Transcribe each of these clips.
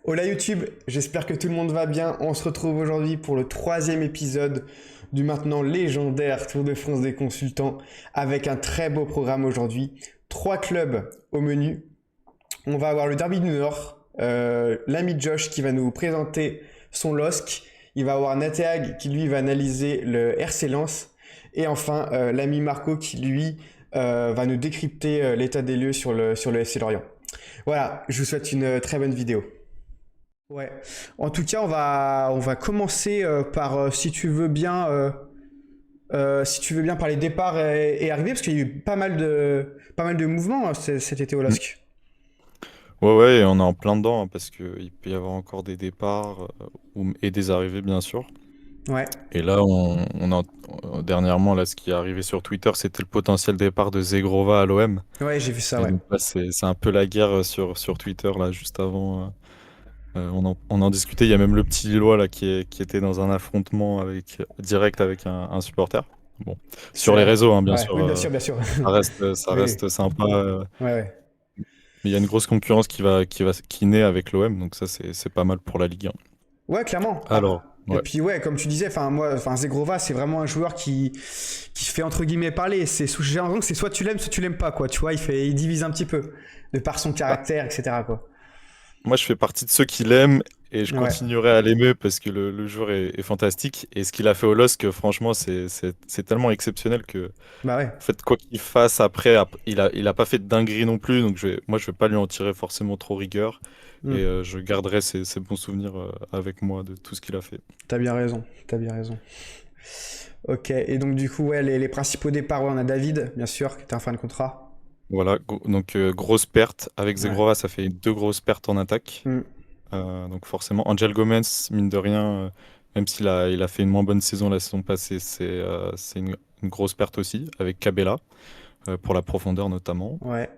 Hola YouTube, j'espère que tout le monde va bien. On se retrouve aujourd'hui pour le troisième épisode du maintenant légendaire Tour de France des consultants avec un très beau programme aujourd'hui. Trois clubs au menu. On va avoir le Derby du Nord, l'ami Josh qui va nous présenter son LOSC. Il va avoir Nateag qui lui va analyser le RC Lens. Et enfin l'ami Marco qui lui va nous décrypter l'état des lieux sur le FC Lorient. Voilà, je vous souhaite une très bonne vidéo. Ouais. En tout cas, on va commencer par, si tu veux bien, par les départs et arrivées, parce qu'il y a eu pas mal de mouvements cet été au Mm. LOSC. Ouais, ouais, et on est en plein dedans hein, parce qu'il peut y avoir encore des départs et des arrivées, bien sûr. Ouais, Et là, dernièrement, là, ce qui est arrivé sur Twitter, c'était le potentiel départ de Zegrova à l'OM. ouais, j'ai vu ça, Et ouais. donc là, c'est un peu la guerre sur Twitter, là, juste avant. On en discutait. Il y a même le petit Lillois là, qui était dans un affrontement direct avec un supporter. Bon, C'est sur les vrai. réseaux, hein, bien Ouais, sûr. oui, bien sûr, bien sûr. Ça Oui, oui. reste sympa. Ouais, ouais. Mais il y a une grosse concurrence qui naît avec l'OM, donc ça c'est pas mal pour la Ligue 1. Ouais, clairement. Alors, Et ouais. puis ouais, comme tu disais, Zegrova, c'est vraiment un joueur qui se fait entre guillemets parler. J'ai l'impression que c'est soit tu l'aimes pas, quoi. Tu vois, il divise un petit peu de par son Bah, caractère, etc., quoi. moi je fais partie de ceux qui l'aiment et je Ouais, continuerai à l'aimer parce que le joueur est fantastique. Et ce qu'il a fait au LOSC, franchement, c'est tellement exceptionnel que, bah ouais. en fait, quoi qu'il fasse après, il a pas fait de dinguerie non plus, donc moi je vais pas lui en tirer forcément trop rigueur. Et Hmm. je garderai ses bons souvenirs avec moi de tout ce qu'il a fait. T'as bien raison, t'as bien raison. Ok, et donc du coup, ouais, les principaux départs, ouais, on a David, bien sûr, qui était en fin de contrat. Voilà, donc grosse perte. Avec Ouais. Zegrova, ça fait deux grosses pertes en attaque. Hmm. Donc forcément, Angel Gomez, mine de rien, même s'il a fait une moins bonne saison la saison passée, c'est une grosse perte aussi, avec Cabella, pour la profondeur notamment. Ouais,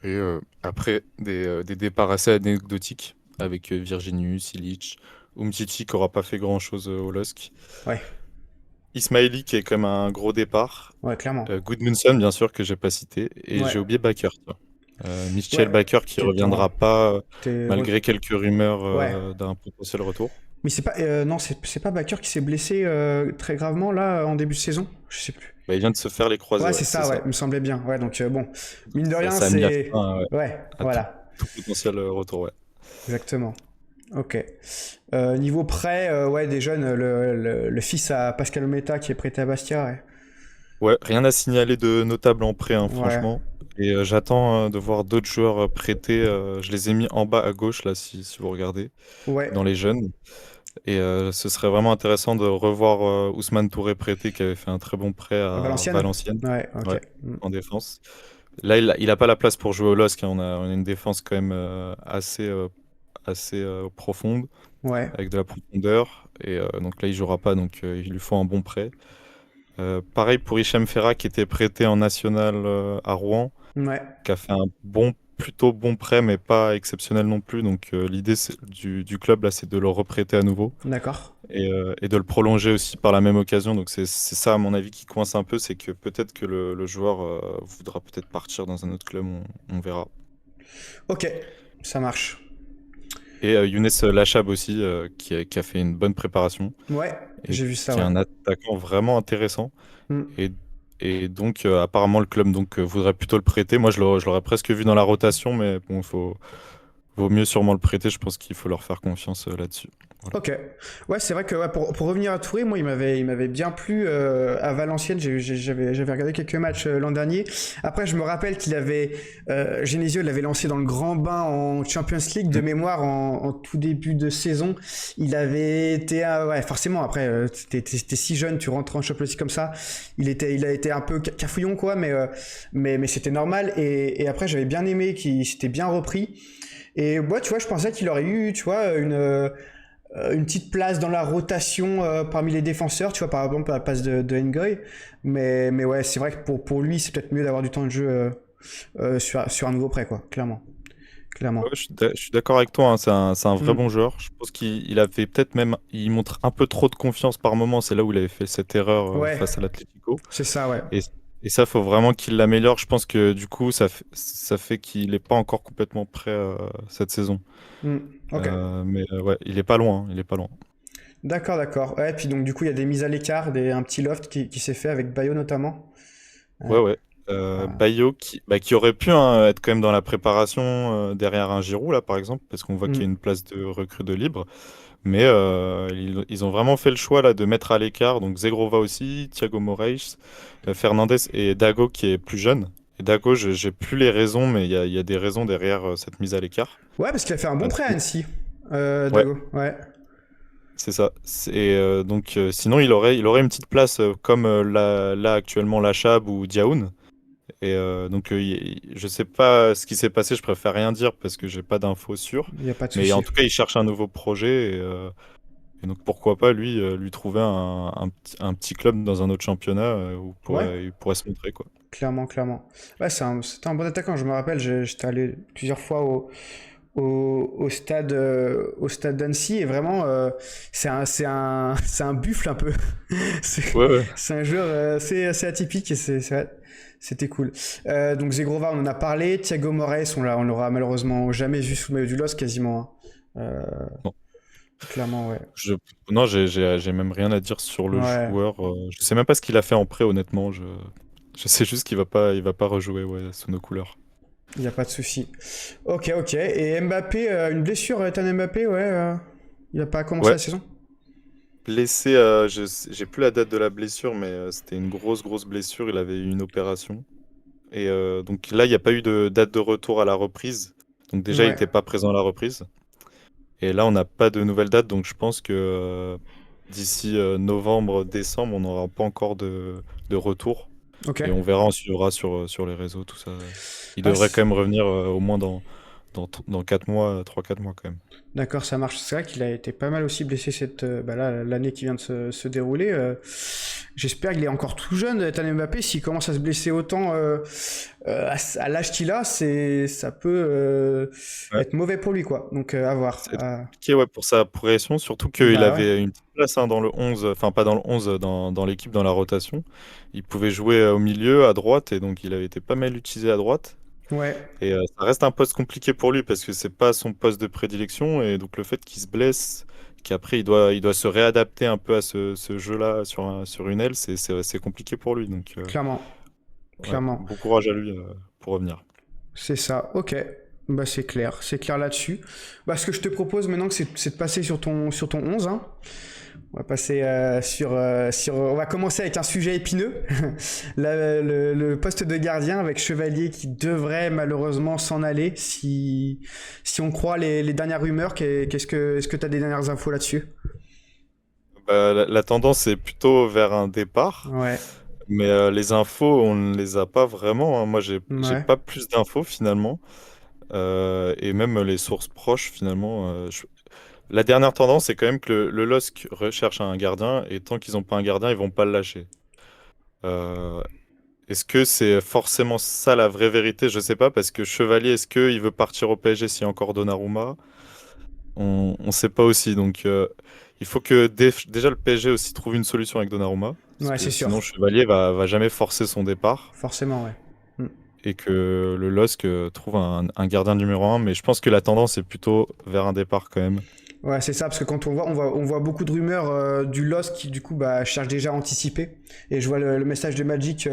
Et après, des départs assez anecdotiques, avec Virginius, Illich, Umtiti qui n'aura pas fait grand-chose au LOSC. ouais, Ismaili qui est quand même un gros départ. ouais, clairement. Gudmundsson, bien sûr, que j'ai pas cité. Et Ouais, j'ai oublié Bakker, tiens. Michel ouais, Bakker qui qui t'en- reviendra pas, t'es re- malgré quelques rumeurs Ouais. d'un potentiel retour. Mais c'est pas, non, c'est pas Bakker qui s'est blessé très gravement là en début de saison. Je sais plus. Bah, il vient de se faire les croisés, Ouais, ouais, c'est c'est ça, ouais, ça. il me semblait bien. Ouais, donc bon, mine de Ça, rien, ça a mis à c'est, fin, ouais, ouais, à tout, voilà, tout potentiel retour, ouais. exactement. Ok. Niveau prêt, ouais, des jeunes, le fils à Pascal Ometa qui est prêté à Bastia, ouais. Ouais, rien à signaler de notable en prêt, hein, Ouais, franchement. Et j'attends de voir d'autres joueurs prêtés. Je les ai mis en bas à gauche, là, si vous regardez, ouais. dans les jeunes. Et ce serait vraiment intéressant de revoir Ousmane Touré prêté, qui avait fait un très bon prêt À à Valenciennes? Valenciennes, Ouais, ok. ouais, en défense. Là, il a pas la place pour jouer au LOSC, hein. On a une défense quand même assez profonde, Ouais, avec de la profondeur. Et donc là, il jouera pas, donc il lui faut un bon prêt. Pareil pour Hicham Ferra, qui était prêté en national à Rouen, ouais, qui a fait un plutôt bon prêt, mais pas exceptionnel non plus. Donc l'idée du club, là, c'est de le reprêter à nouveau d'accord. et de le prolonger aussi par la même occasion. Donc c'est ça, à mon avis, qui coince un peu, c'est que peut-être que le joueur voudra peut-être partir dans un autre club, on verra. Ok, ça marche. Et Younes Lachab aussi, qui a fait une bonne préparation Ouais, et j'ai vu ça, qui est ouais. un attaquant vraiment intéressant. Hmm. Et, et donc, apparemment, le club voudrait plutôt le prêter. Moi, je l'aurais presque vu dans la rotation, mais bon, vaut mieux sûrement le prêter. Je pense qu'il faut leur faire confiance là-dessus. Voilà. Ok. Ouais, c'est vrai que ouais, pour revenir à Touré, moi, il m'avait bien plu à Valenciennes. J'avais regardé quelques matchs l'an dernier. Après, je me rappelle qu'il avait, Genesio l'avait lancé dans le grand bain en Champions League de Mm. mémoire en tout début de saison. Il avait été, ouais, forcément. Après, t'es si jeune, tu rentres en Champions League comme ça. Il a été un peu cafouillon, quoi, mais c'était normal. Et après, j'avais bien aimé qu'il s'était bien repris. Et moi, tu vois, je pensais qu'il aurait eu, tu vois, une petite place dans la rotation parmi les défenseurs, tu vois, par exemple à la place de Ngoy. Mais ouais, c'est vrai que pour lui, c'est peut-être mieux d'avoir du temps de jeu sur un nouveau prêt, quoi, clairement. Ouais, Clairement. je suis d'accord avec toi, hein. C'est un vrai Hmm. bon joueur. Je pense qu'il avait peut-être même. Il montre un peu trop de confiance par moment. C'est là où il avait fait cette erreur Ouais, face à l'Atlético. c'est ça, ouais. Et, et ça, faut vraiment qu'il l'améliore. Je pense que du coup, ça fait qu'il n'est pas encore complètement prêt cette saison. Hmm. Ok. Mais ouais, il est pas loin, il est pas loin. D'accord, d'accord. Ouais, puis donc du coup, il y a des mises à l'écart, un petit loft qui s'est fait avec Bayo notamment. Ouais, Ouais. ouais. Ah. Bayo qui aurait pu hein, être quand même dans la préparation derrière un Giroud là par exemple, parce qu'on voit qu'il y a Hmm. une place de recrue de libre. Mais ils ont vraiment fait le choix là de mettre à l'écart donc Zegrova aussi, Thiago Moraes, Fernandes et Dago qui est plus jeune. Et Dago, j'ai plus les raisons, mais il y a des raisons derrière cette mise à l'écart. Ouais, parce qu'il a fait un bon prêt à Annecy, Ouais, Dago. Ouais. c'est ça. Donc sinon il aurait une petite place comme là actuellement Lachab ou Diaoun. Je sais pas ce qui s'est passé, je préfère rien dire parce que j'ai pas d'infos sûres. Il n'y a pas de Mais en souci. tout cas, il cherche un nouveau projet et donc pourquoi pas lui trouver un petit club dans un autre championnat où Ouais, il pourrait se montrer quoi. clairement, clairement. Ouais, c'était un bon attaquant. Je me rappelle, j'étais allé plusieurs fois au stade d'Annecy et vraiment, c'est un buffle un peu. C'est Ouais, ouais. c'est un joueur assez atypique et c'était cool. Donc Zegrova, on en a parlé. Thiago Moraes, on l'aura malheureusement jamais vu sous le maillot du LOSC quasiment, hein. Non, Clairement, ouais. je, non, j'ai même rien à dire sur le Ouais, joueur. Je sais même pas ce qu'il a fait en prêt, honnêtement. Je sais juste il va pas rejouer ouais, sous nos couleurs. il n'y a pas de souci. Ok, ok. Et Mbappé, une blessure, Ethan Mbappé, ouais. Il n'a pas commencé Ouais, la saison? blessé, j'ai plus la date de la blessure, mais c'était une grosse blessure. Il avait eu une opération. Donc là, il n'y a pas eu de date de retour à la reprise. Donc déjà, il Ouais. n'était pas présent à la reprise. Et là, on n'a pas de nouvelle date. Donc je pense que d'ici novembre, décembre, on n'aura pas encore de retour. Ok. Et on verra, on suivra sur les réseaux, tout ça. Il Ah, devrait quand même revenir au moins dans 4 mois, 3-4 mois quand même. d'accord, ça marche. C'est vrai qu'il a été pas mal aussi blessé bah là, l'année qui vient de se dérouler. J'espère qu'il est encore tout jeune, Ethan Mbappé. S'il commence à se blesser autant à l'âge qu'il a, ça peut Ouais. être mauvais pour lui, quoi. Donc, à voir. C'est compliqué ouais, pour sa progression, surtout qu'il Bah ouais. avait une petite place hein, dans le 11, enfin pas dans le 11, dans l'équipe, dans la rotation. Il pouvait jouer au milieu, à droite, et donc il avait été pas mal utilisé à droite. Ouais, Et ça reste un poste compliqué pour lui parce que c'est pas son poste de prédilection, et donc le fait qu'il se blesse, qu'après il doit se réadapter un peu à ce jeu-là sur une aile, c'est compliqué pour lui. Donc clairement. ouais, Clairement. bon courage à lui pour revenir. C'est ça, ok. Bah c'est clair là-dessus. Bah ce que je te propose maintenant, c'est de passer sur ton 11, hein. On va passer on va commencer avec un sujet épineux. Le poste de gardien avec Chevalier qui devrait malheureusement s'en aller si on croit les dernières rumeurs. Est-ce que tu as des dernières infos là-dessus? Bah, la tendance est plutôt vers un départ. Ouais, Mais les infos, on ne les a pas vraiment, hein. Moi, j'ai ouais, pas plus d'infos finalement. Et même les sources proches, finalement. La dernière tendance, c'est quand même que le LOSC recherche un gardien. Et tant qu'ils n'ont pas un gardien, ils vont pas le lâcher. Euh, Est-ce que c'est forcément ça la vraie vérité? Je sais pas. Parce que Chevalier, est-ce qu'il veut partir au PSG s'il y a encore Donnarumma? On sait pas aussi. Donc, il faut que déjà le PSG aussi trouve une solution avec Donnarumma. Parce ouais, que c'est sinon, sûr. Chevalier va jamais forcer son départ. Forcément, ouais. Mm. Et que le LOSC trouve un gardien numéro un. Mais je pense que la tendance est plutôt vers un départ quand même. Ouais, c'est ça, parce que quand on voit beaucoup de rumeurs du LOS qui, du coup, bah, cherche déjà à anticiper. Et je vois le message de Magic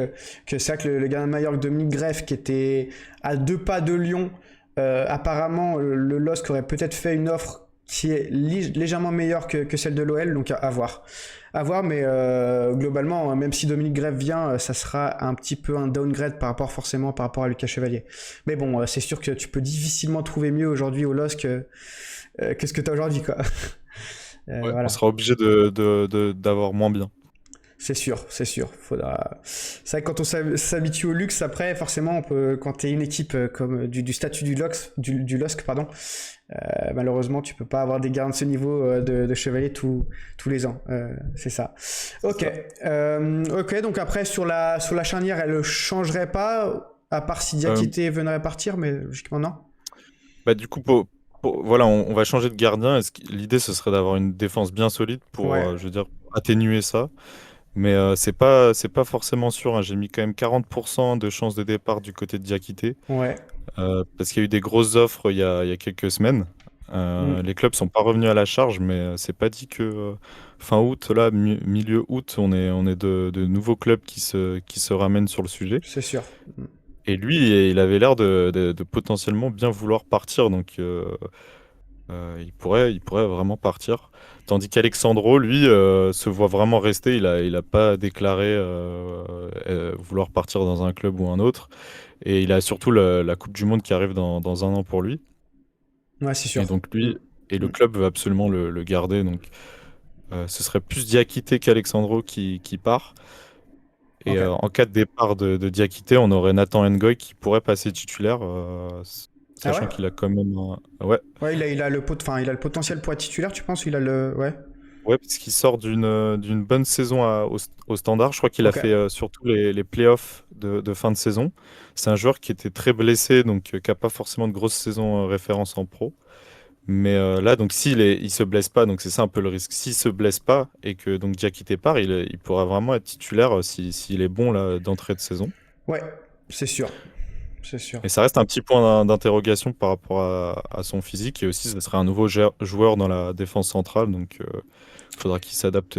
que c'est vrai que le gardien de Mallorca, Dominique Greff, qui était à 2 pas de Lyon, apparemment, le LOSC aurait peut-être fait une offre qui est légèrement meilleure que celle de l'OL, donc à voir. À voir, mais globalement, hein, même si Dominique Greff vient, ça sera un petit peu un downgrade forcément par rapport à Lucas Chevalier. Mais bon, c'est sûr que tu peux difficilement trouver mieux aujourd'hui au LOSC qu'est-ce que t'as aujourd'hui, quoi. Ouais, on Voilà. sera obligé d'avoir moins bien. C'est sûr, c'est sûr. C'est vrai que quand on s'habitue au luxe, après, forcément, quand t'es une équipe comme du statut du LOSC, pardon, malheureusement, tu peux pas avoir des garants de ce niveau de chevalier tous les ans. C'est ça. C'est Ok. ça. Ok, donc après, sur la charnière, elle ne changerait pas, à part si Euh, Diakité venait partir, mais logiquement, non. Bah, du coup, voilà, on va changer de gardien. L'idée, ce serait d'avoir une défense bien solide pour, Ouais, je veux dire, atténuer ça. Mais c'est pas forcément sûr, hein. J'ai mis quand même 40% de chances de départ du côté de Diakité. ouais, Parce qu'il y a eu des grosses offres il y a quelques semaines. Mm. Les clubs sont pas revenus à la charge, mais c'est pas dit que fin août, là, milieu août, on est de nouveaux clubs qui se ramènent sur le sujet. C'est sûr. Mm. Et lui, il avait l'air de potentiellement bien vouloir partir, donc il pourrait vraiment partir. Tandis qu'Alexandro, lui, se voit vraiment rester. Il a pas déclaré vouloir partir dans un club ou un autre. Et il a surtout la Coupe du Monde qui arrive dans un an pour lui. Ouais, c'est Et sûr. donc Mm. lui, et le Mm. club veut absolument le garder. Donc ce serait plus Diakité qu'Alexandro qui part. Et Ok. en cas de départ de Diakité, on aurait Nathan Ngoy qui pourrait passer titulaire, Ah ouais? sachant qu'il a quand même ouais, Ouais, enfin, il a le potentiel pour être titulaire, tu penses? Il a le. Ouais. ouais, parce qu'il sort d'une bonne saison au Standard. Je crois qu'il a Ok. fait surtout les playoffs de fin de saison. C'est un joueur qui était très blessé, donc qui n'a pas forcément de grosse saison référence en pro. Mais là, donc il se blesse pas, donc c'est ça un peu le risque. S'il se blesse pas et que donc Diakité part, il pourra vraiment être titulaire s'il est bon là d'entrée de saison. Ouais, c'est sûr. C'est sûr. Et ça reste un petit point d'interrogation par rapport à son physique. Et aussi, ce serait un nouveau joueur dans la défense centrale, donc il faudra qu'il s'adapte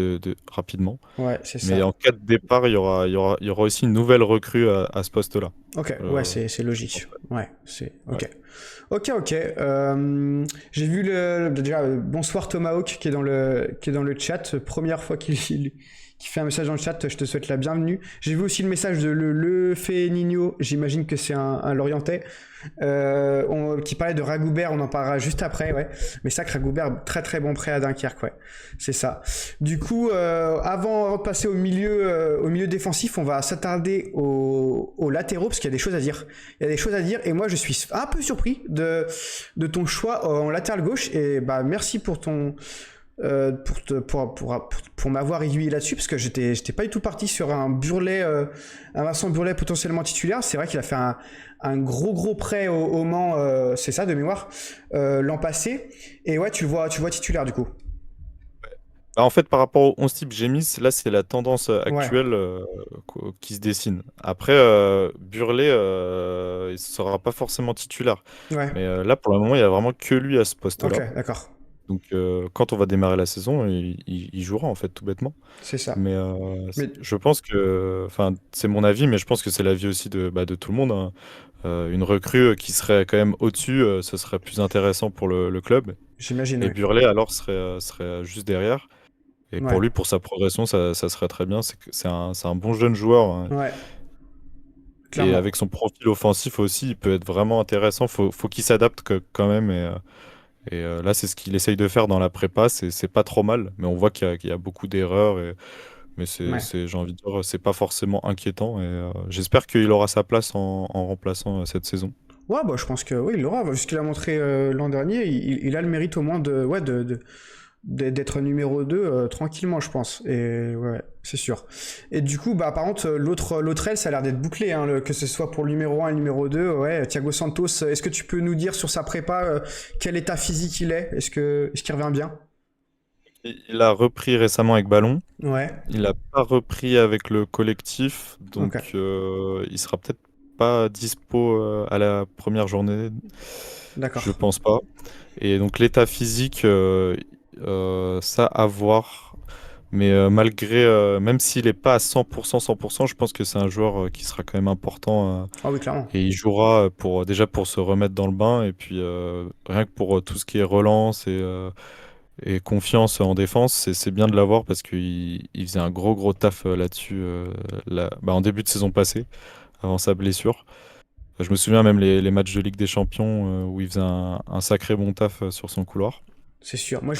rapidement. Ouais, c'est Mais ça. en cas de départ, il y aura aussi une nouvelle recrue à ce poste-là. Ok, ouais, Euh, c'est je pense logique. pas. Ouais, c'est. Ouais. Ok. Ok, ok. J'ai vu déjà bonsoir Tomahawk qui est dans le chat. Première fois qu'il fait un message dans le chat. Je te souhaite la bienvenue. J'ai vu aussi le message de le fait Nino. J'imagine que c'est un Lorientais. Qui parlait de Ragoubert. On en parlera juste après, ouais. Mais ça, que Ragoubert, très très bon prêt à Dunkerque, ouais. C'est ça. Du coup, avant de passer au milieu défensif, on va s'attarder aux latéraux parce qu'il y a des choses à dire. Il y a des choses à dire et moi je suis un peu surpris de ton choix en latéral gauche et bah merci pour ton pour m'avoir aiguillé là-dessus parce que j'étais pas du tout parti sur un Vincent Burlet potentiellement titulaire. C'est vrai qu'il a fait un gros prêt au Mans, c'est ça de mémoire, l'an passé. Et ouais, tu le vois titulaire du coup. Bah, en fait, par rapport au 11 type Gémis, là, c'est la tendance Ouais, actuelle qui se dessine. Après, Burley, il ne sera pas forcément titulaire. ouais. Mais là, pour le moment, il n'y a vraiment que lui à ce Ok, poste-là. d'accord. Donc, quand on va démarrer la saison, il jouera, en fait, tout bêtement. C'est ça. Mais Mais je pense que, enfin, c'est mon avis, mais je pense que c'est l'avis aussi de tout le monde, hein. Une recrue qui serait quand même au-dessus, ce serait plus intéressant pour le club. j'imagine, Et oui. Burley, alors, serait juste derrière. Et pour Ouais, lui, pour sa progression, ça serait très bien. C'est un bon jeune joueur, hein. ouais, Et clairement. avec son profil offensif aussi, il peut être vraiment intéressant. Faut qu'il s'adapte quand même. Et là, c'est ce qu'il essaye de faire dans la prépa. C'est pas trop mal, mais on voit qu'il y a beaucoup d'erreurs. Mais Ouais. j'ai envie de dire, c'est pas forcément inquiétant. Et j'espère qu'il aura sa place en remplaçant cette saison. Ouais, bah, je pense que oui, il l'aura. Vu ce qu'il a montré l'an dernier, il a le mérite au moins d'être numéro 2 tranquillement, je pense. Et ouais, c'est sûr. Et du coup, bah, par contre, l'autre aile, ça a l'air d'être bouclé, hein, que ce soit pour le numéro 1 et le numéro 2. Ouais, Thiago Santos, est-ce que tu peux nous dire sur sa prépa quel état physique il est? Est-ce qu'il revient bien? Il a repris récemment avec Ballon. Ouais, Il n'a pas repris avec le collectif, ok, donc il sera peut-être pas dispo à la première journée, je d'accord. pense pas. Et donc l'état physique, ça à voir. Mais malgré, même s'il n'est pas à 100%, 100%, je pense que c'est un joueur qui sera quand même important. Ah oui, clairement. Et il jouera déjà pour se remettre dans le bain. Et puis rien que pour tout ce qui est relance et confiance en défense, c'est bien de l'avoir parce qu'il faisait un gros taf là-dessus en début de saison passée, avant sa blessure. Je me souviens même les matchs de Ligue des Champions où il faisait un sacré bon taf sur son couloir. C'est sûr. Moi,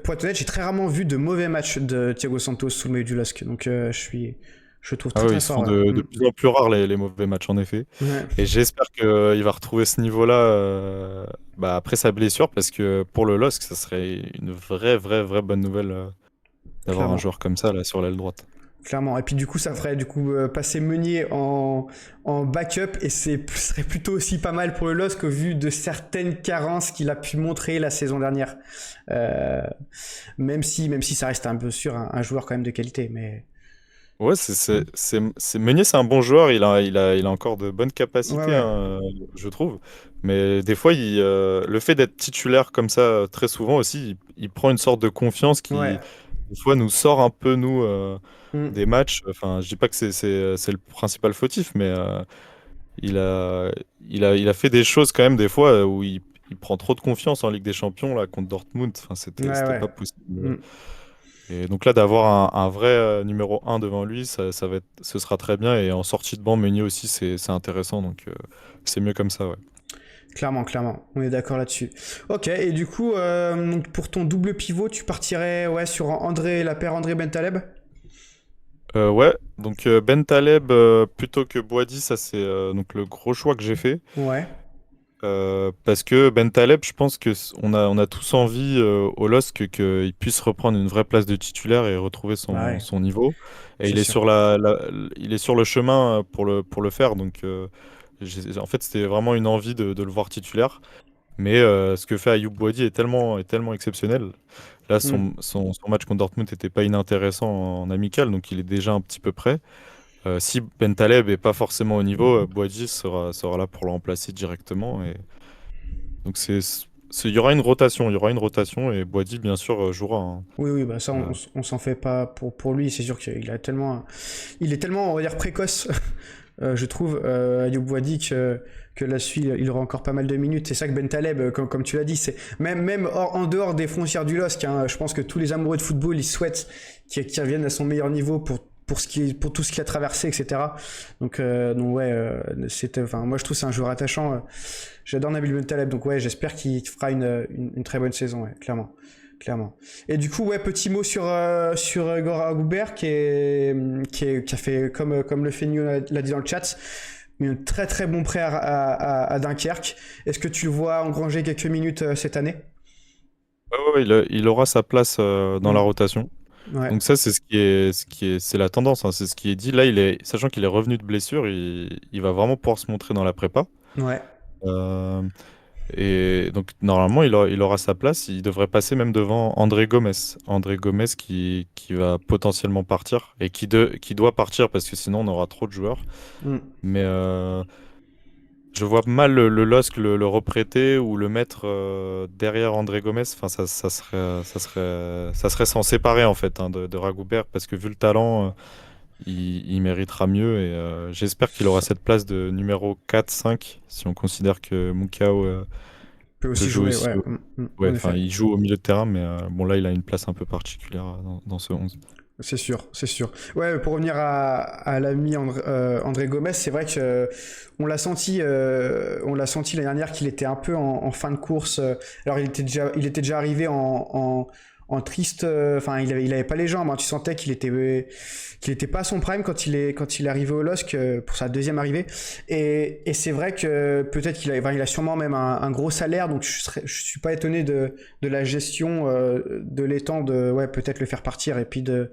pour être honnête, j'ai très rarement vu de mauvais matchs de Thiago Santos sous le maillot du LOSC. Donc, je le trouve Ah très oui, très ils se fort. font Ouais. de plus en plus rares les mauvais matchs en effet. Ouais, Et j'espère qu'il va retrouver ce niveau-là après sa blessure parce que pour le LOSC, ça serait une vraie bonne nouvelle d'avoir un clairement. joueur comme ça là sur l'aile droite. Clairement. Et puis, du coup, ça ferait passer Meunier en backup. Et ce serait plutôt aussi pas mal pour le LOSC au vu de certaines carences qu'il a pu montrer la saison dernière. Euh, même si ça reste un peu sûr un joueur quand même de qualité. Ouais, Meunier, c'est un bon joueur. Il a encore de bonnes Ouais, capacités, ouais. hein, je trouve. Mais des fois, le fait d'être titulaire comme ça très souvent aussi, il prend une sorte de confiance Ouais. qui, des fois, nous sort un peu, nous, Mm. des matchs. Enfin, je dis pas que c'est le principal fautif, mais il a, il a fait des choses quand même, des fois, où il prend trop de confiance en Ligue des Champions, là, contre Dortmund. Enfin, Ouais, c'était ouais. pas possible. Mm. Et donc là, d'avoir un vrai numéro un devant lui, ce sera très bien. Et en sortie de banc, Meunier aussi, c'est intéressant. Donc c'est mieux comme ça, ouais. Clairement, clairement. On est d'accord là-dessus. Ok, et du coup, donc pour ton double pivot, tu partirais ouais, sur André, la paire André Bentaleb? Ouais, donc Ben Taleb plutôt que Boadi, ça c'est donc le gros choix que j'ai fait. Ouais. Parce que Ben Taleb, je pense que on a tous envie au LOSC qu'il puisse reprendre une vraie place de titulaire et retrouver Bah son, ouais, son niveau. Et c'est il est sûr. sur il est sur le chemin pour le faire. Donc en fait, c'était vraiment une envie de le voir titulaire. Mais ce que fait Ayoub Boadi est tellement exceptionnel. Là, Mm. son match contre Dortmund n'était pas inintéressant en amical, donc il est déjà un petit peu prêt. Si Bentaleb est pas forcément au niveau, Boadi sera là pour le remplacer directement. Et donc il y aura une rotation, et Boadi bien sûr jouera, hein. Oui, oui, bah ça, Euh, on s'en fait pas pour lui. C'est sûr qu'il a tellement, il est tellement, on va dire, précoce, je trouve, Ayoub Wadi, que là-dessus, il aura encore pas mal de minutes. C'est ça que Ben Taleb, comme tu l'as dit, c'est même en dehors des frontières du LOSC, hein, je pense que tous les amoureux de football, ils souhaitent qu'il revienne à son meilleur niveau pour tout ce qu'il a traversé, etc. Donc ouais, enfin, moi je trouve que c'est un joueur attachant. J'adore Nabil Ben Taleb, donc ouais, j'espère qu'il fera une très bonne saison, ouais, clairement. Clairement. Et du coup, ouais, petit mot sur Gora Goubert qui a fait, comme le Feignou l'a dit dans le chat, un très très bon prêt à Dunkerque. Est-ce que tu le vois engranger quelques minutes cette année? ouais, ouais, il aura sa place dans la Hmm. rotation. Ouais, Donc ça, c'est la tendance, hein, c'est ce qui est dit. Là, sachant qu'il est revenu de blessure, il va vraiment pouvoir se montrer dans la prépa. ouais. Euh, Et donc, normalement, il aura sa place. Il devrait passer même devant André Gomes. André Gomes qui va potentiellement partir et qui doit partir parce que sinon, on aura trop de joueurs. Hmm. Mais je vois mal le LOSC le reprêter ou le mettre derrière André Gomes. Enfin, ça serait s'en séparer en fait, hein, de Ragoubert parce que vu le talent, il méritera mieux. Et j'espère qu'il aura cette place de numéro 4-5 si on considère que Moukao Peut peut aussi jouer jouer, aussi. ouais, Ouais, en enfin, effet. il joue au milieu de terrain, mais bon, là, il a une place un peu particulière dans ce 11. C'est sûr, c'est sûr. Ouais, pour revenir à l'ami André Gomez, c'est vrai que on l'a senti l'année dernière qu'il était un peu en fin de course. Alors il était déjà arrivé en triste. Enfin, il avait pas les jambes, hein. Tu sentais qu'il était pas à son prime quand il est arrivé au LOSC pour sa deuxième arrivée. Et c'est vrai que peut-être il a sûrement même un gros salaire, donc je suis pas étonné de la gestion de l'étang de ouais peut-être le faire partir et puis de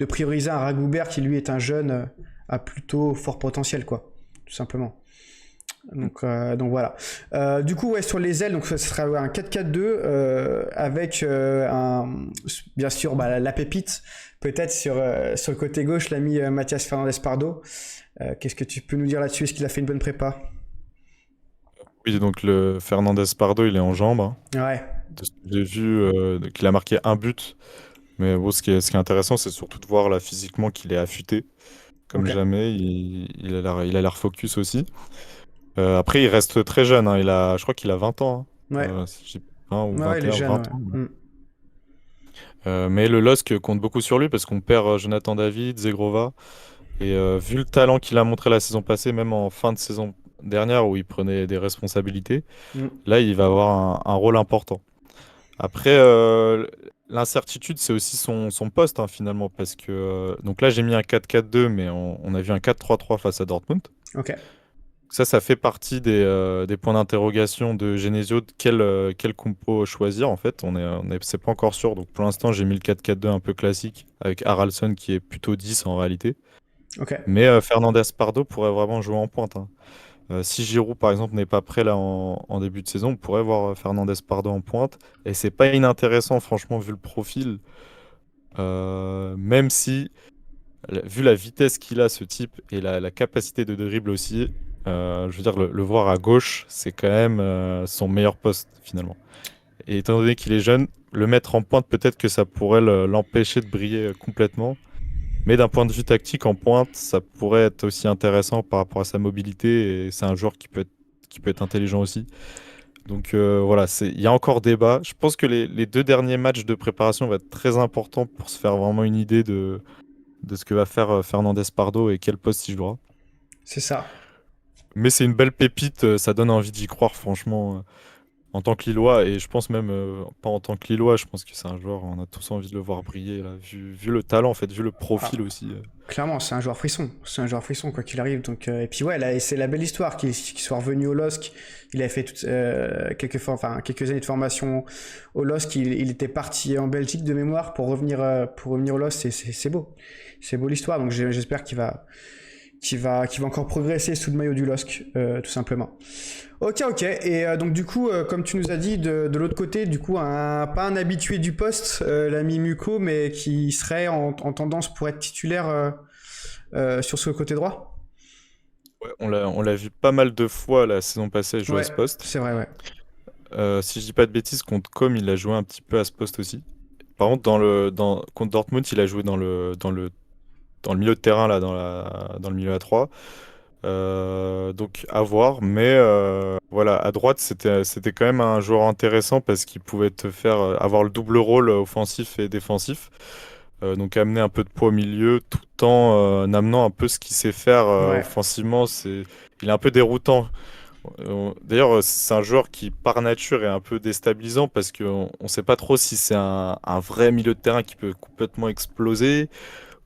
prioriser un Ragoubert qui lui est un jeune à plutôt fort potentiel quoi, tout simplement. Donc voilà. Du coup, ouais, sur les ailes, donc ce sera ouais, un 4-4-2 avec bien sûr bah, la pépite, peut-être sur le côté gauche, l'ami Mathias Fernandez Pardo. Qu'est-ce que tu peux nous dire là-dessus? Est-ce qu'il a fait une bonne prépa? Oui, donc le Fernandez Pardo, il est en jambes, hein. Ouais, De ce que j'ai vu, qu'il a marqué un but. Mais bon, ce qui est intéressant, c'est surtout de voir là physiquement qu'il est affûté, comme ok. jamais. Il a l'air focus aussi. Après, il reste très jeune, hein. Je crois qu'il a 20 ans, hein. Ouais, Si j'ai 20 ou ouais, il est 21, jeune, 20 ouais. ans. Ouais. Mm. Mais le LOSC compte beaucoup sur lui parce qu'on perd Jonathan David, Zegrova. Et vu le talent qu'il a montré la saison passée, même en fin de saison dernière où il prenait des responsabilités, Mm. là, il va avoir un rôle important. Après, l'incertitude, c'est aussi son poste, hein, finalement, parce que donc là, j'ai mis un 4-4-2, mais on a vu un 4-3-3 face à Dortmund. Ok. Ça fait partie des points d'interrogation de Genesio, de quel compo choisir, en fait. C'est pas encore sûr, donc pour l'instant, j'ai mis le 4-4-2 un peu classique, avec Haraldsson qui est plutôt 10 en réalité. Ok. Mais Fernandez Pardo pourrait vraiment jouer en pointe, hein. Si Giroud, par exemple, n'est pas prêt là en début de saison, on pourrait voir Fernandez Pardo en pointe. Et c'est pas inintéressant, franchement, vu le profil. Même si vu la vitesse qu'il a, ce type, et la capacité de dribble aussi, je veux dire, le voir à gauche, c'est quand même son meilleur poste finalement. Et étant donné qu'il est jeune, le mettre en pointe, peut-être que ça pourrait l'empêcher de briller complètement. Mais d'un point de vue tactique, en pointe, ça pourrait être aussi intéressant par rapport à sa mobilité. Et c'est un joueur qui peut être intelligent aussi. Donc voilà, il y a encore débat. Je pense que les deux derniers matchs de préparation vont être très importants pour se faire vraiment une idée de ce que va faire Fernandez Pardo et quel poste il jouera. C'est ça. Mais c'est une belle pépite, ça donne envie d'y croire, franchement, en tant que Lillois. Et je pense même, pas en tant que Lillois, je pense que c'est un joueur, on a tous envie de le voir briller, là, vu le talent, en fait, vu le profil Ah, aussi. clairement, c'est un joueur frisson. C'est un joueur frisson, quoi qu'il arrive. Donc, et puis, ouais, là, et c'est la belle histoire qu'il soit revenu au LOSC. Il avait fait quelques années de formation au LOSC. Il était parti en Belgique de mémoire pour revenir au LOSC. C'est beau. C'est beau l'histoire. Donc, j'espère qu'il va encore progresser sous le maillot du LOSC, tout simplement. Ok. Et donc du coup, comme tu nous as dit, de l'autre côté, du coup, pas un habitué du poste, l'ami Muko, mais qui serait en tendance pour être titulaire sur ce côté droit. Ouais, on l'a vu pas mal de fois la saison passée jouer à Ouais, ce poste. c'est vrai, ouais. Si je dis pas de bêtises, contre Com, il a joué un petit peu à ce poste aussi. Par contre, contre Dortmund, il a joué dans le milieu de terrain, là, dans le milieu à 3. Donc à voir, mais voilà, à droite c'était quand même un joueur intéressant parce qu'il pouvait te faire avoir le double rôle offensif et défensif. Donc amener un peu de poids au milieu tout en amenant un peu ce qu'il sait faire Ouais, offensivement. Il est un peu déroutant. D'ailleurs, c'est un joueur qui par nature est un peu déstabilisant parce qu'on ne sait pas trop si c'est un vrai milieu de terrain qui peut complètement exploser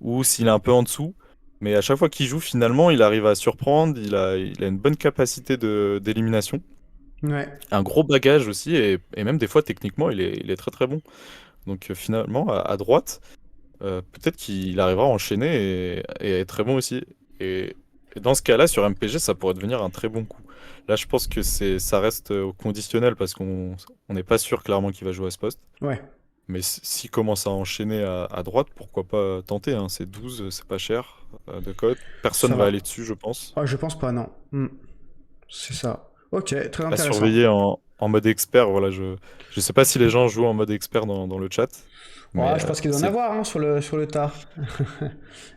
ou s'il est un peu en dessous. Mais à chaque fois qu'il joue, finalement, il arrive à surprendre. Il a une bonne capacité d'élimination, ouais. un gros bagage aussi, et même des fois, techniquement, il est très très bon. Donc finalement, à droite, peut-être qu'il arrivera à enchaîner et être très bon aussi. Et, et dans ce cas-là, sur MPG, ça pourrait devenir un très bon coup. Là, je pense que ça reste au conditionnel parce qu'on n'est pas sûr clairement qu'il va jouer à ce poste. Ouais, Mais s'il commence à enchaîner à droite, pourquoi pas tenter, hein. C'est 12, c'est pas cher de code. Personne ça va va. aller dessus, je pense. Ah, je pense pas, non. C'est ça. Ok, très À intéressant. surveiller en mode expert, voilà, je sais pas si les gens jouent en mode expert dans le chat, mais Ouais, je pense qu'il doit en avoir hein, sur le tas.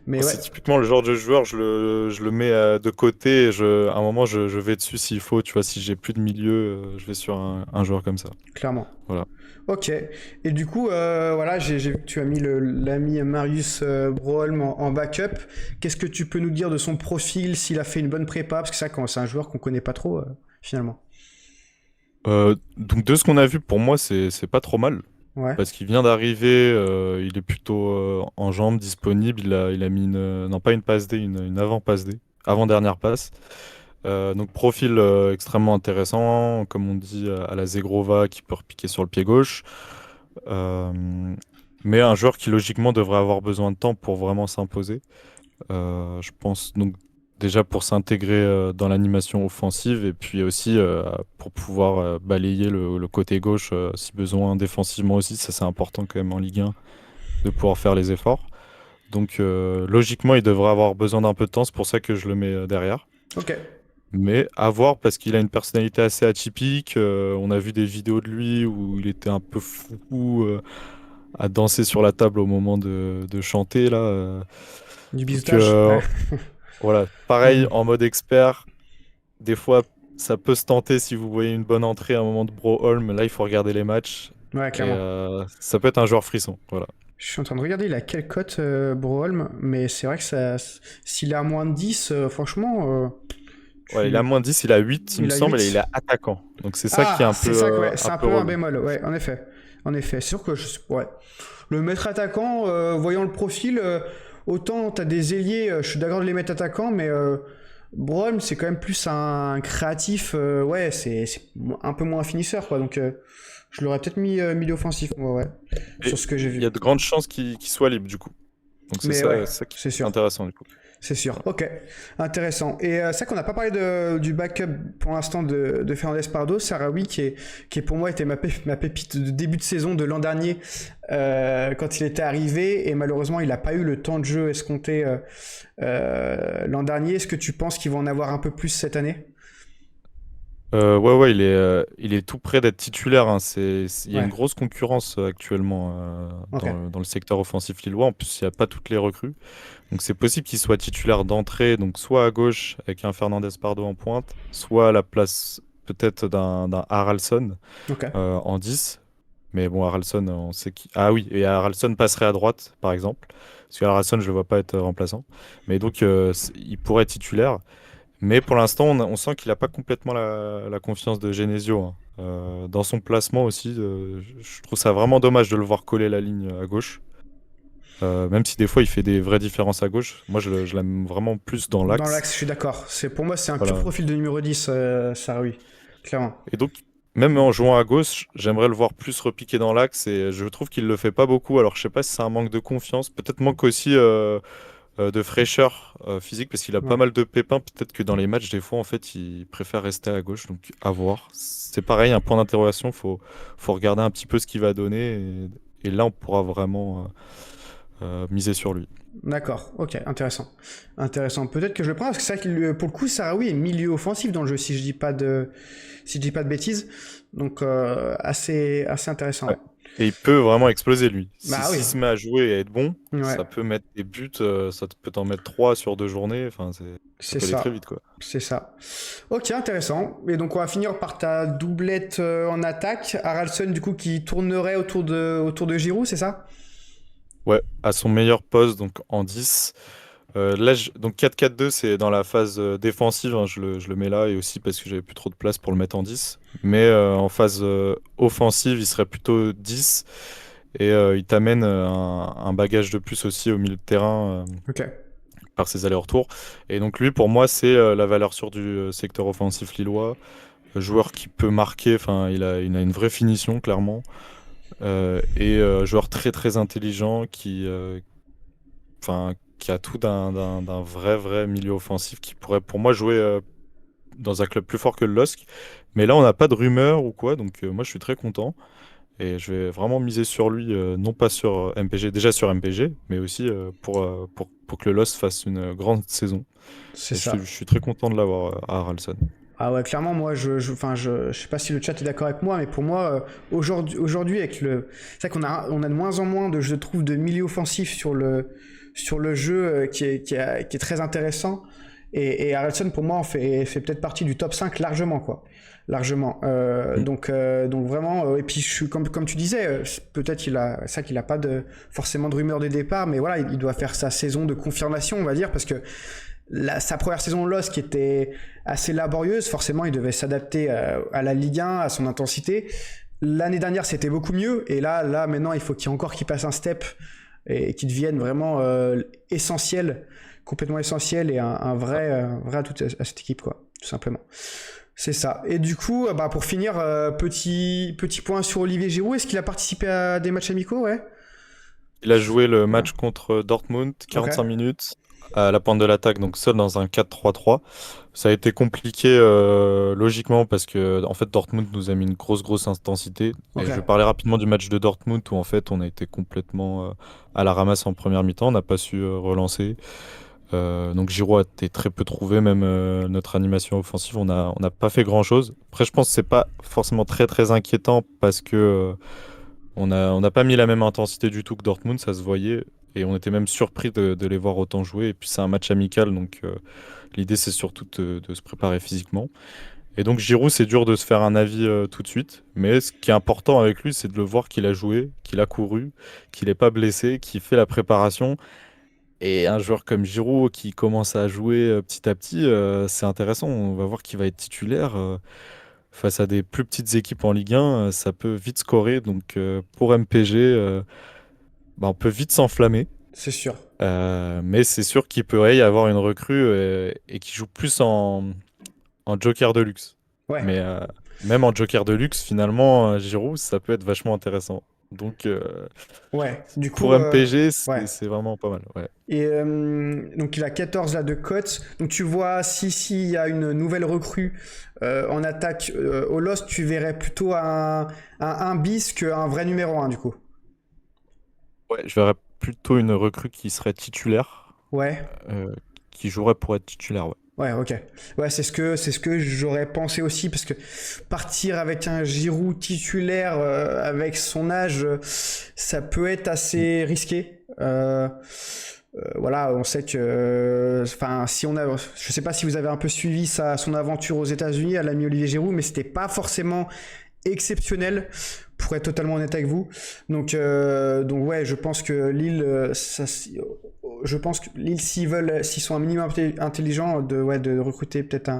Mais ouais, c'est typiquement le genre de joueur, je le mets de côté et à un moment je vais dessus s'il faut, tu vois, si j'ai plus de milieu, je vais sur un joueur comme ça. clairement. Voilà. Ok. Et du coup, voilà, j'ai vu que tu as mis l'ami Marius Broholm en backup. Qu'est-ce que tu peux nous dire de son profil, s'il a fait une bonne prépa? Parce que c'est un joueur qu'on connaît pas trop, finalement. Donc de ce qu'on a vu, pour moi, c'est pas trop mal. Ouais. Parce qu'il vient d'arriver, il est plutôt en jambes, disponible. Il a mis non pas une passe D, une avant-passe D, avant-dernière passe. Donc profil extrêmement intéressant, comme on dit à la Zegrova, qui peut repiquer sur le pied gauche. Euh, mais un joueur qui logiquement devrait avoir besoin de temps pour vraiment s'imposer. Je pense donc déjà pour s'intégrer dans l'animation offensive et puis aussi pour pouvoir balayer le côté gauche si besoin défensivement aussi. Ça c'est important quand même en Ligue 1 de pouvoir faire les efforts. Donc logiquement il devrait avoir besoin d'un peu de temps. C'est pour ça que je le mets derrière. Ok. Mais à voir parce qu'il a une personnalité assez atypique. On a vu des vidéos de lui où il était un peu fou à danser sur la table au moment de chanter là. Du Donc bizutage. Ouais. voilà, pareil Hmm. en mode expert. Des fois, ça peut se tenter si vous voyez une bonne entrée à un moment de Broholm. Là, il faut regarder les matchs Ouais, et clairement. ça peut être un joueur frisson. Voilà. Je suis en train de regarder, il a quelle cote, Broholm, mais c'est vrai que s'il est à moins de 10, franchement, Ouais, il a moins 10, il a 8, il me il a semble, et il 8. est attaquant. Donc c'est ça qui est Ah, c'est ça, ouais, c'est un un peu peu un relou. bémol, ouais, en effet. En effet, c'est sûr que ouais. Le mettre attaquant, voyant le profil, autant t'as des ailiers, je suis d'accord de les mettre attaquants, mais Brown, c'est quand même plus un créatif, ouais, c'est un peu moins finisseur, quoi. Donc, je l'aurais peut-être mis milieu offensif, moi, ouais, sur Et ce que j'ai il y a vu. de grandes chances qu'il soit libre du coup. Donc c'est Mais ouais, ça qui c'est est sûr. intéressant du coup. C'est sûr. Ok, intéressant. Et c'est vrai qu'on n'a pas parlé du backup pour l'instant de Fernandez Pardo, Sahraoui, qui pour moi était ma pépite de début de saison de l'an dernier quand il était arrivé. Et malheureusement, il n'a pas eu le temps de jeu escompté l'an dernier. Est-ce que tu penses qu'il va en avoir un peu plus cette année? Ouais, ouais, il est tout près d'être titulaire, hein. Il y a une Ouais, grosse concurrence actuellement ok. dans le secteur offensif lillois. En plus, il n'y a pas toutes les recrues. Donc c'est possible qu'il soit titulaire d'entrée, donc soit à gauche avec un Fernandez Pardo en pointe, soit à la place peut-être d'un Haralson Ok. en 10. Mais bon, Haralson, on sait qui. Ah oui, et Haralson passerait à droite, par exemple. Parce que Haralson, je ne le vois pas être remplaçant. Mais donc, il pourrait être titulaire. Mais pour l'instant, on sent qu'il n'a pas complètement la confiance de Genesio, hein. Dans son placement aussi, je trouve ça vraiment dommage de le voir coller la ligne à gauche. Même si des fois il fait des vraies différences à gauche, moi je l'aime vraiment plus dans Dans l'axe. l'axe, je suis d'accord. Pour moi, c'est un pur Voilà. profil de numéro 10, Sahraoui. Clairement. Et donc, même en jouant à gauche, j'aimerais le voir plus repiquer dans l'axe et je trouve qu'il le fait pas beaucoup. Alors je sais pas si c'est un manque de confiance, peut-être manque aussi de fraîcheur physique parce qu'il a pas Ouais. mal de pépins. Peut-être que dans les matchs, des fois en fait, il préfère rester à gauche. Donc à voir. C'est pareil, un point d'interrogation. Faut regarder un petit peu ce qu'il va donner et là on pourra vraiment miser sur lui. D'accord, ok, intéressant. Intéressant. Peut-être que je le prends, parce que c'est vrai que pour le coup, Sahraoui est milieu offensif dans le jeu, si je dis pas de bêtises. Donc, assez intéressant, Ouais. ouais. Et il peut vraiment exploser, lui. Bah oui, S'il se met à jouer et à être bon, ouais, ça peut mettre des buts, peut t'en mettre 3 sur 2 journées. Enfin, ça c'est peut aller très ça. vite, quoi. C'est ça. Ok, intéressant. Et donc, on va finir par ta doublette en attaque. Haralson, du coup, qui tournerait autour de Giroud, c'est ça? Ouais, à son meilleur poste, donc en 10. Là, donc 4-4-2, c'est dans la phase défensive, hein, je le mets là, et aussi parce que j'avais plus trop de place pour le mettre en 10. Mais en phase offensive, il serait plutôt 10. Et il t'amène un bagage de plus aussi au milieu de terrain. Ok. Par ses allers-retours. Et donc lui, pour moi, c'est la valeur sûre du secteur offensif lillois. Joueur qui peut marquer, enfin, il a une vraie finition, clairement. Et joueur très très intelligent qui a tout d'un vrai milieu offensif qui pourrait pour moi jouer dans un club plus fort que le LOSC. Mais là, on n'a pas de rumeur ou quoi, donc moi je suis très content. Et je vais vraiment miser sur lui, non pas sur MPG, déjà sur MPG, mais aussi pour que le LOSC fasse une grande saison. C'est Et je ça. suis très content de l'avoir à Haralson. Ah ouais, clairement, moi, enfin, je sais pas si le chat est d'accord avec moi, mais pour moi, aujourd'hui, c'est vrai on a de moins en moins je trouve, de milieu offensif sur le jeu qui est très intéressant. Et Harrelson, pour moi, fait peut-être partie du top 5 largement, quoi. Largement. Mm. Donc vraiment, et puis comme tu disais, peut-être c'est vrai qu'il a pas forcément de rumeur de départ, mais voilà, il doit faire sa saison de confirmation, on va dire, parce que sa première saison LOSC qui était assez laborieuse, forcément il devait s'adapter à la Ligue 1, à son intensité. L'année dernière c'était beaucoup mieux, et là maintenant il faut qu'il passe un step et qu'il devienne vraiment essentiel, complètement essentiel et un vrai atout à cette équipe, quoi, tout simplement. C'est ça. Et du coup, bah, pour finir, petit point sur Olivier Giroud, est-ce qu'il a participé à des matchs amicaux, ouais? Il a joué le Ouais. match contre Dortmund, Ok. 45 minutes, à la pointe de l'attaque, donc seul dans un 4-3-3. Ça a été compliqué logiquement parce que en fait Dortmund nous a mis une grosse intensité. Et Ok. je vais parler rapidement du match de Dortmund où en fait on a été complètement à la ramasse en première mi-temps, on n'a pas su relancer. Donc Giroud a été très peu trouvé, même notre animation offensive, on n'a pas fait grand-chose. Après, je pense que c'est pas forcément très inquiétant parce que on n'a pas mis la même intensité du tout que Dortmund, ça se voyait. Et on était même surpris de les voir autant jouer. Et puis c'est un match amical, donc l'idée c'est surtout de se préparer physiquement. Et donc Giroud, c'est dur de se faire un avis tout de suite. Mais ce qui est important avec lui, c'est de le voir qu'il a joué, qu'il a couru, qu'il n'est pas blessé, qu'il fait la préparation. Et un joueur comme Giroud qui commence à jouer petit à petit, c'est intéressant. On va voir qu'il va être titulaire. Face à des plus petites équipes en Ligue 1, ça peut vite scorer. Donc pour MPG, bah, on peut vite s'enflammer. C'est sûr. Mais c'est sûr qu'il pourrait y avoir une recrue et qui joue plus en Joker de luxe. Ouais. Mais même en Joker de luxe, finalement, Giroud, ça peut être vachement intéressant. Donc, Ouais, du pour coup, MPG, ouais. c'est vraiment pas mal. Ouais. Et donc il a 14 là de cotes. Donc tu vois, si il y a une nouvelle recrue en attaque au Lost, tu verrais plutôt un bis qu'un vrai numéro un du coup. Ouais, je verrais plutôt une recrue qui serait titulaire, Ouais. euh, qui jouerait pour être titulaire. Ouais. Ouais, ok. Ouais, c'est ce que j'aurais pensé aussi parce que partir avec un Giroud titulaire avec son âge, ça peut être Mm. assez risqué. Voilà, on sait que, enfin, si on a, je sais pas si vous avez un peu suivi son aventure aux États-Unis à l'ami Olivier Giroud, mais c'était pas forcément exceptionnel, pour être totalement honnête avec vous. Donc ouais, je pense que Lille, je pense que Lille, s'ils sont un minimum intelligents, de recruter peut-être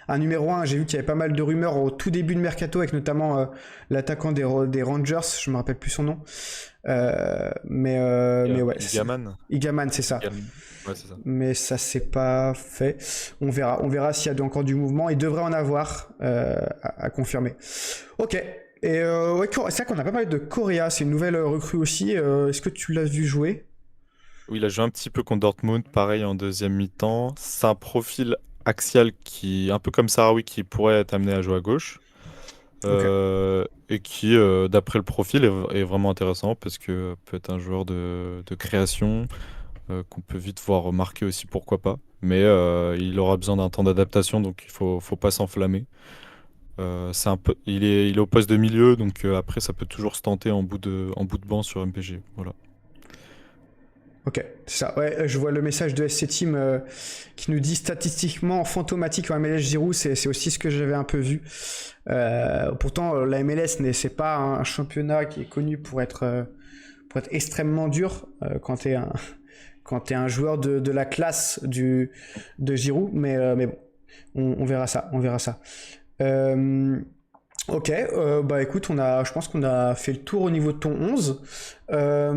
un numéro un. J'ai vu qu'il y avait pas mal de rumeurs au tout début de mercato, avec notamment l'attaquant des Rangers, je me rappelle plus son nom. Mais ouais, Igaman. Igaman, c'est ça. Igaman. Ouais, c'est ça. Mais ça s'est pas fait. On verra s'il y a encore du mouvement. Il devrait en avoir à confirmer. Ok. Et ouais, c'est vrai qu'on a pas parlé de Correa, c'est une nouvelle recrue aussi. Est-ce que tu l'as vu jouer? Oui, il a joué un petit peu contre Dortmund, pareil en deuxième mi-temps. C'est un profil axial qui, un peu comme Sarawi, qui pourrait être amené à jouer à gauche. Ok. Et qui, d'après le profil, est vraiment intéressant parce que peut être un joueur de création qu'on peut vite voir marquer aussi, pourquoi pas. Mais il aura besoin d'un temps d'adaptation, donc faut pas s'enflammer. C'est un peu, il est au poste de milieu, donc après ça peut toujours se tenter en bout de banc sur MPG. Voilà. Ok, c'est ça. Ouais, je vois le message de SC Team qui nous dit statistiquement fantomatique en MLS Giroud, c'est aussi ce que j'avais un peu vu. Pourtant, la MLS, c'est pas un championnat qui est connu pour être extrêmement dur quand t'es un joueur de la classe de Giroud, mais bon, on verra ça, on verra ça. Euh, ok, bah écoute, je pense qu'on a fait le tour au niveau de ton 11. Ouais,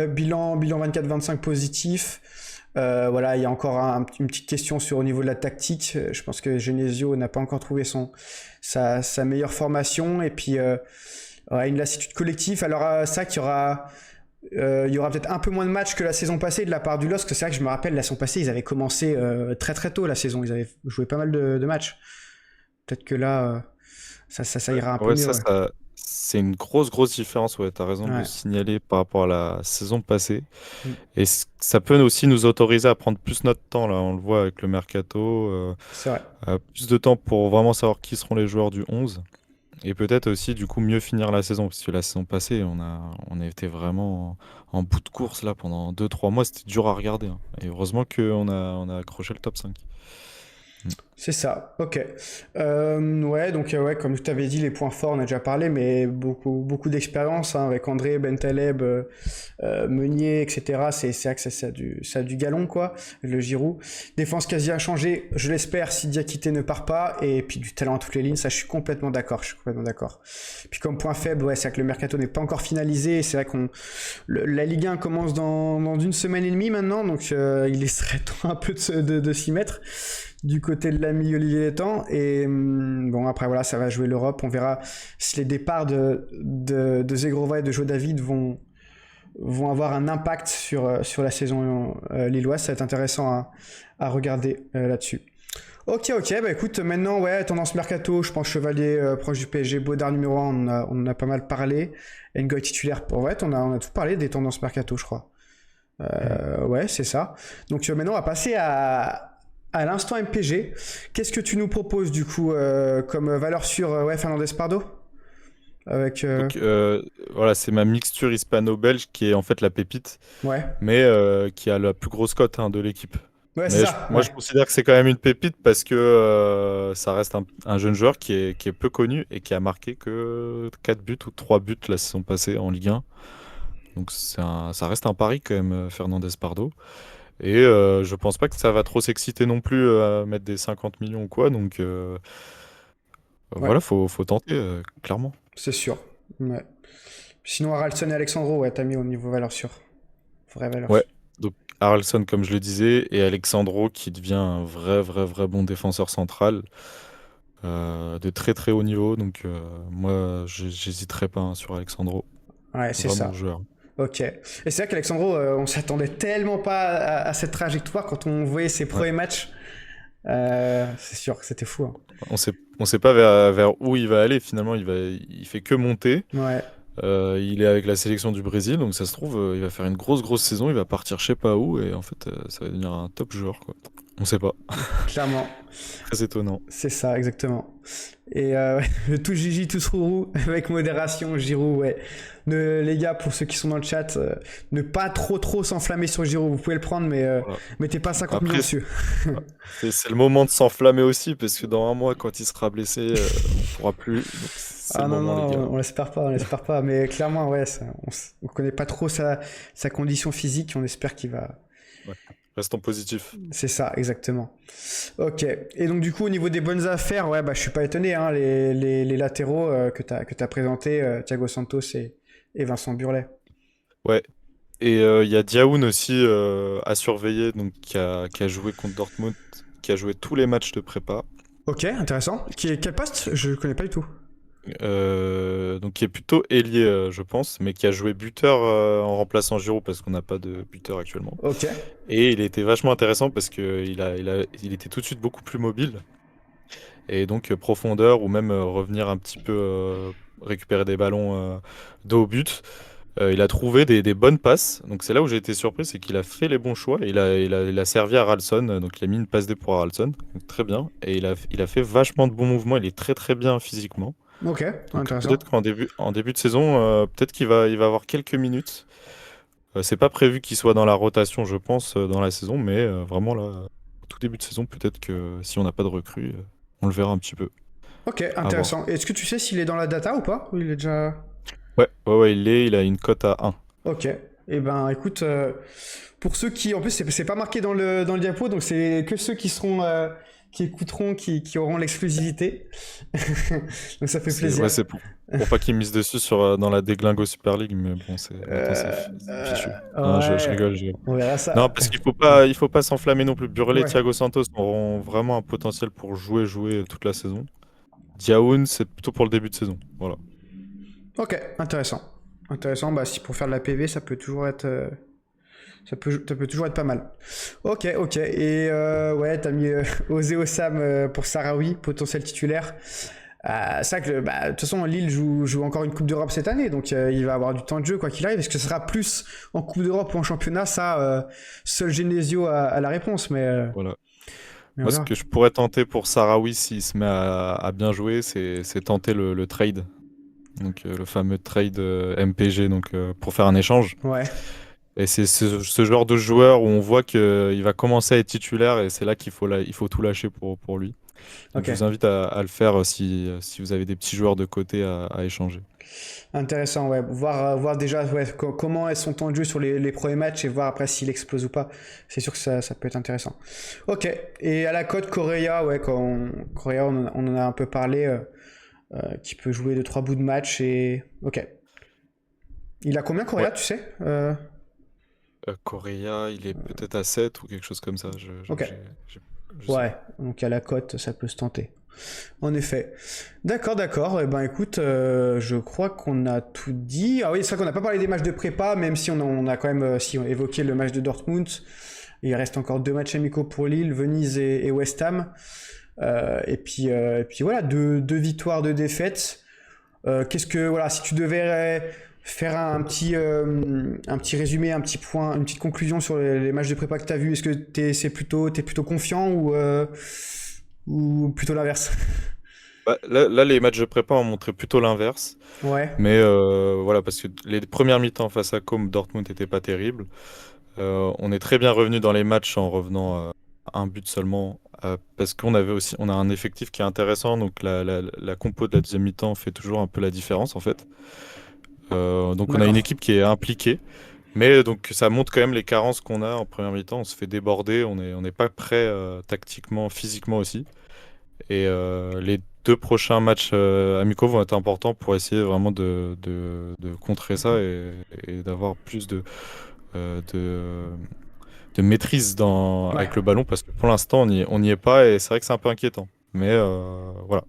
bilan 24-25 positif. Voilà, il y a encore une petite question sur au niveau de la tactique. Je pense que Genesio n'a pas encore trouvé sa meilleure formation. Et puis, ouais, une lassitude collective. Alors, ça qu'il y aura peut-être un peu moins de matchs que la saison passée de la part du LOSC, parce que c'est vrai que je me rappelle, la saison passée, ils avaient commencé très très tôt la saison. Ils avaient joué pas mal de matchs. Peut-être que là, ça ira un peu Ouais, mieux, ouais. c'est une grosse, grosse différence. Ouais, t'as raison de le Ouais. signaler par rapport à la saison passée. Mm. Et ça peut aussi nous autoriser à prendre plus notre temps, là. On le voit avec le mercato. C'est vrai. Plus de temps pour vraiment savoir qui seront les joueurs du 11. Et peut-être aussi, du coup, mieux finir la saison. Parce que la saison passée, on a été vraiment en bout de course, là, pendant 2 3 mois. C'était dur à regarder, hein. Et heureusement qu'on a accroché le top 5. Mm. C'est ça, ok. Ouais, donc ouais, comme je t'avais dit, les points forts, on a déjà parlé, mais beaucoup, beaucoup d'expérience hein, avec André, Bentaleb, Meunier, etc. C'est vrai que ça a du galon, quoi, le Giroud. Défense quasi inchangée, je l'espère, si Diakité ne part pas, et puis du talent à toutes les lignes, ça je suis complètement d'accord, je suis complètement d'accord. Puis comme point faible, ouais, c'est vrai que le mercato n'est pas encore finalisé, et c'est vrai la Ligue 1 commence dans une semaine et demie maintenant, donc il serait temps un peu de s'y mettre du côté de l'ami Olivier Létang. Et bon, après, voilà, ça va jouer l'Europe. On verra si les départs de Zegrova et de Joe David vont avoir un impact sur la saison lilloise. Ça va être intéressant à regarder là-dessus. Ok, ok, bah écoute, maintenant, ouais, tendance mercato, je pense Chevalier proche du PSG, Baudard numéro 1, on en a pas mal parlé. Ngoy titulaire, ouais, on a tout parlé des tendances mercato, je crois. Mm. Ouais, c'est ça. Donc maintenant, on va passer à l'instant MPG. Qu'est-ce que tu nous proposes du coup comme valeur sûre ouais, Fernandez Pardo avec Donc voilà, c'est ma mixture hispano-belge qui est en fait la pépite, ouais. mais qui a la plus grosse cote, hein, de l'équipe. Ouais, c'est Mais ça, moi, ouais. je considère que c'est quand même une pépite parce que ça reste un jeune joueur qui est peu connu et qui a marqué que 4 buts ou 3 buts la saison passée en Ligue 1. Donc ça reste un pari quand même, Fernandez Pardo. Et je pense pas que ça va trop s'exciter non plus à mettre des 50 millions ou quoi. Donc Ouais, voilà, faut tenter, clairement. c'est sûr. Ouais. Sinon Haraldson et Alexandro, ouais, t'as mis au niveau valeur sûre. Vraie valeur Ouais. sûre. Donc Haralson, comme je le disais, et Alexandro qui devient un vrai, vrai, vrai bon défenseur central. de très très haut niveau. Donc moi, j'hésiterai pas hein, sur Alexandro. Ouais, c'est Vraiment ça. joueur. Ok. Et c'est vrai qu'Alexandro, on s'attendait tellement pas à cette trajectoire quand on voyait ses Ouais. premiers matchs. C'est sûr que c'était fou, hein. On sait pas vers où il va aller. Finalement, il fait que monter. Ouais, Il est avec la sélection du Brésil, donc ça se trouve, il va faire une grosse saison. Il va partir je sais pas où et en fait, ça va devenir un top joueur quoi. On sait pas. clairement. Très étonnant. C'est ça, exactement. Et tout Gigi, tout Rourou, avec modération, Giroud, ouais. Les gars, pour ceux qui sont dans le chat, ne pas trop s'enflammer sur Giroud. Vous pouvez le prendre, mais Voilà. mettez pas 50 millions Après, dessus. c'est le moment de s'enflammer aussi, parce que dans un mois, quand il sera blessé, on pourra plus. Donc c'est Ah le non, moment, les gars. non, on l'espère pas, on l'espère pas. Mais clairement, ouais, on connaît pas trop sa condition physique. On espère qu'il va. Ouais. Restons positifs. C'est ça, exactement. Ok. Et donc, du coup, au niveau des bonnes affaires, ouais, bah, je suis pas étonné, hein, les latéraux que t'as présentés, Thiago Santos et Vincent Burlet. Ouais. Et il y a Diaoun aussi à surveiller, donc qui a joué contre Dortmund, qui a joué tous les matchs de prépa. Ok, intéressant. Quel poste? Je connais pas du tout. Donc qui est plutôt ailier, je pense, mais qui a joué buteur en remplaçant Giroud parce qu'on n'a pas de buteur actuellement. Ok. Et il était vachement intéressant parce qu'il était tout de suite beaucoup plus mobile. Et donc profondeur ou même revenir un petit peu récupérer des ballons dos au but. Il a trouvé des bonnes passes. Donc c'est là où j'ai été surpris, c'est qu'il a fait les bons choix. Il a servi à Ralston, donc il a mis une passe D pour Ralston. Donc très bien. Et il a fait vachement de bons mouvements. Il est très très bien physiquement. Ok, Donc intéressant. peut-être qu'en début de saison, peut-être qu'il va avoir quelques minutes. C'est pas prévu qu'il soit dans la rotation, je pense, dans la saison, mais vraiment là, au tout début de saison, peut-être que si on n'a pas de recrue, on le verra un petit peu. Ok, À voir. intéressant. Est-ce que tu sais s'il est dans la data ou pas? Ou il est déjà. Ouais, il a une cote à 1. Ok. Eh ben, écoute, pour ceux qui, en plus, c'est pas marqué dans le diapo, donc c'est que ceux qui seront, qui écouteront, qui auront l'exclusivité. Donc ça fait C'est plaisir. ouais, c'est pour pas qu'il mise dessus dans la déglingo Super League, mais bon, maintenant c'est fichu. Non, je Ouais, rigole, je rigole. on verra Non, ça. parce qu'il faut pas s'enflammer non plus. Burley et Ouais. Thiago Santos auront vraiment un potentiel pour jouer toute la saison. Diaoun, c'est plutôt pour le début de saison. Voilà. Ok, intéressant. Intéressant, bah si pour faire de la PV, ça peut toujours être, ça peut toujours être pas mal. Ok, ok. Et ouais, t'as mis Osé Ossam pour Sarawi, potentiel titulaire. C'est vrai que bah, de toute façon, Lille joue encore une Coupe d'Europe cette année, donc il va avoir du temps de jeu quoi qu'il arrive. Est-ce que ce sera plus en Coupe d'Europe ou en championnat? Ça, seul Genesio a la réponse, Voilà. mais on Moi, ce verra. que je pourrais tenter pour Sarawi s'il se met à bien jouer, c'est tenter le trade. Donc, le fameux trade MPG, donc pour faire un échange. Ouais, Et c'est ce genre de joueur où on voit qu'il va commencer à être titulaire et c'est là qu'il faut tout lâcher pour lui. Donc je ok. vous invite à le faire si vous avez des petits joueurs de côté à échanger. Intéressant, ouais. Voir déjà ouais, comment est son temps de jeu sur les premiers matchs et voir après s'il explose ou pas. C'est sûr que ça peut être intéressant. Ok. Et à la cote Correa, ouais, Correa, on en a un peu parlé, qui peut jouer 2-3 bouts de match et. Ok. Il a combien Ouais. Correa, tu sais Correa, il est peut-être à 7 ou quelque chose comme ça. J'avoue, Ok. je sais Ouais. pas. Donc à la cote, ça peut se tenter. En effet. D'accord, d'accord. Eh ben écoute, je crois qu'on a tout dit. Ah oui, c'est vrai qu'on n'a pas parlé des matchs de prépa, même si on a quand même évoqué le match de Dortmund. Il reste encore 2 matchs amicaux pour Lille, Venise et West Ham. Et puis voilà, deux victoires, 2 défaites. Qu'est-ce que voilà, si tu devais faire un petit résumé, un petit point, une petite conclusion sur les matchs de prépa que tu as vus, est-ce que t'es plutôt confiant ou plutôt l'inverse? Bah, là, les matchs de prépa ont montré plutôt l'inverse. Ouais, Mais voilà, parce que les premières mi-temps face à Com, Dortmund n'était pas terrible. On est très bien revenu dans les matchs en revenant à un but seulement. Parce on a un effectif qui est intéressant. Donc la compo de la deuxième mi-temps fait toujours un peu la différence en fait. Donc on a une d'accord. équipe qui est impliquée. Mais donc ça montre quand même les carences qu'on a en première mi-temps. On se fait déborder, on n'est pas prêt tactiquement, physiquement aussi. Et les 2 prochains matchs amicaux vont être importants pour essayer vraiment de contrer ça et d'avoir plus de maîtrise Ouais. avec le ballon parce que pour l'instant on n'y est pas et c'est vrai que c'est un peu inquiétant. Mais voilà,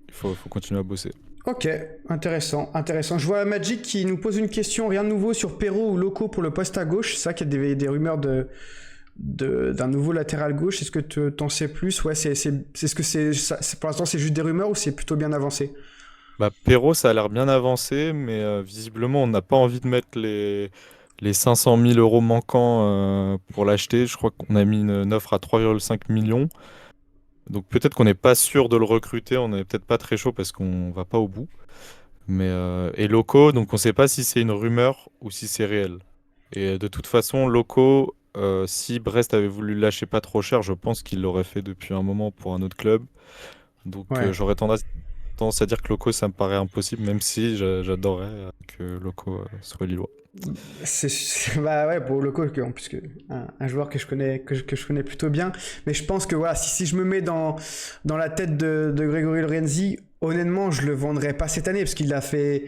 il faut continuer à bosser. Ok, intéressant, intéressant. Je vois Magic qui nous pose une question, rien de nouveau sur Perrault ou Loco pour le poste à gauche. C'est ça qu'il y a des rumeurs d'un nouveau latéral gauche. Est-ce que t'en sais plus? Ouais, ce que pour l'instant c'est juste des rumeurs ou c'est plutôt bien avancé? Bah, Perrault, ça a l'air bien avancé, mais visiblement, on n'a pas envie de mettre les 500 000 euros manquants pour l'acheter. Je crois qu'on a mis une offre à 3,5 millions. Donc peut-être qu'on n'est pas sûr de le recruter, on n'est peut-être pas très chaud parce qu'on va pas au bout. Mais et Loco, donc on ne sait pas si c'est une rumeur ou si c'est réel. Et de toute façon, Loco, si Brest avait voulu le lâcher pas trop cher, je pense qu'il l'aurait fait depuis un moment pour un autre club. Donc Ouais. j'aurais tendance à dire que Loco, ça me paraît impossible, même si j'adorerais que Loco soit lillois. Bah ouais, pour Loco, en plus que un joueur que je connais, que je connais plutôt bien. Mais je pense que voilà, si je me mets dans la tête de Grégory Lorenzi, honnêtement, je le vendrais pas cette année parce qu'il a fait.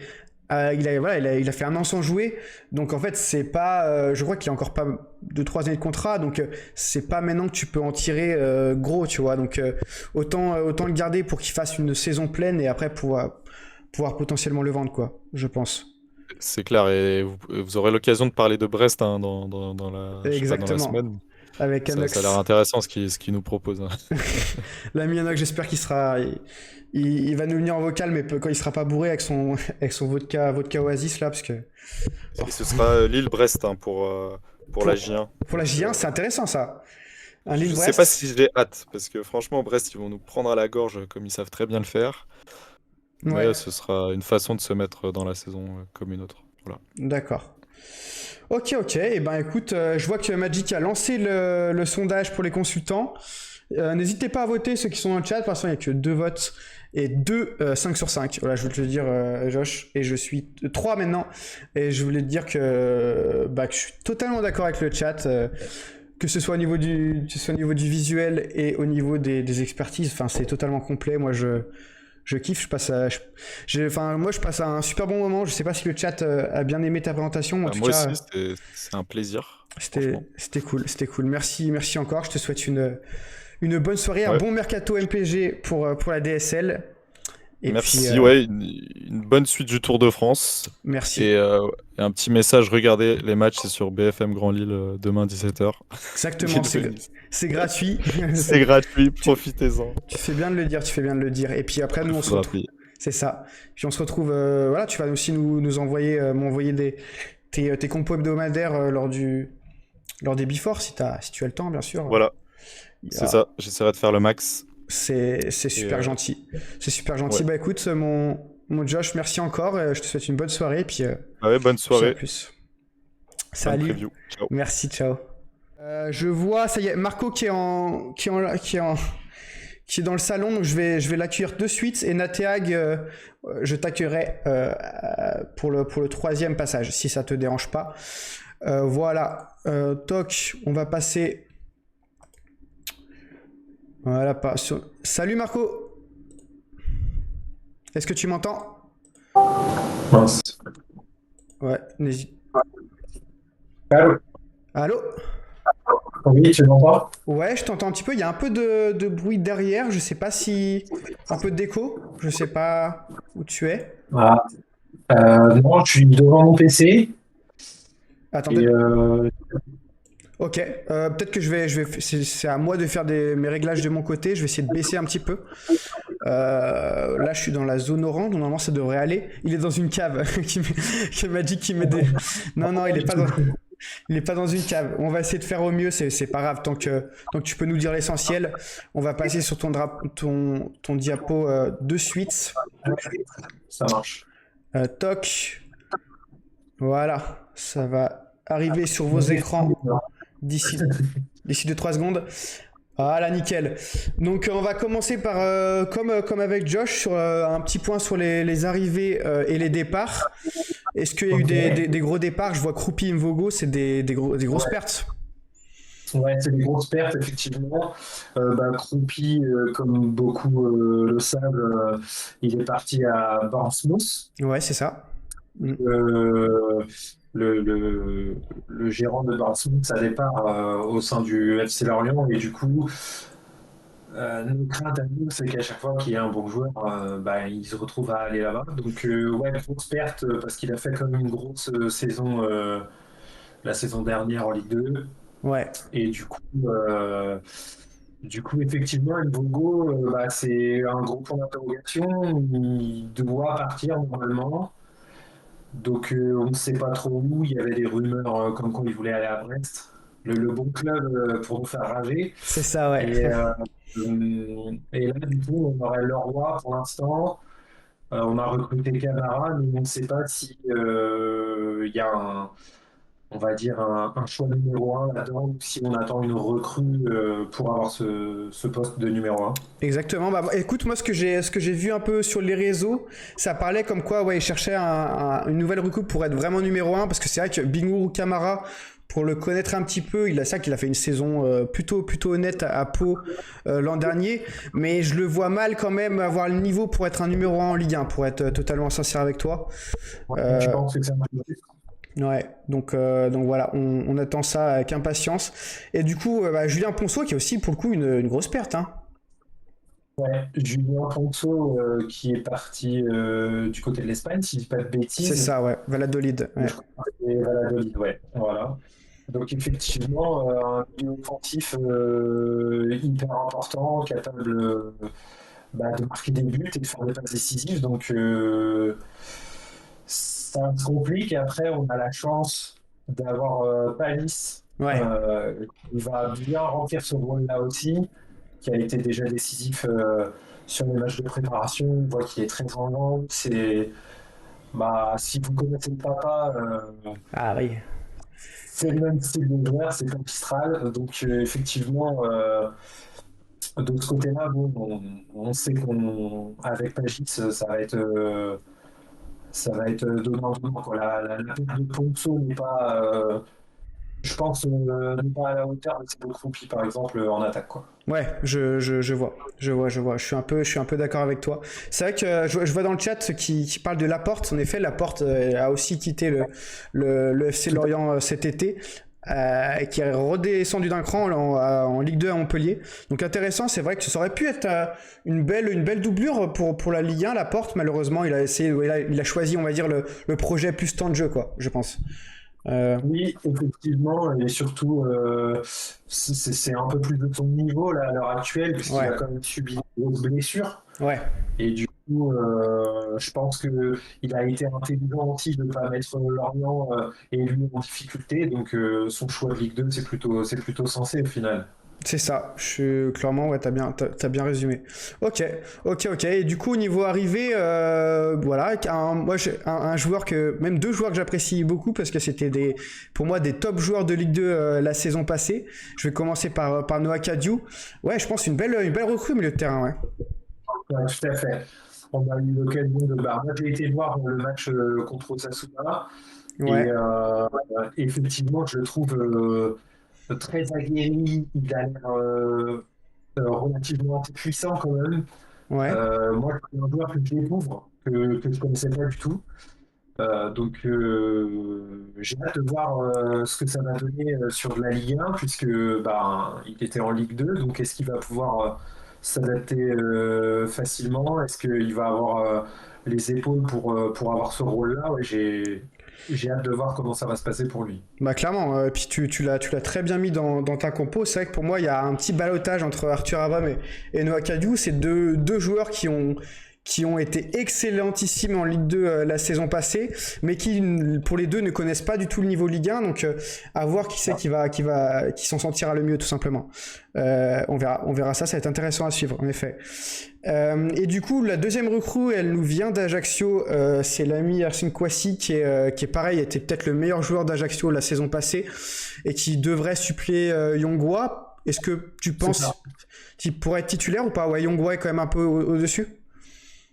Voilà, il a fait un an sans jouer, donc en fait c'est pas, je crois qu'il a encore pas de 3 années de contrat, donc c'est pas maintenant que tu peux en tirer gros, tu vois, donc autant le garder pour qu'il fasse une saison pleine et après pouvoir potentiellement le vendre, quoi, je pense. C'est clair, et vous aurez l'occasion de parler de Brest hein, dans la, je sais pas, dans la Exactement, semaine. avec Ça a l'air Anox. intéressant ce qu'il nous propose, hein. L'ami Anox, j'espère qu'il sera, il va nous venir en vocal, mais quand il sera pas bourré avec son avec son vodka Oasis là, parce que Et ce sera Lille-Brest hein, pour la pour J1. pour la Donc, J1, c'est intéressant ça. Un je sais pas Lille-Brest. si j'ai hâte, parce que franchement, Brest, ils vont nous prendre à la gorge comme ils savent très bien le faire. Mais Ouais, ce sera une façon de se mettre dans la saison comme une autre. Voilà. d'accord. Ok, ok. Et ben écoute, je vois que Magic a lancé le sondage pour les consultants. N'hésitez pas à voter ceux qui sont dans le chat. Pour l'instant, il n'y a que 2 votes et 5 sur 5. Voilà, je veux te le dire, Josh. Et je suis 3 maintenant. Et je voulais te dire que je suis totalement d'accord avec le chat. Que ce soit au niveau du visuel et au niveau des expertises. Enfin, c'est totalement complet. Moi, je kiffe. Moi, je passe un super bon moment. Je sais pas si le chat a bien aimé ta présentation. En Bah, tout moi aussi, cas, c'est un plaisir, franchement. c'était cool, c'était cool. Merci, merci encore. Je te souhaite une bonne soirée, un Ouais. bon mercato MPG pour la DSL. Et puis, Merci, ouais, une bonne suite du Tour de France. merci. Et un petit message, regardez les matchs, c'est sur BFM Grand Lille demain 17h. Exactement, Lille Venise. c'est gratuit. C'est gratuit, tu, profitez-en. tu fais bien de le dire, tu fais bien de le dire. Et puis après, nous, Il on se faudra retrouve. payer. C'est ça. Puis on se retrouve. Voilà, tu vas aussi nous envoyer, m'envoyer tes compos hebdomadaires lors des before, si tu as le temps, bien sûr. Voilà, Il y c'est a- ça. J'essaierai de faire le max. C'est Et super gentil. C'est super gentil. ouais. Bah écoute, mon Josh, merci encore. Je te souhaite une bonne soirée. Ah ouais, bonne Puis à soirée, plus. bonne Salut. preview. Ciao. Merci, ciao. Je vois, ça y est, Marco qui est dans le salon, donc je vais l'accueillir de suite. Et Nateag, je t'accueillerai pour le troisième passage, si ça te dérange pas. Voilà. Toc, on va passer. Voilà, Salut Marco. Est-ce que tu m'entends? Mince. Ouais, n'hésite. Allô? Allô? Oui, tu m'entends? Ouais, je t'entends un petit peu. Il y a un peu de bruit derrière. Je sais pas si. Un peu d'écho. Je sais pas où tu es. Ah, non, je suis devant mon PC Attendez. et Ok. Peut-être que c'est à moi de faire mes réglages de mon côté. Je vais essayer de baisser un petit peu. Là, je suis dans la zone orange. Normalement, ça devrait aller. Il est dans une cave. qui m'a dit qu'il met des. Non, non, il est pas dans une cave. On va essayer de faire au mieux. C'est pas grave. Tant que tu peux nous dire l'essentiel, on va passer sur ton diapo de suite. ça marche. Toc. Voilà. Ça va arriver sur vos écrans d'ici 2-3 secondes. Voilà, nickel. Donc on va commencer par, comme avec Josh, sur un petit point sur les arrivées et les départs. Est-ce qu'il y a eu des gros départs? Je vois Kroupi, Mvogo, c'est des grosses pertes. Ouais, c'est des grosses pertes, effectivement. Kroupi, comme beaucoup le savent, il est parti à Portsmouth. Ouais, c'est ça. Euh, le gérant de Portsmouth à départ au sein du FC Lorient et du coup Nos craintes à nous, c'est qu'à chaque fois qu'il y a un bon joueur, il se retrouve à aller là-bas. Donc, ouais, grosse perte parce qu'il a fait quand même une grosse saison la saison dernière en Ligue 2. Ouais, Et du coup, effectivement, Ngongo, c'est un gros point d'interrogation. Il doit partir normalement. Donc, on ne sait pas trop où. Il y avait des rumeurs comme quoi il voulait aller à Brest. Le bon club pour nous faire rager. c'est ça, ouais. Et là, du coup, on aurait Leroy pour l'instant. On a recruté Camara, mais on ne sait pas si il y a on va dire un choix numéro un là-dedans, ou si on attend une recrue pour avoir ce poste de numéro un. Exactement. Bah, écoute, moi, ce que j'ai vu un peu sur les réseaux, ça parlait comme quoi, ouais, ils cherchaient une nouvelle recoupe pour être vraiment numéro un, parce que c'est vrai que Bingourou Kamara, pour le connaître un petit peu, il a fait une saison plutôt honnête à Pau l'an dernier, mais je le vois mal quand même avoir le niveau pour être un numéro un en Ligue 1, pour être totalement sincère avec toi. Ouais, je pense que c'est un peu juste. Ouais, donc voilà, on attend ça avec impatience. Et du coup, Julien Ponceau, qui est aussi pour le coup une grosse perte, hein. Ouais, Julien Ponceau qui est parti du côté de l'Espagne, si je dis pas de C'est bêtises. ça, ouais, Valladolid. Ouais. Je crois que c'est Valladolid, ouais, voilà. Donc effectivement, un milieu offensif hyper important, capable de marquer des buts et de faire des passes décisives. Donc ça se complique. Et après, on a la chance d'avoir Palis Ouais, qui va bien remplir ce rôle-là aussi, qui a été déjà décisif sur les matchs de préparation. On voit qu'il est très grand. Si vous connaissez le papa, ah oui. c'est le même style de joueur, c'est comme Mistral. Donc effectivement, de ce côté-là, bon, on sait qu'avec Pagis, ça va être donnant-donnant, quoi. La perte de Ponceau n'est pas, je pense, n'est pas à la hauteur de Thibaut Croupi, par exemple, en attaque, quoi. Ouais, je vois, je vois. Je suis un peu d'accord avec toi. C'est vrai que je vois dans le chat ceux qui parlent de Laporte. En effet, Laporte a aussi quitté le FC Tout Lorient cet été. Qui est redescendu d'un cran en Ligue 2 à Montpellier. Donc intéressant, c'est vrai que ça aurait pu être une belle doublure pour la Ligue 1. Laporte, malheureusement, il a essayé, il a choisi, on va dire, le projet plus temps de jeu, quoi, je pense. Oui, effectivement, et surtout, c'est un peu plus de son niveau là, à l'heure actuelle, puisqu'il Ouais, a quand même subi une grosse blessure. ouais. Et du coup, je pense qu'il a été intelligent aussi de ne pas mettre Lorient et lui en difficulté. Donc, son choix de Ligue 2, c'est plutôt sensé au final. C'est ça, je suis clairement, ouais, t'as bien résumé. Ok. Et du coup, au niveau arrivé, voilà, un joueur même deux joueurs que j'apprécie beaucoup parce que c'était pour moi, des top joueurs de Ligue 2 la saison passée. Je vais commencer par Noah Kadiou. Ouais, je pense une belle recrue au milieu de terrain, ouais. Ouais, tout à fait. On a eu l'occasion de. Moi, j'ai été voir le match contre Osasuna et Ouais, effectivement, je le trouve très aguerri. Il a l'air relativement puissant quand même. ouais. Moi, c'est un joueur que je découvre, que je ne connaissais pas du tout. Donc, j'ai hâte de voir ce que ça va donner sur de la Ligue 1, puisque il était en Ligue 2. Donc, est-ce qu'il va pouvoir s'adapter facilement? Est-ce qu'il va avoir les épaules pour avoir ce rôle-là? Ouais, j'ai hâte de voir comment ça va se passer pour lui. Bah clairement, puis tu l'as très bien mis dans ta compo. C'est vrai que pour moi, il y a un petit ballottage entre Arthur Abam et Noah Kadiou. C'est deux joueurs qui ont été excellentissimes en Ligue 2 la saison passée, mais qui, pour les deux, ne connaissent pas du tout le niveau Ligue 1. Donc, à voir qui c'est qui s'en sortira le mieux, tout simplement. On verra ça. Ça va être intéressant à suivre, en effet. Et du coup, la deuxième recrue, elle nous vient d'Ajaccio. C'est l'ami Arsène Kouassi qui est pareil, était peut-être le meilleur joueur d'Ajaccio la saison passée et qui devrait suppléer Yongwa. Est-ce que tu C'est ça. penses qu'il pourrait être titulaire ou pas? Ouais, Yongwa est quand même un peu au-dessus.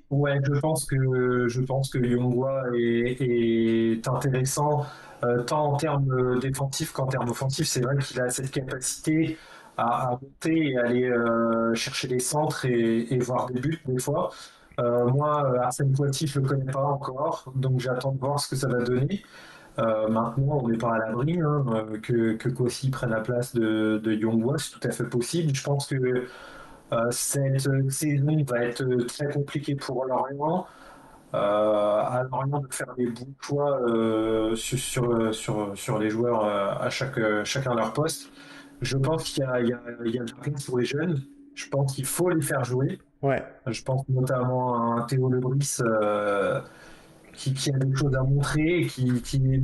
Ouais, je pense que Yongwa est intéressant tant en termes défensifs qu'en termes offensifs. C'est vrai qu'il a cette capacité à monter et aller chercher les centres et voir des buts des fois. Moi, Arsène Poitiers, je le connais pas encore, donc j'attends de voir ce que ça va donner. Maintenant, on n'est pas à l'abri que Kossi prenne la place de Yongwa, c'est tout à fait possible. Je pense que Cette saison va être très compliquée pour Lorient. À Lorient de faire des bons choix sur les joueurs à chacun leur poste. Je pense qu'il y a de la place pour les jeunes. Je pense qu'il faut les faire jouer. Ouais. Je pense notamment à un Théo Lebris qui a des choses à montrer et qui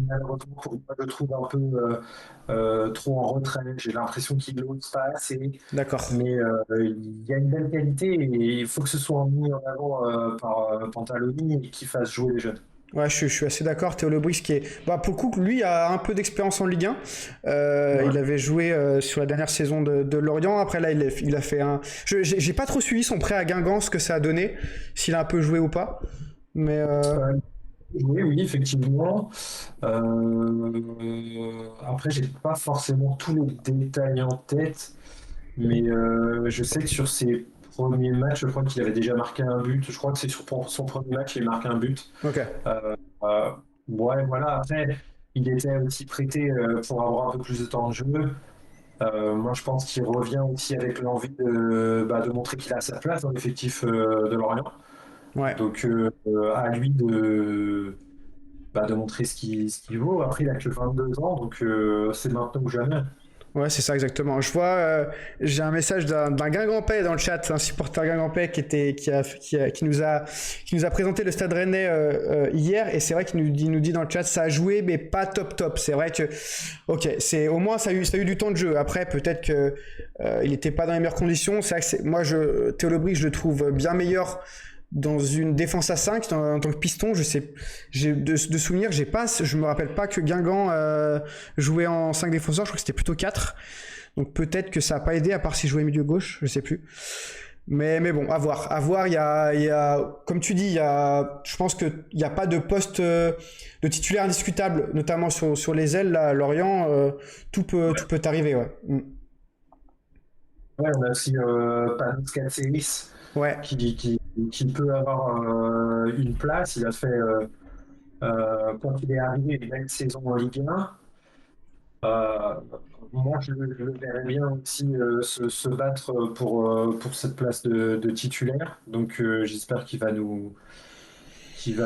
malheureusement pour moi je trouve un peu trop en retrait. J'ai l'impression qu'il n'ose pas assez, D'accord. mais il y a une belle qualité et il faut que ce soit mis en avant par Pantaloni et qu'il fasse jouer les jeunes. Ouais, je suis assez d'accord. Théo Lebris, qui est, bah, pour le coup, lui a un peu d'expérience en Ligue 1. Ouais. Il avait joué sur la dernière saison de Lorient. Après, là, il a fait un. J'ai pas trop suivi son prêt à Guingamp, ce que ça a donné, s'il a un peu joué ou pas. Mais Oui, oui, effectivement. Après, j'ai pas forcément tous les détails en tête, mais je sais que sur ses premiers matchs, je crois qu'il avait déjà marqué un but. Je crois que c'est sur son premier match, il a marqué un but. ok. Euh, euh, ouais, voilà. Après, il était aussi prêté pour avoir un peu plus de temps de jeu. Moi, je pense qu'il revient aussi avec l'envie de montrer qu'il a sa place dans l'effectif de Lorient. Ouais. Donc, à lui de montrer ce qu'il vaut. Après, il a que 22 ans, donc c'est maintenant ou jamais. Ouais, c'est ça exactement. Je vois, j'ai un message d'un Guingampais dans le chat, un supporter Guingampais qui nous a présenté le Stade Rennais hier, et c'est vrai qu'il nous dit dans le chat ça a joué, mais pas top top. C'est vrai que, ok, c'est au moins ça a eu du temps de jeu. Après, peut-être que il était pas dans les meilleures conditions. C'est vrai que moi, Théo Lebris, je le trouve bien meilleur dans une défense à 5 en tant que piston. Je sais, j'ai de souvenirs, je me rappelle pas que Guingamp jouait en 5 défenseurs. Je crois que c'était plutôt 4. Donc peut-être que ça a pas aidé, à part s'il jouait milieu gauche, je sais plus. Mais bon, à voir. Il y a, comme tu dis, je pense que il y a pas de poste de titulaire indiscutable, notamment sur les ailes là, à Lorient. Tout peut arriver, ouais. Ouais, on a aussi Panos Katselis Ouais, qui peut avoir une place. Il a fait, quand il est arrivé, une belle saison en Ligue 1. Euh, Moi, je le verrais bien aussi se battre pour cette place de titulaire. Donc, j'espère qu'il va nous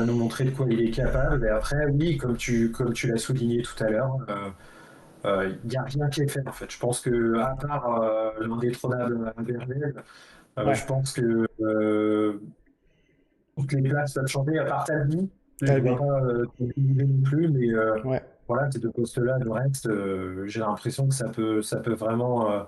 montrer de quoi il est capable. Et après, oui, comme tu l'as souligné tout à l'heure, il n'y a rien qui est fait en fait. Je pense que à part l'indétrônable Vermel, ouais. je pense que toutes les places peuvent changer à part Talbi. Je T'as ne vois lui. pas non plus, mais Ouais. voilà, ces deux postes-là, le reste, j'ai l'impression que ça peut vraiment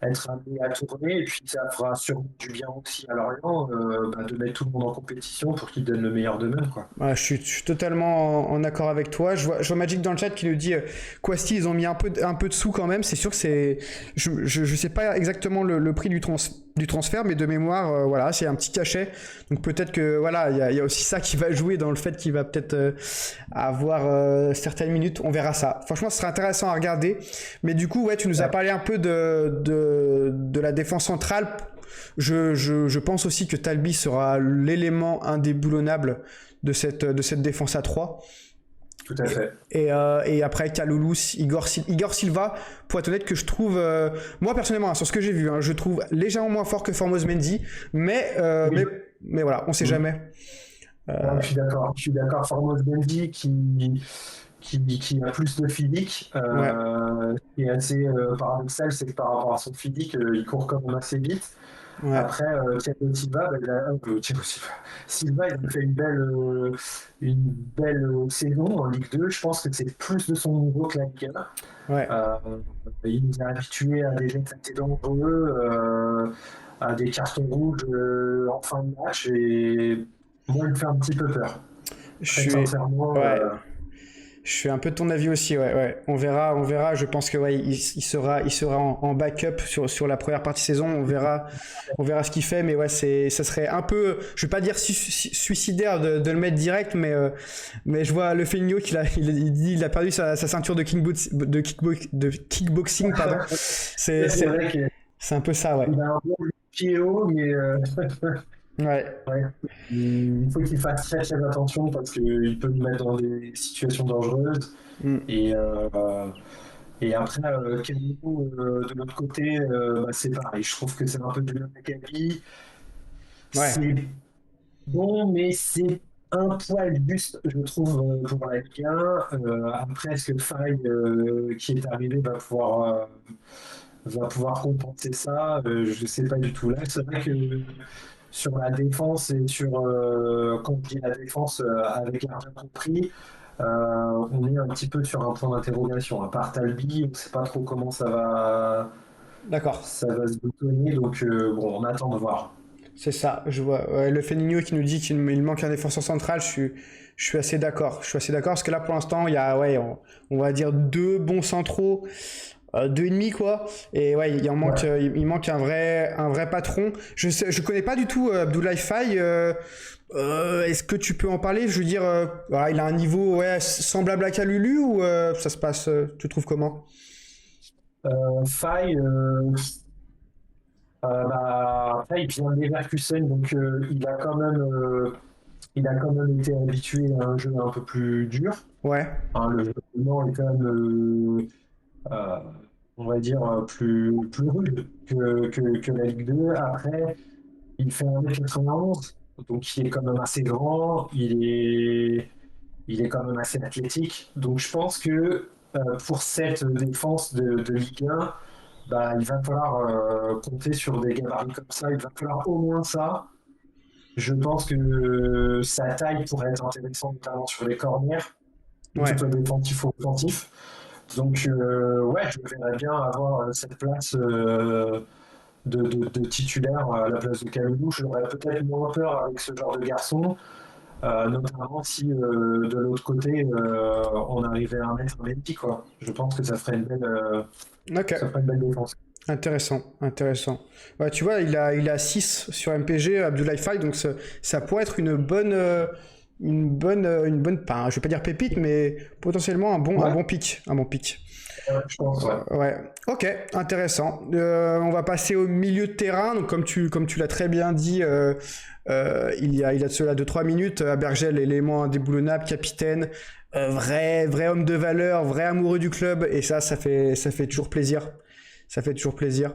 être amené à tourner. Et puis ça fera sûrement du bien aussi à Lorient de mettre tout le monde en compétition pour qu'ils donnent le meilleur d'eux-mêmes, quoi. Ouais, je suis totalement en accord avec toi. Je vois Magic dans le chat qui nous dit Kwasi, ils ont mis un peu de sous quand même. C'est sûr que c'est. Je sais pas exactement le prix du transfert, mais de mémoire, voilà, c'est un petit cachet. Donc peut-être que voilà, il y a aussi ça qui va jouer dans le fait qu'il va peut-être avoir certaines minutes. On verra ça. Franchement, ce sera intéressant à regarder. Mais du coup, ouais, tu nous as Ouais. parlé un peu de la défense centrale. Je pense aussi que Talbi sera l'élément indéboulonnable de cette défense à 3. Tout à fait. Et après, Kaloulou, Igor Silva, pour être honnête, que je trouve, moi personnellement, hein, sur ce que j'ai vu, hein, je trouve légèrement moins fort que Formose Mendy, Oui. mais voilà, on sait jamais. Ouais, je suis d'accord. Je suis d'accord. Formos Mendy qui a plus de physique. Ouais, Ce qui est assez paradoxal, c'est que par rapport à son physique, il court quand même assez vite. ouais, Après, Thiago Silva, Thiago Silva, il a fait une belle saison en Ligue 2. Je pense que c'est plus de son niveau que la Ligue 1. ouais. Il nous a habitués à des gestes assez dangereux, à des cartons rouges en fin de match. Et moi, il me fait un petit peu peur. Je Très suis, sincèrement, ouais. Je suis un peu de ton avis aussi, ouais, ouais. On verra. Je pense que ouais, il sera en backup sur la première partie saison. On verra ce qu'il fait, mais ouais, ça serait un peu, je vais pas dire suicidaire de le mettre direct, mais je vois le Feigno il a perdu sa ceinture de kickboxing, pardon. c'est vrai qu'il C'est un peu ça, ouais. a un bon pied haut, mais Ouais, ouais. Il faut qu'il fasse très très attention parce qu'il peut nous mettre dans des situations dangereuses. mm, Et Et après, Kalidou, de l'autre côté, c'est pareil. Je trouve que c'est un peu du même acabit. Ouais, C'est bon, mais c'est un poil juste, je trouve, pour la Ligue 1. Après, est-ce que Faye, qui est arrivé, va pouvoir compenser ça? Je ne sais pas du tout. Là, c'est vrai que sur la défense et quand je dis la défense, avec l'argent compris, on est un petit peu sur un point d'interrogation. À part Talbi, on ne sait pas trop comment d'accord. ça va se boutonner. Donc, bon, on attend de voir. C'est ça, je vois. Ouais, le Fenigno qui nous dit qu'il manque un défenseur central, je suis assez d'accord. Je suis assez d'accord parce que là, pour l'instant, il y a, ouais, on va dire deux bons centraux, deux et demi, quoi. Et ouais, Ouais. il manque un vrai patron. Je connais pas du tout Abdoulaye Faye. Est-ce que tu peux en parler? Je veux dire, voilà, il a un niveau, ouais, semblable à Kalulu ou ça se passe, tu trouves comment? Faye, après, il vient de Leverkusen, donc il a quand même été habitué à un jeu un peu plus dur. Ouais, Hein, le jeu allemand est quand même, euh, on va dire, plus rude que la Ligue 2. Après, il fait 1,91 m, donc il est quand même assez grand, il est quand même assez athlétique. Donc je pense que pour cette défense de Ligue 1, il va falloir compter sur des gabarits comme ça. Il va falloir au moins ça. Je pense que sa taille pourrait être intéressante, notamment sur les corners, que ce ouais. soit défensif ou offensif. Donc, ouais, je me verrais bien avoir cette place de titulaire à la place de Kalou. J'aurais peut-être moins peur avec ce genre de garçon, notamment si de l'autre côté, on arrivait à mettre un Mendy, quoi. Je pense que Ok. ça ferait une belle défense. Intéressant, intéressant. Ouais, tu vois, il a 6 sur MPG, Abdoulaye Faye, donc ça pourrait être une bonne, pas, je vais pas dire pépite, mais potentiellement un Ouais, bon pic, un bon pic. je pense, ouais. Ouais, ok, intéressant. On va passer au milieu de terrain. Donc comme tu l'as très bien dit, il y a de cela 2-3 minutes, Abergel, élément indéboulonnable, capitaine, vrai homme de valeur, vrai amoureux du club, et ça fait toujours plaisir. Ça fait toujours plaisir.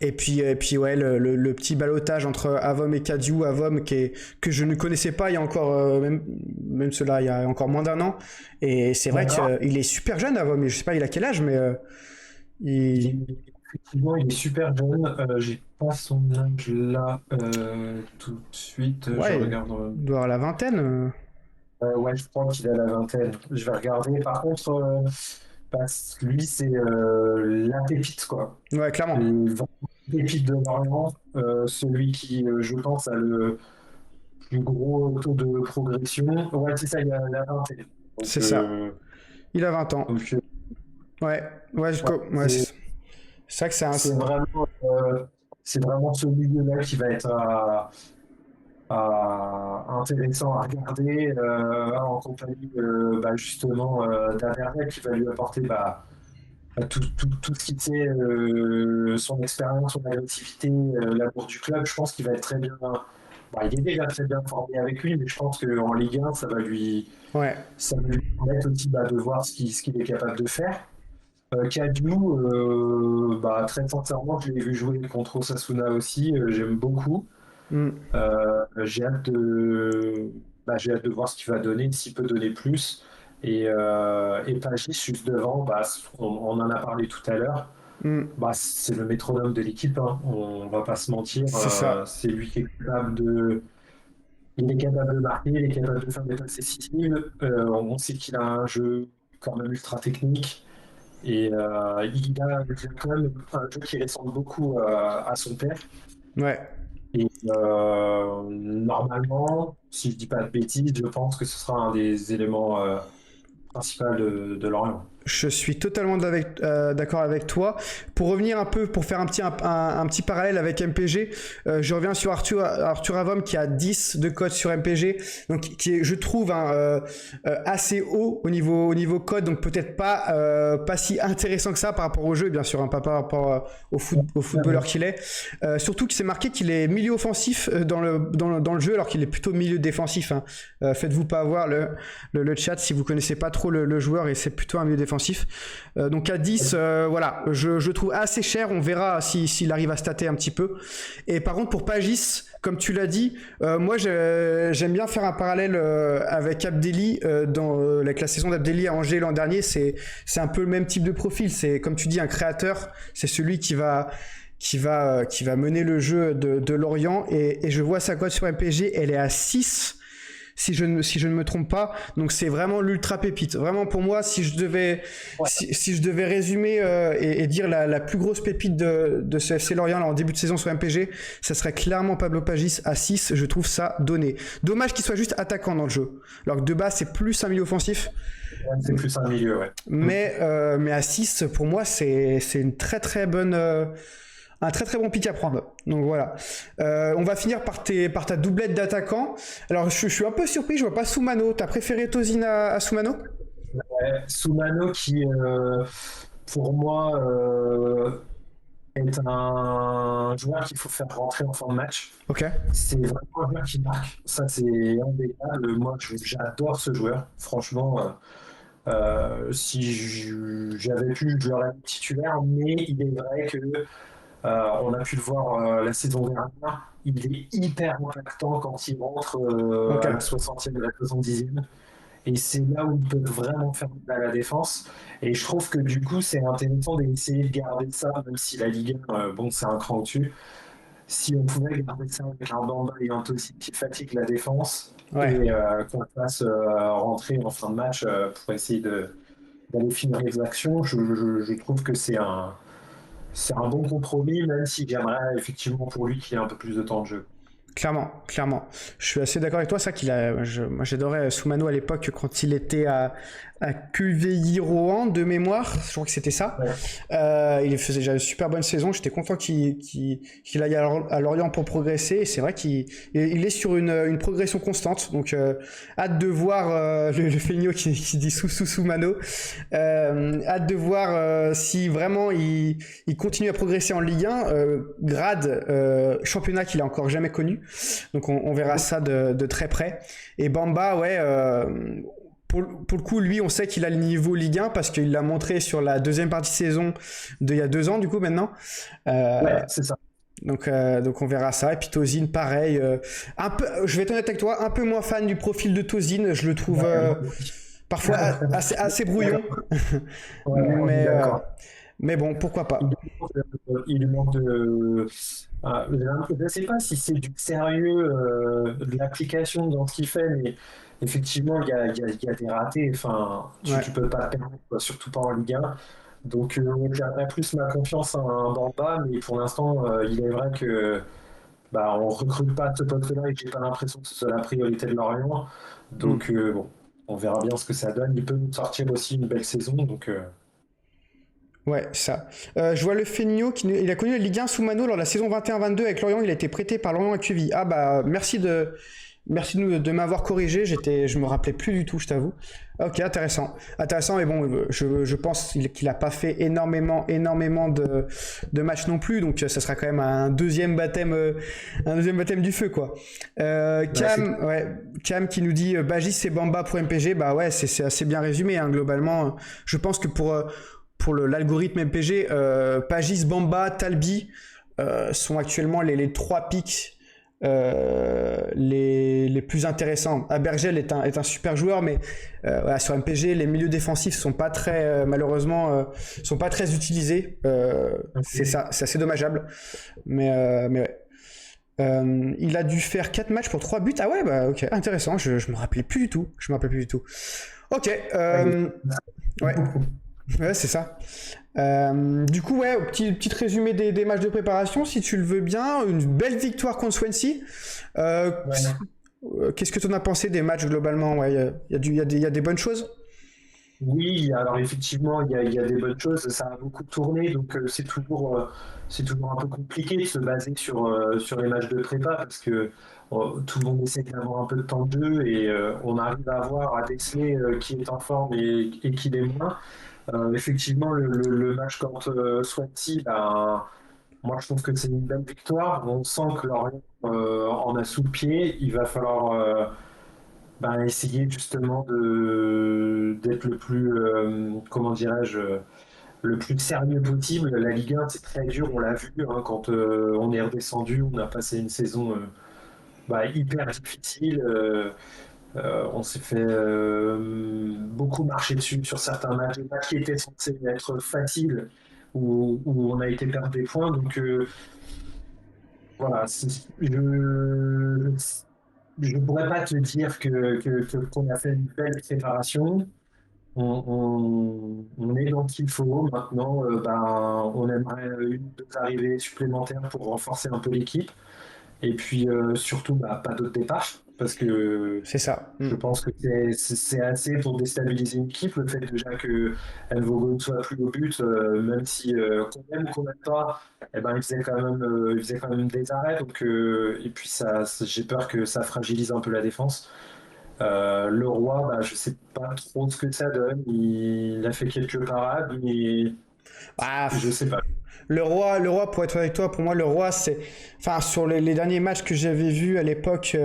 Et puis ouais, le petit balotage entre Avom et Kadiou, Avom que je ne connaissais pas il y a encore, même cela, il y a encore moins d'un an. Et c'est vrai D'accord. qu'il est super jeune, Avom, et je sais pas il a quel âge, mais Il il... est, effectivement, il est super jeune. J'ai pas son âge là tout de suite. Je Ouais, regarde. il doit avoir la vingtaine. Ouais, je crois qu'il a la vingtaine. Je vais regarder. Par contre, lui, c'est la pépite, quoi. Ouais, clairement. Le vrai pépite de Lorient. Celui qui, je pense, a le plus gros taux de progression. Ouais, c'est ça, il a la vingtaine. Donc, C'est ça. Il a 20 ans. donc Ouais, ouais, ouais, ouais, c'est vrai que c'est un... c'est vraiment, c'est vraiment ce milieu-là qui va être intéressant à regarder en compagnie justement d'Avernet qui va lui apporter tout ce qui sait, son expérience, son agressivité, l'amour du club. Je pense qu'il va être très bien. Il est déjà très bien formé avec lui, mais je pense qu'en Ligue 1, Ouais, ça va lui permettre aussi de voir ce qu'il est capable de faire. Kadiou, très sincèrement, je l'ai vu jouer contre Osasuna aussi, j'aime beaucoup. hmm, J'ai hâte de voir ce qu'il va donner, s'il peut donner plus. Et Pagis, juste devant, on en a parlé tout à l'heure. hmm. C'est le métronome de l'équipe, hein. On va pas se mentir. C'est ça. C'est lui qui est capable il est capable de marquer, il est capable de faire des passes décisives. On sait qu'il a un jeu quand même ultra technique. Et il a quand même un jeu qui ressemble beaucoup à son père. Ouais. Et normalement, si je dis pas de bêtises, je pense que ce sera un des éléments principaux de Lorient. Je suis totalement d'accord avec toi. Pour revenir un peu, pour faire un petit parallèle avec MPG, je reviens sur Arthur Avom qui a 10 de code sur MPG, donc qui est, je trouve, assez haut au niveau code, donc peut-être pas si intéressant que ça par rapport au jeu, bien sûr, hein, pas par rapport au footballeur qu'il est. Surtout qu'il s'est marqué qu'il est milieu offensif dans le jeu, alors qu'il est plutôt milieu défensif. Hein. Faites-vous pas avoir le chat si vous connaissez pas trop le joueur, et c'est plutôt un milieu défensif. défensif. Donc à 10, voilà, je le trouve assez cher. On verra s'il arrive à stater un petit peu. Et par contre, pour Pagis, comme tu l'as dit, moi j'aime bien faire un parallèle avec Abdelli avec la saison d'Abdelli à Angers l'an dernier. C'est un peu le même type de profil. C'est comme tu dis un créateur. C'est celui qui va mener le jeu de Lorient, et je vois sa cote sur MPG, elle est à 6 si je ne me trompe pas. Donc c'est vraiment l'ultra pépite. Vraiment pour moi, si je devais résumer et dire la plus grosse pépite de ce FC Lorient là, en début de saison sur MPG, ça serait clairement Pablo Pagis à 6. Je trouve ça donné. Dommage qu'il soit juste attaquant dans le jeu. Alors que de base c'est plus un milieu offensif. C'est plus un milieu, ouais. Mais à 6, pour moi, c'est une très très bonne, un très très bon pick à prendre. Donc voilà. On va finir par ta doublette d'attaquants. Alors je suis un peu surpris, je vois pas Soumano. T'as préféré Tozin à Soumano? Ouais, Soumano qui, pour moi, est un joueur qu'il faut faire rentrer en fin de match. Ok. C'est vraiment un joueur qui marque. Ça, c'est indéniable. Moi, j'adore ce joueur. Franchement, si j'avais pu, je l'aurais mis titulaire, mais il est vrai que on a pu le voir la saison dernière. Il est hyper impactant quand il rentre Ok. à la 60e, à la 70e. Et c'est là où il peut vraiment faire mal à la défense. Et je trouve que du coup, c'est intéressant d'essayer de garder ça, même si la Ligue 1, bon, c'est un cran au-dessus. Si on pouvait garder ça avec un Bamba et un Tosi qui fatigue la défense, Ouais. et qu'on le fasse rentrer en fin de match pour essayer d'aller finir les actions, je trouve que c'est un bon compromis, même si j'aimerais effectivement pour lui qu'il ait un peu plus de temps de jeu. Clairement, clairement. Je suis assez d'accord avec toi. Ça moi j'adorais Soumano à l'époque quand il était à QVI Rouen de mémoire. Je crois que c'était ça. Ouais. Il faisait déjà une super bonne saison. J'étais content qu'il aille à Lorient pour progresser. Et c'est vrai qu'il est sur une progression constante. Donc hâte de voir le Feigno qui dit Soumano. Hâte de voir si vraiment il continue à progresser en Ligue 1. Grade championnat qu'il a encore jamais connu. Donc on verra ça de très près. Et Bamba, ouais, pour le coup, lui, on sait qu'il a le niveau Ligue 1 parce qu'il l'a montré sur la deuxième partie de saison d'il y a 2 ans, du coup, maintenant. Ouais, c'est ça. Donc on verra ça. Et puis Tozin, pareil. Un peu, je vais être honnête avec toi, un peu moins fan du profil de Tozin. Je le trouve parfois assez brouillon. Ouais, on est d'accord. Mais bon, pourquoi pas. Il lui manque de. Je ne sais pas si c'est du sérieux, de l'application dans ce qu'il fait, mais effectivement, il y a des ratés. Enfin, tu Ouais. ne peux pas perdre, quoi, surtout pas en Ligue 1. Donc, j'aimerais plus ma confiance à un Bamba, mais pour l'instant, il est vrai que on recrute pas à ce poste-là et que j'ai pas l'impression que ce soit la priorité de Lorient. Donc, bon, on verra bien ce que ça donne. Il peut nous sortir aussi une belle saison. Donc, Ouais, ça. Je vois le Feigno il a connu la Ligue 1 sous Mano lors de la saison 21-22 avec Lorient. Il a été prêté par Lorient à QV. Ah bah merci de m'avoir corrigé. Je me rappelais plus du tout, je t'avoue. Ok, intéressant, mais bon, je pense qu'il a pas fait énormément de matchs non plus, donc ça sera quand même un deuxième baptême du feu, quoi. Cam qui nous dit Bagis et Bamba pour MPG. Bah ouais, c'est assez bien résumé, hein, globalement. Je pense que pour l'algorithme MPG, Pagis, Bamba, Talbi sont actuellement les 3 picks les plus intéressants. Abergel est un super joueur, mais voilà, sur MPG, les milieux défensifs sont pas très malheureusement sont pas très utilisés. C'est assez dommageable. Mais ouais. Il a dû faire 4 matchs pour 3 buts. Ah ouais, bah ok, intéressant. Je me rappelais plus du tout. Ok. Ouais. Ouais, c'est ça. Du coup, ouais, petit résumé des matchs de préparation, si tu le veux bien. Une belle victoire contre Swansea. Qu'est-ce que tu en as pensé des matchs globalement? Ouais, il y a des bonnes choses? oui, alors effectivement, il y a des bonnes choses. Ça a beaucoup tourné, donc c'est toujours un peu compliqué de se baser sur les matchs de prépa parce que tout le monde essaie d'avoir un peu de temps de jeu et on arrive à déceler qui est en forme et qui l'est moins. Effectivement, le match contre Swansea, moi je trouve que c'est une belle victoire. On sent que Lorient en a sous le pied. Il va falloir essayer justement d'être le plus, comment dirais-je, le plus sérieux possible. La Ligue 1, c'est très dur, on l'a vu, hein, quand on est redescendu, on a passé une saison hyper difficile. On s'est fait beaucoup marcher dessus sur certains matchs, des matchs qui étaient censés être faciles, où on a été perdre des points. Donc voilà, je pourrais pas te dire qu'on a fait une belle préparation. On est dans ce qu'il faut. Maintenant, on aimerait une ou deux arrivées supplémentaires pour renforcer un peu l'équipe. Et puis surtout, pas d'autres départs. Parce que C'est ça. je pense que c'est assez pour déstabiliser une équipe. Le fait déjà que Nvogo ne soit plus au but, même si qu'on aime ou qu'on n'aime pas, il faisait quand même des arrêts. Donc, et puis j'ai peur que ça fragilise un peu la défense. Le roi, je sais pas trop ce que ça donne. Il a fait quelques parades, mais Ah, je sais pas. le roi, pour être avec toi, pour moi, le roi, c'est. Enfin, sur les derniers matchs que j'avais vus à l'époque,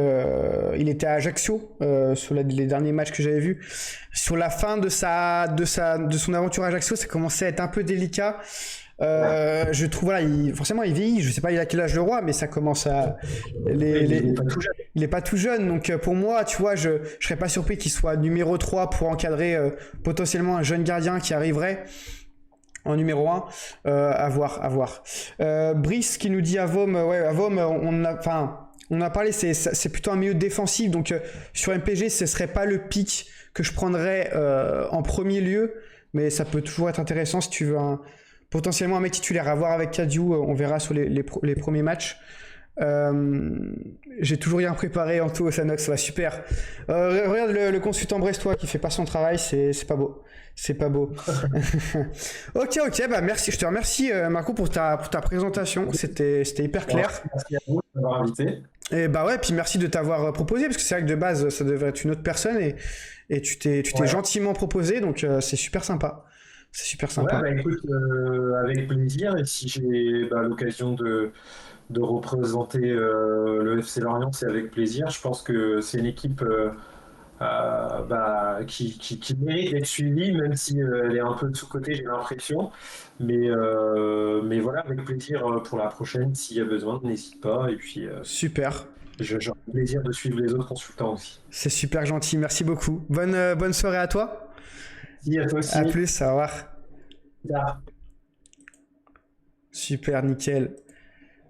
il était à Ajaccio, sur les derniers matchs que j'avais vus. Sur la fin de son aventure à Ajaccio, ça commençait à être un peu délicat. Je trouve, voilà, forcément, il vieillit. Je sais pas, il a quel âge le roi, mais ça commence à. Il est pas tout jeune. Il est pas tout jeune, donc pour moi, tu vois, je serais pas surpris qu'il soit numéro 3 pour encadrer potentiellement un jeune gardien qui arriverait en numéro 1. À voir. Brice qui nous dit Avom, Avom, on a parlé, c'est plutôt un milieu défensif, donc sur MPG, ce serait pas le pick que je prendrais en premier lieu, mais ça peut toujours être intéressant si tu veux potentiellement un mec titulaire à voir avec Kadiou, on verra sur les premiers matchs. J'ai toujours rien préparé, Anto Sanox, ouais, super. Regarde le consultant brestois qui fait pas son travail, c'est pas beau. C'est pas beau. Ok, merci. Je te remercie, Marco, pour ta présentation. C'était hyper clair. Merci à vous de m'avoir invité. Et puis merci de t'avoir proposé, parce que c'est vrai que de base, ça devrait être une autre personne, et tu t'es gentiment proposé, donc c'est super sympa. C'est super sympa. Ouais, écoute, avec plaisir. Et si j'ai l'occasion de représenter le FC Lorient, c'est avec plaisir. Je pense que c'est une équipe qui mérite d'être suivie, même si elle est un peu de sous-côté, j'ai l'impression. Mais voilà, avec plaisir pour la prochaine. S'il y a besoin, n'hésite pas. Et puis, Super. j'aurai plaisir de suivre les autres consultants aussi. C'est super gentil, merci beaucoup. Bonne soirée à toi. Merci à toi aussi. À plus, au revoir. Ah. Super, nickel.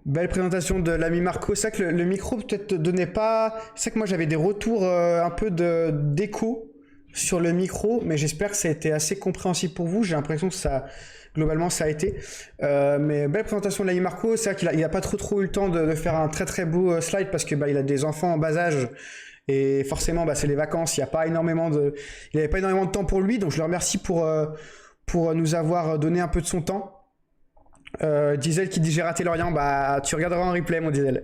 Belle présentation de l'ami Marco. C'est vrai que le micro peut-être te donnait pas. C'est vrai que moi j'avais des retours un peu d'écho sur le micro, mais j'espère que ça a été assez compréhensible pour vous. J'ai l'impression que globalement ça a été. Mais belle présentation de l'ami Marco. C'est vrai qu'il a pas trop eu le temps de faire un très très beau slide, parce que il a des enfants en bas âge. Et forcément, c'est les vacances. Il n'avait pas énormément de temps pour lui, donc je le remercie pour nous avoir donné un peu de son temps. Diesel qui dit j'ai raté Lorient, tu regarderas en replay, mon Diesel.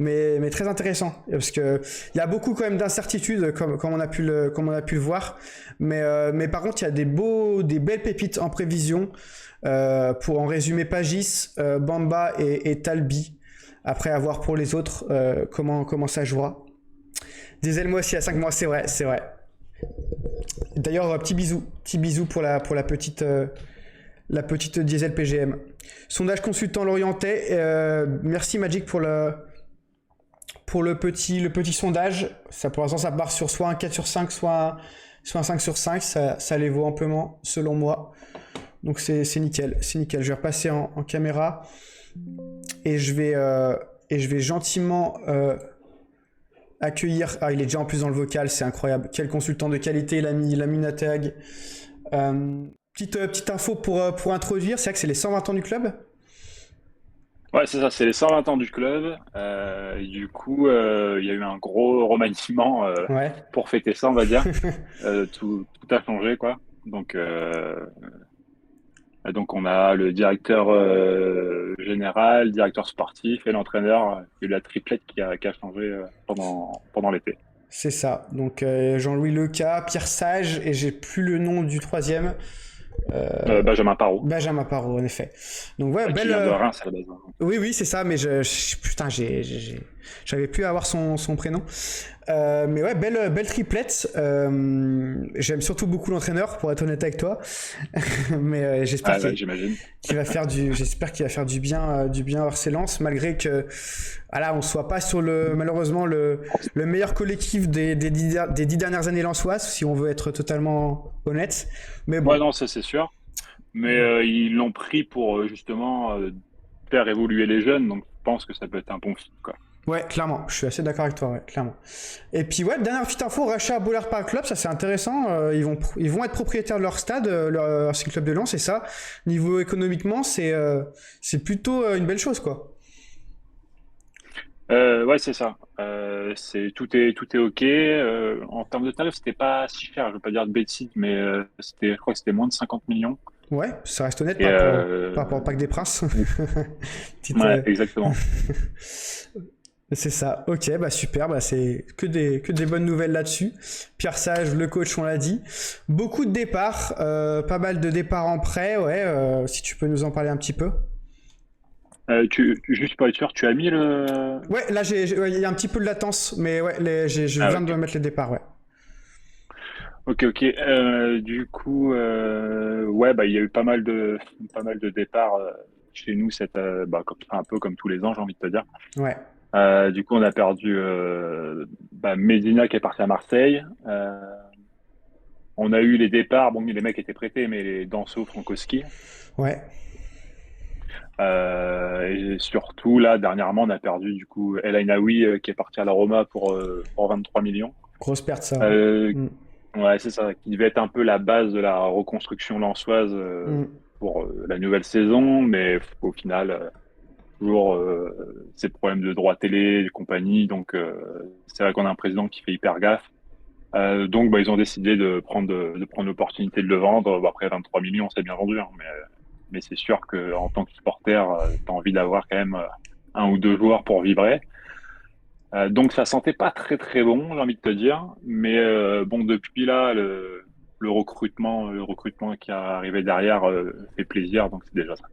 mais très intéressant, parce que il y a beaucoup quand même d'incertitudes, comme on a pu le voir, mais par contre il y a des belles pépites en prévision, pour en résumer Pagis, Bamba et Talbi. Après, à voir pour les autres comment ça jouera. Diesel, moi aussi à 5 mois, c'est vrai. D'ailleurs, petit bisou pour la petite Diesel PGM. Sondage consultant lorientais. Merci Magic pour le petit sondage. Ça, pour l'instant, ça part sur soit un 4 sur 5, soit un 5 sur 5. Ça les vaut amplement, selon moi. Donc c'est nickel. Je vais repasser en caméra. Et je vais gentiment accueillir. Ah, il est déjà en plus dans le vocal, c'est incroyable. Quel consultant de qualité, l'ami Natag. Petite info pour introduire, c'est vrai que c'est les 120 ans du club. Ouais, c'est ça, c'est les 120 ans du club. Du coup, il y a eu un gros remaniement pour fêter ça, on va dire. Tout a changé, quoi. Donc on a le directeur général, directeur sportif et l'entraîneur. Il y a eu la triplette qui a changé pendant l'été. C'est ça. Donc Jean-Louis Leca, Pierre Sage, et j'ai plus le nom du troisième. Benjamin Parot. Benjamin Parot, en effet. Donc ouais, qui vient de Reims à la base. Oui, c'est ça, mais putain, j'avais pu avoir son prénom. Mais ouais, belle triplette. J'aime surtout beaucoup l'entraîneur, pour être honnête avec toi. Mais j'espère j'imagine. j'espère qu'il va faire du bien à RC Lens, malgré que voilà, on soit pas sur malheureusement le meilleur collectif des 10 dernières années lensoises, si on veut être totalement honnête. Mais bon. Ouais, non, ça c'est sûr. Mais ils l'ont pris pour justement faire évoluer les jeunes, donc je pense que ça peut être un bon fit, quoi. Ouais, clairement, je suis assez d'accord avec toi, ouais, clairement. Et puis ouais, dernière petite info, rachat à Bollard Park Club, ça c'est intéressant, ils vont être propriétaires de leur stade, leur Racing Club de Lens, et ça, niveau économiquement, c'est plutôt une belle chose, quoi. Ouais, c'est ça. Tout est OK. En termes de tarifs, c'était pas si cher, je veux pas dire de bêtises, mais je crois que c'était moins de 50 millions. Ouais, ça reste honnête Et, par rapport au Parc des Princes. ouais, exactement. C'est ça. Ok, bah super. Bah c'est que des bonnes nouvelles là-dessus. Pierre Sage, le coach, on l'a dit. Beaucoup de départs, pas mal de départs en prêt. Ouais, si tu peux nous en parler un petit peu. Juste pour être sûr, tu as mis le. Ouais, là il y a un petit peu de latence, mais ouais, je viens de mettre les départs, ouais. Ok. Du coup, ouais, bah il y a eu pas mal de départs chez nous un peu comme tous les ans, j'ai envie de te dire. Ouais. Du coup, on a perdu Medina qui est parti à Marseille. On a eu les départs, bon, les mecs étaient prêtés, mais les Danso, Frankowski. Ouais. Et surtout, là, dernièrement, on a perdu du coup El Ainaoui qui est parti à la Roma pour 23 millions. Grosse perte, ça. Ouais, c'est ça, qui devait être un peu la base de la reconstruction lensoise pour la nouvelle saison, mais au final, toujours ces problèmes de droits télé et compagnie. Donc, c'est vrai qu'on a un président qui fait hyper gaffe. Donc, ils ont décidé de prendre l'opportunité de le vendre. Après 23 millions, c'est bien vendu, hein, mais c'est sûr qu'en tant que supporter, tu as envie d'avoir quand même un ou deux joueurs pour vibrer. Donc ça sentait pas très très bon, j'ai envie de te dire. Mais bon, depuis là, le recrutement qui est arrivé derrière fait plaisir, donc c'est déjà ça.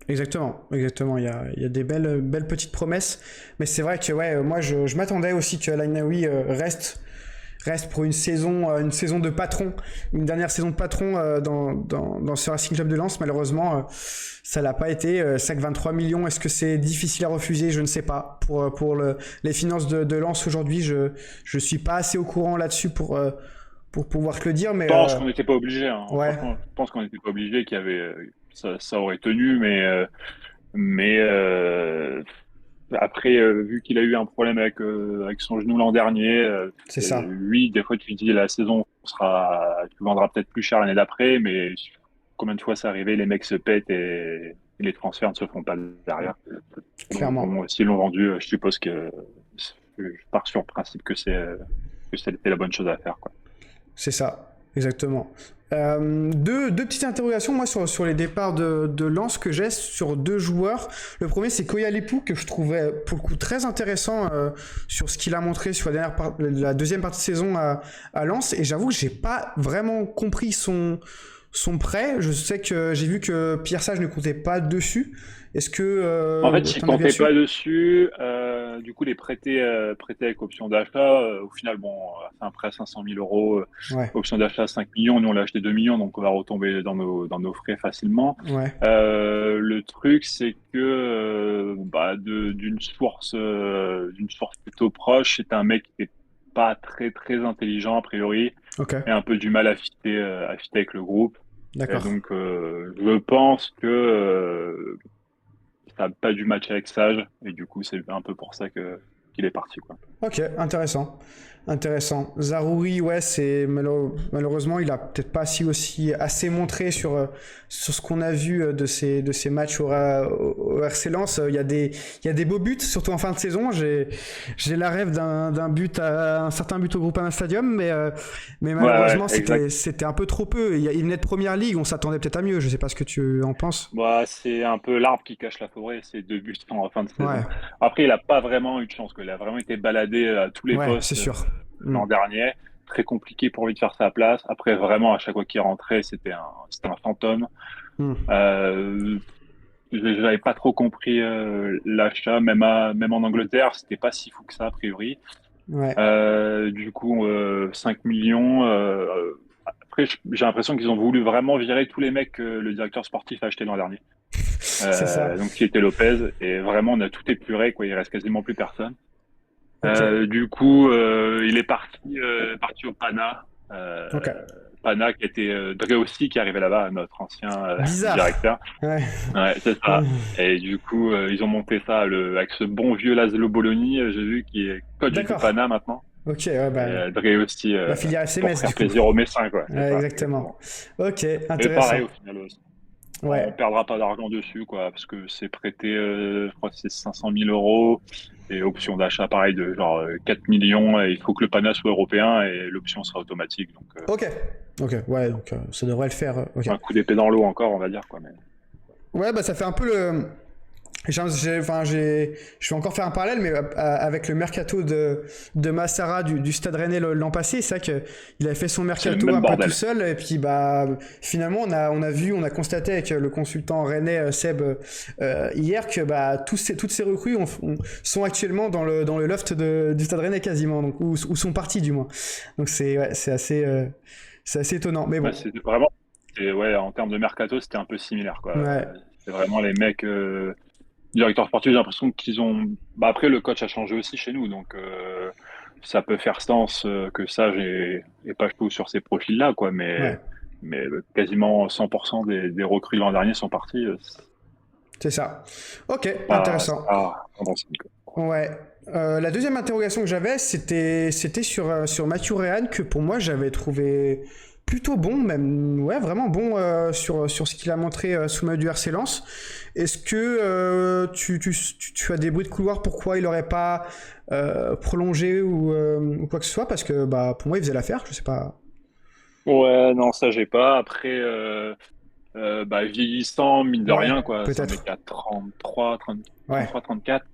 Exactement. Il y a des belles petites promesses. Mais c'est vrai que ouais, moi je m'attendais aussi que El Ainaoui reste pour une saison de patron, une dernière saison de patron dans ce Racing Club de Lens. Malheureusement, ça l'a pas été. 23 millions, est-ce que c'est difficile à refuser? Je ne sais pas. Pour les finances de Lens aujourd'hui, je suis pas assez au courant là-dessus pour pouvoir te le dire. Mais je pense qu'on n'était pas obligé. Hein. Ouais. Franchement, je pense qu'on n'était pas obligé, qu'il y avait ça aurait tenu, mais après, vu qu'il a eu un problème avec son genou l'an dernier, c'est ça. Oui, des fois tu dis la saison tu vendras peut-être plus cher l'année d'après, mais combien de fois c'est arrivé, les mecs se pètent et les transferts ne se font pas derrière. Clairement. Donc, bon, s'ils l'ont vendu, je suppose que je pars sur le principe que c'était la bonne chose à faire, quoi. C'est ça, exactement. Deux petites interrogations moi sur les départs de Lens que j'ai sur deux joueurs. Le premier c'est Koya Lepou que je trouvais pour le coup très intéressant sur ce qu'il a montré sur la deuxième partie de saison à Lens, et j'avoue que j'ai pas vraiment compris son prêt. Je sais que j'ai vu que Pierre Sage ne comptait pas dessus. Est-ce que en fait, il comptait pas dessus. Du coup, les prêtés avec option d'achat. Au final, bon, c'est un prêt à 500 000 euros. Ouais. Option d'achat à 5 millions. Nous, on l'a acheté 2 millions, donc on va retomber dans nos frais facilement. Ouais. Le truc, c'est que d'une source plutôt proche, c'est un mec qui est pas très très intelligent a priori, et un peu du mal à fitter avec le groupe. D'accord. Et donc, je pense que ça n'a pas dû matcher avec Sage, et du coup, c'est un peu pour ça qu'il est parti, quoi. Ok, intéressant. Zaroury, ouais, c'est malheureusement, il a peut-être pas aussi assez montré sur ce qu'on a vu de ces matchs au RC Lens. Il y a des beaux buts, surtout en fin de saison. J'ai la rêve un certain but au Groupama Stadium, mais malheureusement, c'était un peu trop peu. Il venait de première ligue, on s'attendait peut-être à mieux. Je sais pas ce que tu en penses. C'est un peu l'arbre qui cache la forêt, ces deux buts en fin de saison. Ouais. Après, il a pas vraiment eu de chance, il a vraiment été baladé à tous les postes. C'est sûr. L'an dernier, très compliqué pour lui de faire sa place. Après, vraiment, à chaque fois qu'il rentrait, c'était un fantôme. J'avais pas trop compris l'achat, même en Angleterre, c'était pas si fou que ça, a priori. Ouais. Du coup, 5 millions. Après, j'ai l'impression qu'ils ont voulu vraiment virer tous les mecs que le directeur sportif a acheté l'an dernier. C'est ça. Donc, qui était Lopez. Et vraiment, on a tout épuré, quoi. Il reste quasiment plus personne. Ok. Du coup, il est parti au Pana. Ok. Pana qui était Dre aussi, qui est arrivé là-bas, notre ancien Bizarre. directeur. Ouais. Ouais, c'est ça. Et du coup, ils ont monté ça avec ce bon vieux Laszlo Bologna, j'ai vu, qui est coach du D'accord. Pana maintenant. Ok, ouais, bah, Et Dre aussi, la filière pour SMS, faire du coup. plaisir aux Messins, quoi. C'est Ouais, ça, exactement. Ok, Et intéressant. pareil, au final aussi. Ouais. On perdra pas d'argent dessus, quoi, parce que c'est prêté, je crois que c'est 500 000 euros. Et option d'achat, pareil, de genre 4 millions. Et il faut que le Pana soit européen et l'option sera automatique. Donc, Ok. Ok, ouais, donc ça devrait le faire. Ok. un coup d'épée dans l'eau encore, on va dire, quoi. Mais... Ouais, bah ça fait un peu le. Je vais encore faire un parallèle, mais avec le mercato de Massara du Stade Rennais l'an passé, c'est vrai qu'il avait fait son mercato même un peu bordel. tout seul, et puis bah finalement on a constaté avec le consultant rennais Seb hier que bah toutes ces recrues sont actuellement dans le loft du Stade Rennais quasiment, donc où sont partis du moins. Donc c'est assez étonnant, mais bon. Ouais, c'est vraiment, ouais, en termes de mercato, c'était un peu similaire, quoi. Ouais. C'est vraiment les mecs, directeurs sportifs, j'ai l'impression qu'ils ont. Bah, après, le coach a changé aussi chez nous, donc ça peut faire sens que ça, j'ai pas tout sur ces profils-là, quoi. Ouais. Mais quasiment 100% des recrues l'an dernier sont partis. C'est ça. Ok, C'est intéressant. pas bon signe, quoi. Ouais. La deuxième interrogation que j'avais, c'était sur Mathieu Réan, que pour moi j'avais trouvé plutôt bon, même ouais, vraiment bon sur ce qu'il a montré sous le maillot du RC Lens. Est-ce que tu as des bruits de couloir pourquoi il n'aurait pas prolongé ou quoi que ce soit? Parce que bah, pour moi il faisait l'affaire, je sais pas. Ouais, non, ça, j'ai pas. Après, bah, vieillissant, mine de Ouais, rien, quoi. C'est un mec peut-être. qui a 33, 30, Ouais, 33, 34.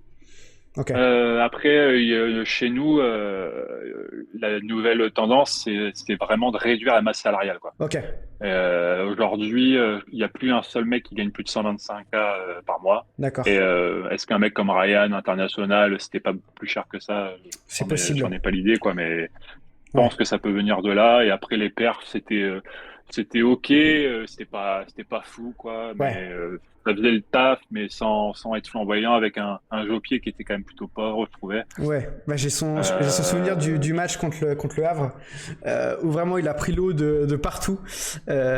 ok. Après, chez nous, la nouvelle tendance, c'était vraiment de réduire la masse salariale, quoi. Ok, Aujourd'hui, il n'y a plus un seul mec qui gagne plus de 125K par mois. d'accord. Et est-ce qu'un mec comme Ryan, international, c'était pas plus cher que ça? C'est possible. J'en ai pas l'idée, quoi, mais je Ouais. pense que ça peut venir de là. Et après, les perfs, c'était OK, c'était pas fou, quoi, mais Ouais. ça faisait le taf, mais sans être flamboyant, avec un Jopier qui était quand même plutôt pauvre, je trouvais. Ouais, bah j'ai son souvenir du match contre le Havre, où vraiment il a pris l'eau de partout.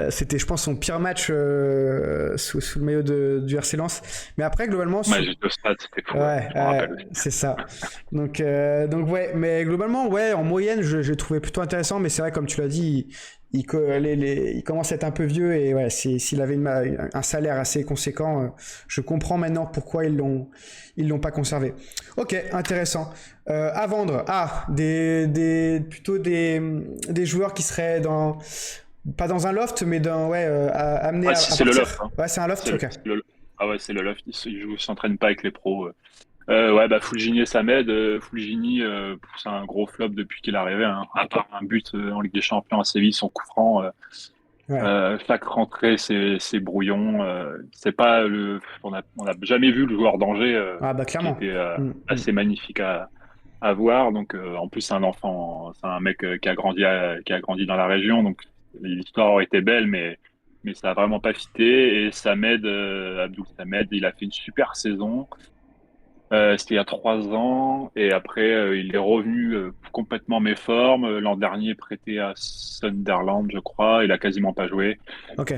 C'était, je pense, son pire match sous le maillot du RC Lens. Mais après, globalement, Ouais, j'étais au stade, c'était fou, ouais, je me rappelle aussi. c'est ça. Donc ouais, mais globalement, ouais, en moyenne, j'ai trouvé plutôt intéressant. Mais c'est vrai, comme tu l'as dit, il commence à être un peu vieux et ouais, s'il avait un salaire assez conséquent, je comprends maintenant pourquoi ils l'ont pas conservé. Ok, intéressant. À vendre, plutôt des joueurs qui seraient pas dans un loft, mais amenés Ouais, à c'est le partir. loft, hein. Ouais, c'est un loft, ok. Ah ouais, c'est le loft. Ils s'entraînent pas avec les pros. Ouais, bah Fulgini et Samed. Fulgini, c'est un gros flop depuis qu'il est arrivé, hein. À part un but en Ligue des Champions à Séville, son coup franc. Ouais. Chaque rentrée, c'est brouillon. C'est pas on a jamais vu le joueur d'Angers Ah bah qui clairement. était assez magnifique à voir. Donc en plus, c'est un enfant, c'est un mec qui a grandi dans la région. Donc l'histoire aurait été belle, mais ça a vraiment pas fité. Et Samed, Abdoul Samed, il a fait une super saison. C'était il y a 3 ans, et après il est revenu complètement méforme. L'an dernier, prêté à Sunderland, je crois, il a quasiment pas joué. Ok.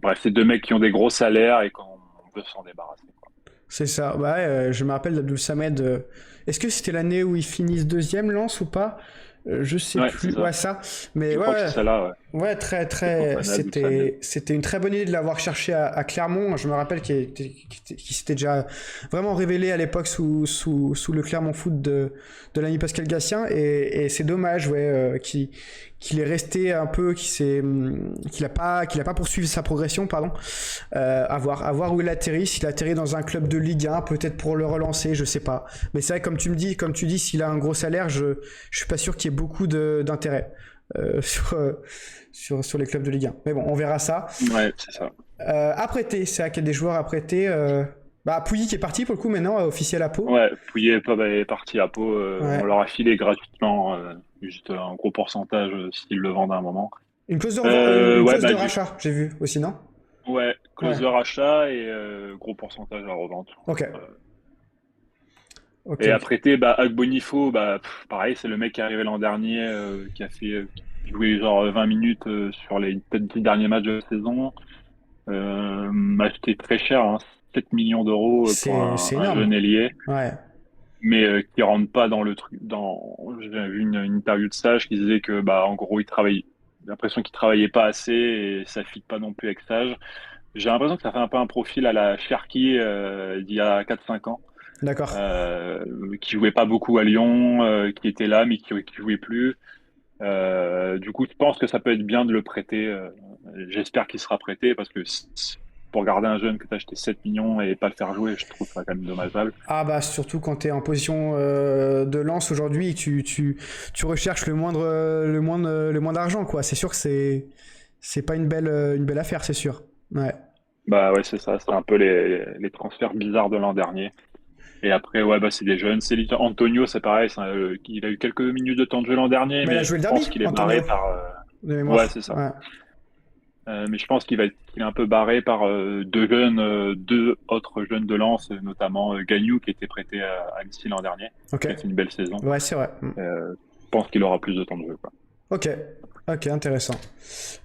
Bref, c'est deux mecs qui ont des gros salaires et qu'on veut s'en débarrasser, quoi. C'est ça. Bah ouais, je me rappelle d'Abdoul Samed. Est-ce que c'était l'année où ils finissent deuxième Lens ou pas? Je sais Ouais, plus. c'est ça. Ouais, ça. Mais Je crois que c'est celle-là, ouais. Ouais, très, très. C'était une très bonne idée de l'avoir cherché à Clermont. Je me rappelle qu'il s'était déjà vraiment révélé à l'époque sous le Clermont Foot de l'ami Pascal Gatien. Et c'est dommage, ouais, qu'il est resté un peu, qu'il a pas poursuivi sa progression, pardon. À voir où il atterrit. S'il atterrit dans un club de Ligue 1, peut-être pour le relancer, je sais pas. Mais c'est vrai, comme tu dis, s'il a un gros salaire, je suis pas sûr qu'il y ait beaucoup d'intérêt. Sur les clubs de Ligue 1. Mais bon, on verra ça. Ouais, c'est ça. À prêter, c'est vrai qu'il y a des joueurs à prêter. Bah, Pouilly qui est parti pour le coup maintenant, officiel à Pau. Ouais, Pouillet est parti à Pau. Ouais. On leur a filé gratuitement, juste un gros pourcentage s'ils le vendent à un moment. Une clause une clause de bah, rachat, j'ai vu aussi, non? ouais, clause de rachat et gros pourcentage à revente. Ok. Et à prêter, bah, Agbonifo, bah, pareil, c'est le mec qui est arrivé l'an dernier, qui a joué genre 20 minutes sur les peut-être 10 derniers matchs de la saison. Acheté très cher, hein, 7 millions d'euros pour un jeune ailier. Ouais. Mais qui rentre pas dans le truc. J'ai vu une interview de Sage qui disait que, bah, en gros, j'ai l'impression qu'il travaillait pas assez et ça fit pas non plus avec Sage. J'ai l'impression que ça fait un peu un profil à la Cherki d'il y a 4-5 ans. D'accord. Qui jouait pas beaucoup à Lyon, qui était là mais qui jouait plus. Du coup, je pense que ça peut être bien de le prêter. J'espère qu'il sera prêté parce que pour garder un jeune que tu as acheté 7 millions et pas le faire jouer, je trouve ça quand même dommageable. Ah bah surtout quand tu es en position de lance aujourd'hui et que tu recherches le moindre argent, quoi. C'est sûr que c'est pas une belle affaire, c'est sûr. Ouais. Bah ouais, c'est ça. C'est un peu les transferts bizarres de l'an dernier. Et après, ouais, bah c'est des jeunes. Antonio, c'est pareil. Il a eu quelques minutes de temps de jeu l'an dernier, mais il a joué le derby, je pense qu'il est barré par. Ouais, c'est ça. Ouais. Mais je pense qu'il est un peu barré par deux autres jeunes de Lens, notamment Gagnou qui était prêté à Annecy l'an dernier. Okay. C'est une belle saison. Ouais, c'est vrai. Je pense qu'il aura plus de temps de jeu, quoi. Ok, intéressant.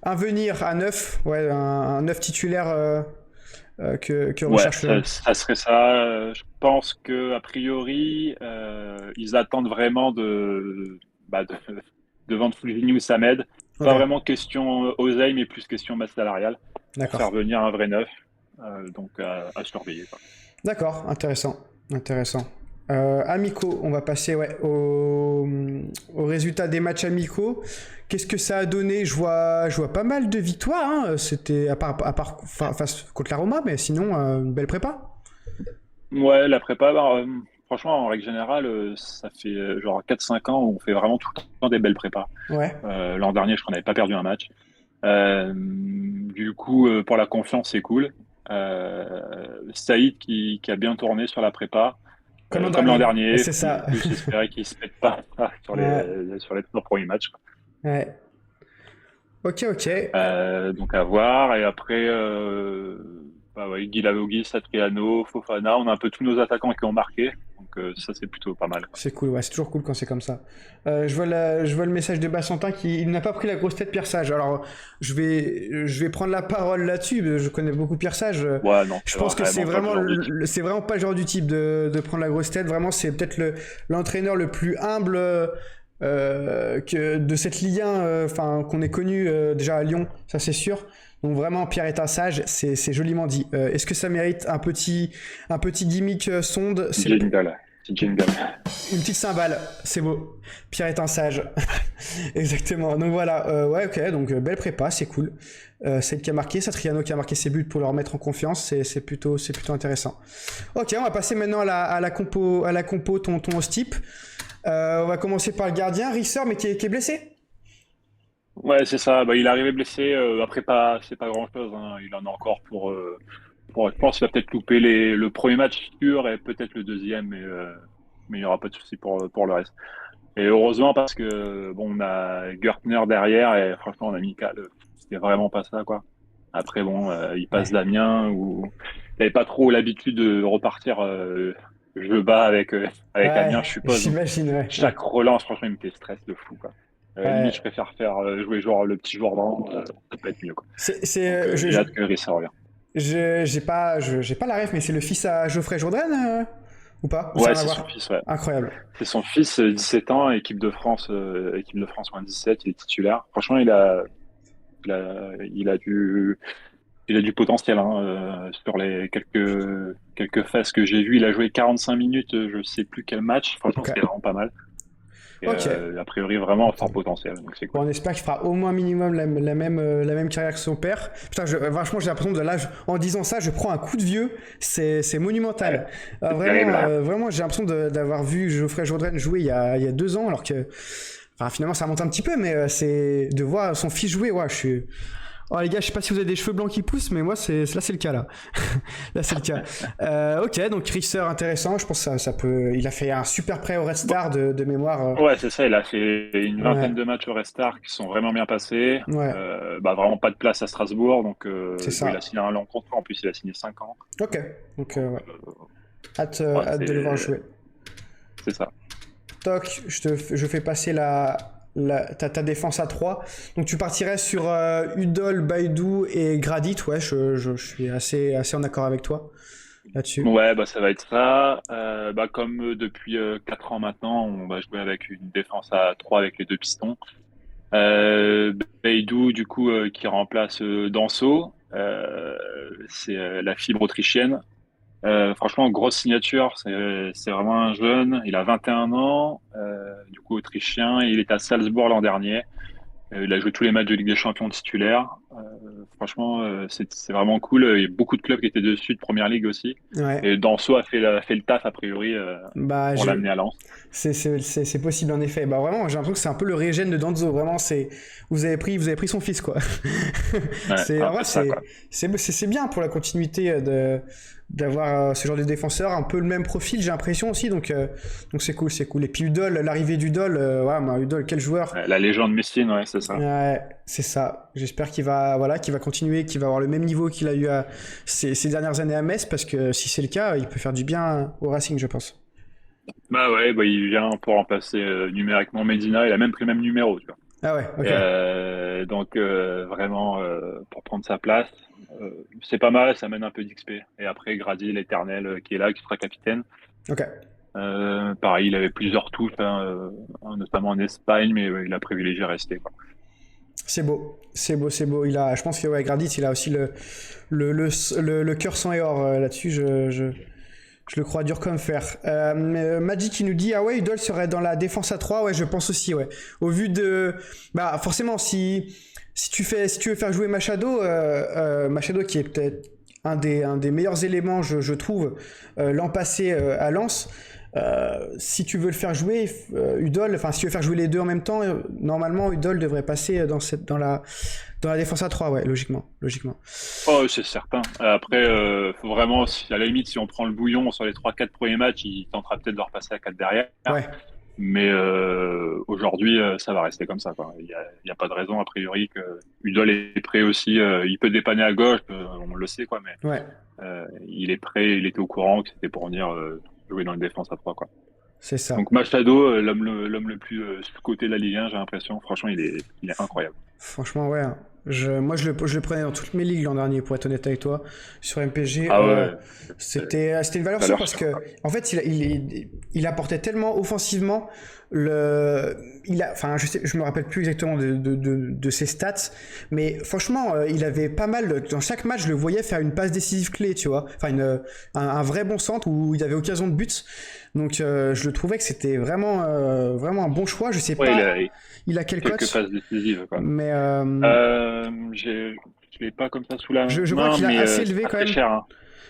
Un venir à 9, ouais, un 9 titulaire que recherche. Ouais, ça serait ça. Je pense que a priori, ils attendent vraiment de vendre Fulvini ou Samed. Pas vraiment question oseille, mais plus question masse salariale. D'accord. Faire venir un vrai neuf, donc à surveiller, quoi. D'accord, intéressant. Amicaux, on va passer au résultat des matchs amicaux. Qu'est-ce que ça a donné? Je vois pas mal de victoires, hein. C'était à part face contre la Roma, mais sinon une belle prépa. Ouais, la prépa, franchement, en règle générale, ça fait genre 4-5 ans où on fait vraiment tout le temps des belles prépas. Ouais. L'an dernier, je crois qu'on n'avait pas perdu un match. Du coup, pour la confiance, c'est cool. Saïd qui a bien tourné sur la prépa. Comme l'an dernier. C'est ça. J'espérais qu'il ne se pète pas sur les 3 premiers matchs. Ouais. Ok. Donc à voir. Et après, Guilavogui, Satriano, Fofana, on a un peu tous nos attaquants qui ont marqué. Donc ça, c'est plutôt pas mal, quoi. C'est cool, ouais, c'est toujours cool quand c'est comme ça. Je vois le message de Bassantin il n'a pas pris la grosse tête Pierre Sage. Alors, je vais prendre la parole là-dessus. Je connais beaucoup Pierre Sage. Ouais, non, je pense que c'est vraiment pas le genre du type de prendre la grosse tête. Vraiment, c'est peut-être l'entraîneur le plus humble que de cette Ligue 1, qu'on ait connu déjà à Lyon, ça c'est sûr. Donc vraiment, Pierre est un sage, c'est joliment dit. Est-ce que ça mérite un petit gimmick sonde? Jingle. Une petite cymbale, c'est beau. Pierre est un sage. Exactement. Donc voilà, ouais, ok, donc belle prépa, c'est cool. Celle qui a marqué, Satriano qui a marqué ses buts pour leur mettre en confiance, c'est plutôt intéressant. Ok, on va passer maintenant à la compo tonton Ostip. On va commencer par le gardien, Risser, mais qui est blessé. Ouais, c'est ça. Il est arrivé blessé. Après, c'est pas grand-chose, hein. Il en a encore pour. Je pense qu'il va peut-être louper le premier match sûr et peut-être le deuxième, mais il n'y aura pas de souci pour le reste. Et heureusement parce que on a Gertner derrière et franchement, en amical, c'était vraiment pas ça, quoi. Après, il passe Damien ou il n'avait pas trop l'habitude de repartir jeu bas avec Amiens, je suppose. J'imagine, ouais. Chaque relance, franchement, il me fait stress de fou, quoi. Limite, je préfère jouer genre le petit Jourdan, ça peut être mieux, quoi. J'ai hâte que Risser revienne. J'ai pas la ref, mais c'est le fils à Geoffrey Jourdain ou pas? Ouais, c'est son fils, ouais. Incroyable. C'est son fils, 17 ans, équipe de France moins 17, il est titulaire. Franchement, il a du potentiel, hein, sur les quelques phases que j'ai vues. Il a joué 45 minutes, je sais plus quel match. Franchement, c'était vraiment pas mal. Et, a priori, vraiment fort potentiel. Donc c'est cool. On espère qu'il fera au moins minimum la même carrière que son père. Putain, franchement, j'ai l'impression en disant ça, je prends un coup de vieux. C'est monumental. Vraiment, j'ai l'impression d'avoir vu Geoffrey Jourdain jouer il y a 2 ans, alors que finalement, ça remonte un petit peu, mais c'est de voir son fils jouer. Ouais, Oh les gars, je sais pas si vous avez des cheveux blancs qui poussent, mais moi c'est le cas là. Là c'est le cas. Ok, donc Risser intéressant. Je pense que ça peut. Il a fait un super prêt au Red Star de mémoire. Ouais, c'est ça. Il a fait une vingtaine de matchs au Red Star qui sont vraiment bien passés. Ouais. Vraiment pas de place à Strasbourg, donc C'est ça. il a signé un long contrat. En plus, il a signé 5 ans. Ok, donc ouais. Hâte de le voir jouer. C'est ça. Toc, je fais passer ta défense à 3. Donc tu partirais sur Udol, Baidoo et Gradit. Ouais, je suis assez en accord avec toi là-dessus. Ouais, ça va être ça. Comme depuis 4 ans maintenant, on va jouer avec une défense à 3 avec les 2 pistons. Baidoo, du coup, qui remplace Danso. C'est la fibre autrichienne. Franchement, grosse signature. C'est vraiment un jeune. Il a 21 ans, du coup autrichien. Il est à Salzbourg l'an dernier. Il a joué tous les matchs de Ligue des Champions titulaire. Franchement, c'est vraiment cool. Il y a beaucoup de clubs qui étaient dessus de Première Ligue aussi. Ouais. Et Danso a fait le taf a priori pour l'amener à Lens. C'est possible en effet. Vraiment, j'ai l'impression que c'est un peu le régène de Danso. Vraiment, vous avez pris son fils quoi. C'est bien pour la continuité d'avoir ce genre de défenseur, un peu le même profil, j'ai l'impression aussi. Donc c'est cool. Et puis Udol, l'arrivée d'Udol, Udol, quel joueur. La légende Messine, ouais, c'est ça. Ouais, c'est ça. J'espère qu'il va continuer, qu'il va avoir le même niveau qu'il a eu ces dernières années à Metz, parce que si c'est le cas, il peut faire du bien au Racing, je pense. Il vient pour remplacer numériquement Medina. Il a même pris le même numéro, tu vois. Ah ouais, ok. Donc vraiment pour prendre sa place, c'est pas mal, ça mène un peu d'XP. Et après Grady, l'éternel, qui est là, qui sera capitaine. Ok. Pareil, il avait plusieurs touches, notamment en Espagne, mais il a privilégié rester, quoi. C'est beau. Je pense que Gradit, il a aussi le cœur sang et or là-dessus. Je le crois dur comme fer. Magic qui nous dit Udol serait dans la défense à 3. Ouais, je pense aussi, ouais. Au vu de forcément si tu veux faire jouer Machado qui est peut-être un des meilleurs éléments, je trouve, l'an passé à Lens. Si tu veux le faire jouer, Udol, si tu veux faire jouer les deux en même temps, normalement Udol devrait passer dans la défense à 3, ouais, logiquement. Oh, c'est certain. Après, faut vraiment, à la limite, si on prend le bouillon sur les 3-4 premiers matchs, il tentera peut-être de repasser à 4 derrière. Ouais. Mais aujourd'hui, ça va rester comme ça, quoi. Il y a pas de raison, a priori, que Udol est prêt aussi. Il peut dépanner à gauche, on le sait, quoi. Mais ouais. Il est prêt, il était au courant que c'était pour venir jouer dans une défense à 3, quoi. C'est ça. Donc Machado, l'homme le plus sous-coté de la Ligue 1, j'ai l'impression. Franchement, il est incroyable. Franchement, ouais. Moi, je le prenais dans toutes mes ligues l'an dernier, pour être honnête avec toi. Sur MPG, c'était une valeur sûre parce que, en fait, il apportait tellement offensivement. Je me rappelle plus exactement de ses stats, mais franchement, il avait pas mal. Dans chaque match, je le voyais faire une passe décisive clé, tu vois. Un vrai bon centre où il avait occasion de but. Donc, je le trouvais que c'était vraiment un bon choix. Je sais pas. Il a quelques passes décisives, quoi. Mais je l'ai pas comme ça sous la main. Je crois qu'il a assez élevé quand même. Cher, hein.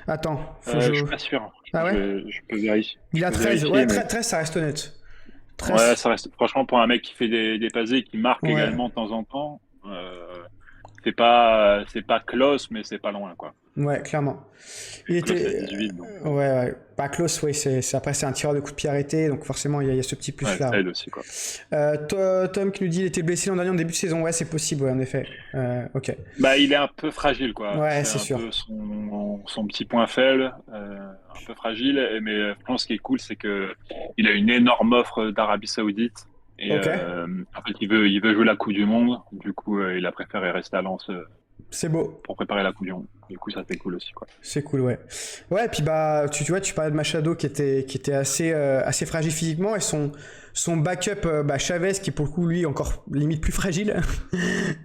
Attends, je suis pas sûr. Ah ouais. Je peux vérifier. Il a 13. Ouais, 13, ça reste honnête. 13. Ouais, ça reste. Franchement, pour un mec qui fait des passes et qui marque également de temps en temps, c'est pas close, mais c'est pas loin, quoi. Ouais, clairement. Il était 18, donc. Ouais. Pas close, oui, après c'est un tireur de coup de pied arrêté, donc forcément il y a ce petit plus là. Ça aide aussi, quoi. Tom qui nous dit il était blessé l'an dernier en début de saison. Ouais, c'est possible, ouais, en effet. Ok. Il est un peu fragile, quoi. Ouais, c'est sûr. Un peu son petit point faible, un peu fragile, mais je pense ce qui est cool, c'est que il a une énorme offre d'Arabie Saoudite. Et en fait, il veut jouer la Coupe du Monde. Du coup, il a préféré rester à Lens. C'est beau. Pour préparer la Coupe du Monde. Du coup, ça c'est cool aussi, quoi. C'est cool, ouais. Ouais, et puis tu vois, tu parlais de Machado qui était assez fragile physiquement, et son backup, Chavez, qui pour le coup lui encore limite plus fragile.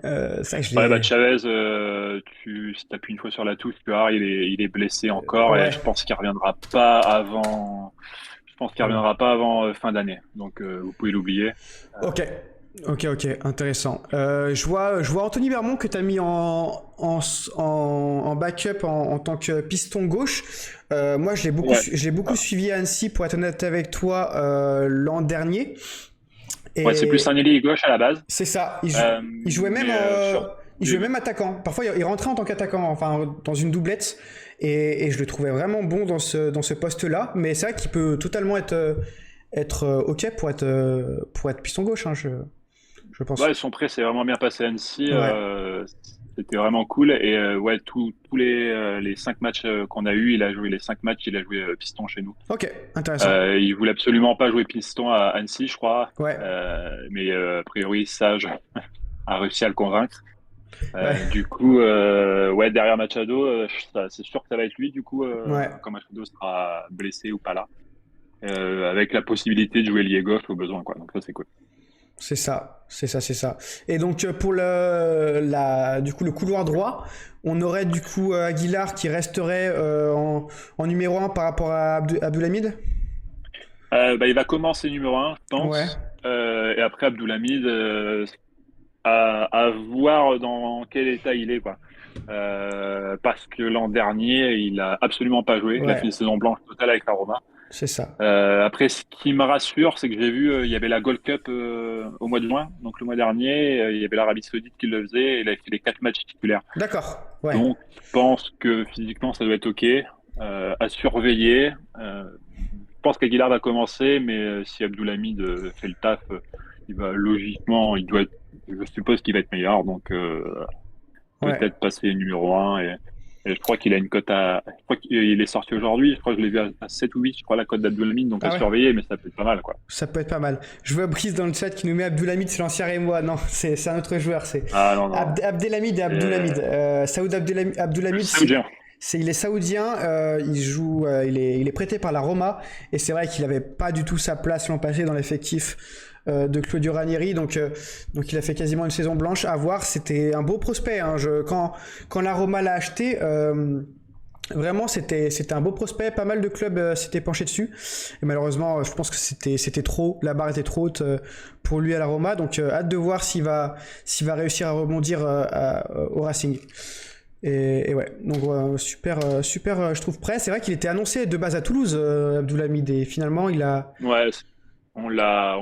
Chavez, si t'appuies une fois sur la touche, tu vois, il est blessé encore, et je pense qu'il reviendra pas avant. Fin d'année, donc vous pouvez l'oublier. Ok, intéressant. Je vois Anthony Vermont que tu as mis en backup en tant que piston gauche. Moi, je l'ai beaucoup suivi à Annecy, pour être honnête avec toi, l'an dernier. Et c'est plus un ailier gauche à la base. C'est ça. Il jouait même Il jouait même attaquant. Parfois, il rentrait en tant qu'attaquant, enfin, dans une doublette. Et je le trouvais vraiment bon dans ce poste-là. Mais c'est vrai qu'il peut totalement être OK pour être piston gauche, hein, je pense. Ouais, son prêt s'est vraiment bien passé à Annecy. Ouais. C'était vraiment cool. Et ouais, tous les 5 matchs qu'on a eu, il a joué les 5 matchs, il a joué piston chez nous. OK, intéressant. Il voulait absolument pas jouer piston à Annecy, je crois. Ouais. Mais a priori, Sage a réussi à le convaincre. Ouais. Du coup, ouais, derrière Machado, c'est sûr que ça va être lui, du coup, Ouais. quand Machado sera blessé ou pas là. Avec la possibilité de jouer lié gauche au besoin, quoi. Donc ça, c'est cool. C'est ça. Et donc pour du coup le couloir droit, on aurait du coup Aguilar qui resterait en numéro 1 par rapport à Abdoulhamid. Il va commencer numéro 1, je pense. Ouais. Et après, Abdoulhamid, à voir dans quel état il est, quoi. Parce que l'an dernier, il a absolument pas joué. Il a fait une saison blanche totale avec la Roma. C'est ça. Après, ce qui me rassure, c'est que j'ai vu, il y avait la Gold Cup au mois de juin. Donc le mois dernier, il y avait l'Arabie Saoudite qui le faisait et il a fait les 4 matchs titulaires. D'accord. Ouais. Donc je pense que physiquement, ça doit être OK. À surveiller. Je pense qu'Aguilar va commencer, mais si Abdoulhamid fait le taf, il va logiquement, je suppose qu'il va être meilleur. Donc peut-être passer numéro 1 et je crois qu'il a une cote je crois qu'il est sorti aujourd'hui. Je crois que je l'ai vu à 7 ou 8, je crois, la cote d'Abdoulhamid. Donc à surveiller, mais ça peut être pas mal, quoi. Ça peut être pas mal. Je vois Brice dans le chat qui nous met Abdoulhamid, c'est l'ancien Rémois. Non, c'est un autre joueur. C'est non. Abdelhamid et Abdoulhamid. Saoud Abdoulhamid, il est saoudien. Il joue, il est prêté par la Roma. Et c'est vrai qu'il avait pas du tout sa place l'an passé dans l'effectif de Claudio Ranieri, donc il a fait quasiment une saison blanche. À voir, c'était un beau prospect, hein. Quand la Roma l'a acheté, vraiment c'était un beau prospect, pas mal de clubs s'étaient penchés dessus, et malheureusement je pense que c'était trop, la barre était trop haute pour lui à la Roma, donc hâte de voir s'il va réussir à rebondir au Racing. Et ouais, donc super, je trouve prêt. C'est vrai qu'il était annoncé de base à Toulouse, Abdoulhamid, et finalement il a... Ouais, on l'a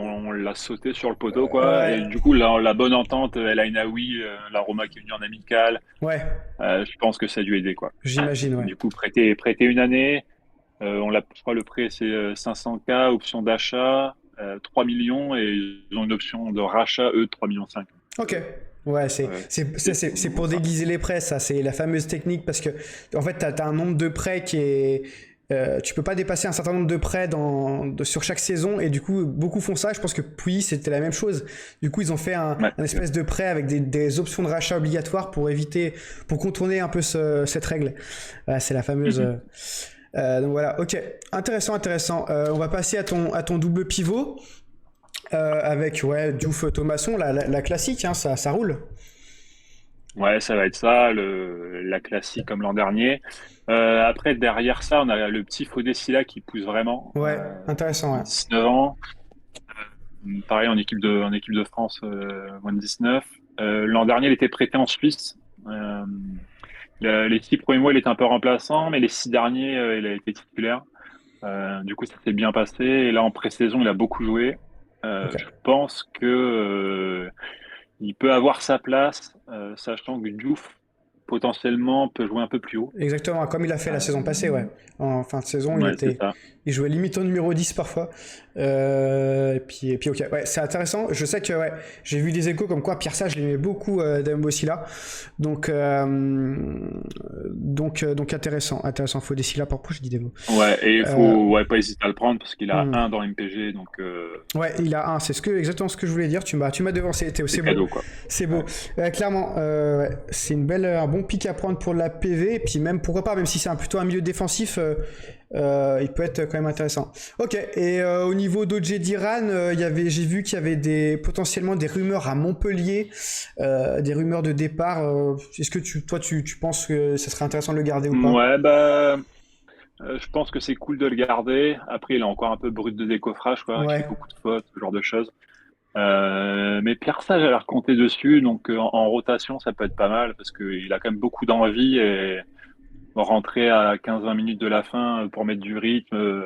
sauté sur le poteau, quoi. Ouais. Et du coup, la bonne entente, El Ainaoui, la Roma qui est venue en amical. Ouais. Je pense que ça a dû aider, quoi. J'imagine, ouais. Du coup, prêter une année. Je crois le prêt, c'est 500K, option d'achat, 3 millions, et ils ont une option de rachat, eux, de 3,5 millions. Ok. Ouais, c'est pour déguiser les prêts, ça. C'est la fameuse technique parce que, en fait, t'as un nombre de prêts qui est... tu peux pas dépasser un certain nombre de prêts sur chaque saison, et du coup beaucoup font ça. Je pense que Puy c'était la même chose. Du coup ils ont fait un espèce de prêt avec des options de rachat obligatoires pour contourner un peu cette règle. C'est la fameuse. Donc voilà, ok, intéressant. On va passer à ton double pivot avec Diouf Thomasson, la classique, hein, ça roule. Ouais, ça va être ça, la classique comme l'an dernier. Après, derrière ça, on a le petit Fodessila qui pousse vraiment. Ouais, intéressant. Ouais. 19 ans. Pareil, en équipe de France, moins de 19. L'an dernier, il était prêté en Suisse. Les 6 premiers mois, il était un peu remplaçant, mais les 6 derniers, il a été titulaire. Du coup, ça s'est bien passé. Et là, en pré-saison, il a beaucoup joué. Je pense que il peut avoir sa place, sachant que Diouf potentiellement peut jouer un peu plus haut. Exactement, comme il a fait la saison passée, ouais. En fin de saison, il jouait limite au numéro 10 parfois. Et puis ok, ouais, c'est intéressant. Je sais que j'ai vu des échos comme quoi Pierre Sage l'aimait beaucoup Dembosila. Donc intéressant. Fodessila pour je dis des mots. Ouais, et il faut pas hésiter à le prendre parce qu'il a 1 dans MPG, donc. Ouais, il a 1, c'est exactement ce que je voulais dire. Tu m'as devancé, c'est cadeau, beau. Quoi. C'est beau. Clairement, c'est un bon pic à prendre pour de la PV, et puis même pourquoi pas, même si c'est plutôt un milieu défensif, il peut être quand même intéressant. Ok, et au niveau d'Odje Diran, j'ai vu qu'il y avait potentiellement des rumeurs à Montpellier, des rumeurs de départ. Est-ce que tu penses que ça serait intéressant de le garder ou pas? Ouais, je pense que c'est cool de le garder. Après, il est encore un peu brut de décoffrage, quoi. Il fait beaucoup de fautes, ce genre de choses. Mais Pierre Sage a l'air compter dessus, donc en rotation, ça peut être pas mal parce qu'il a quand même beaucoup d'envie et rentrer à 15-20 minutes de la fin pour mettre du rythme,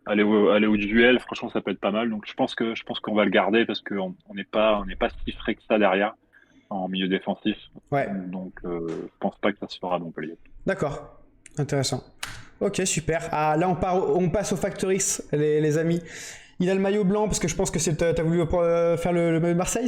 aller au duel, franchement, ça peut être pas mal. Donc je pense qu'on va le garder parce qu'on n'est pas si frais que ça derrière. en milieu défensif. Ouais. Donc, je pense pas que ça se fera à Montpellier. D'accord, intéressant. Ok, super. Ah, là, on passe au Factor X, les amis. Il a le maillot blanc parce que je pense que t'as voulu faire le maillot de Marseille,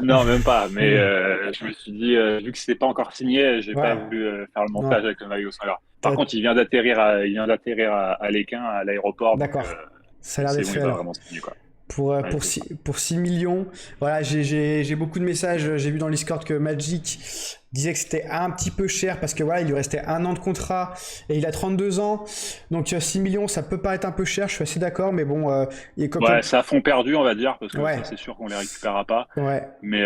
Non, même pas. Mais je me suis dit, vu que c'était pas encore signé, j'ai pas voulu faire le montage avec le maillot sans. Par contre, il vient d'atterrir à Léquin, à l'aéroport. D'accord. Ça a l'air d'être fait. Il va vraiment signer, quoi. Pour 6 millions. Voilà, j'ai beaucoup de messages. J'ai vu dans Discord que Magic disait que c'était un petit peu cher parce que voilà, il lui restait 1 an de contrat et il a 32 ans. Donc 6 millions, ça peut paraître un peu cher, je suis assez d'accord, mais bon. C'est à fond perdu, on va dire, parce que ça, c'est sûr qu'on les récupérera pas. Ouais. Mais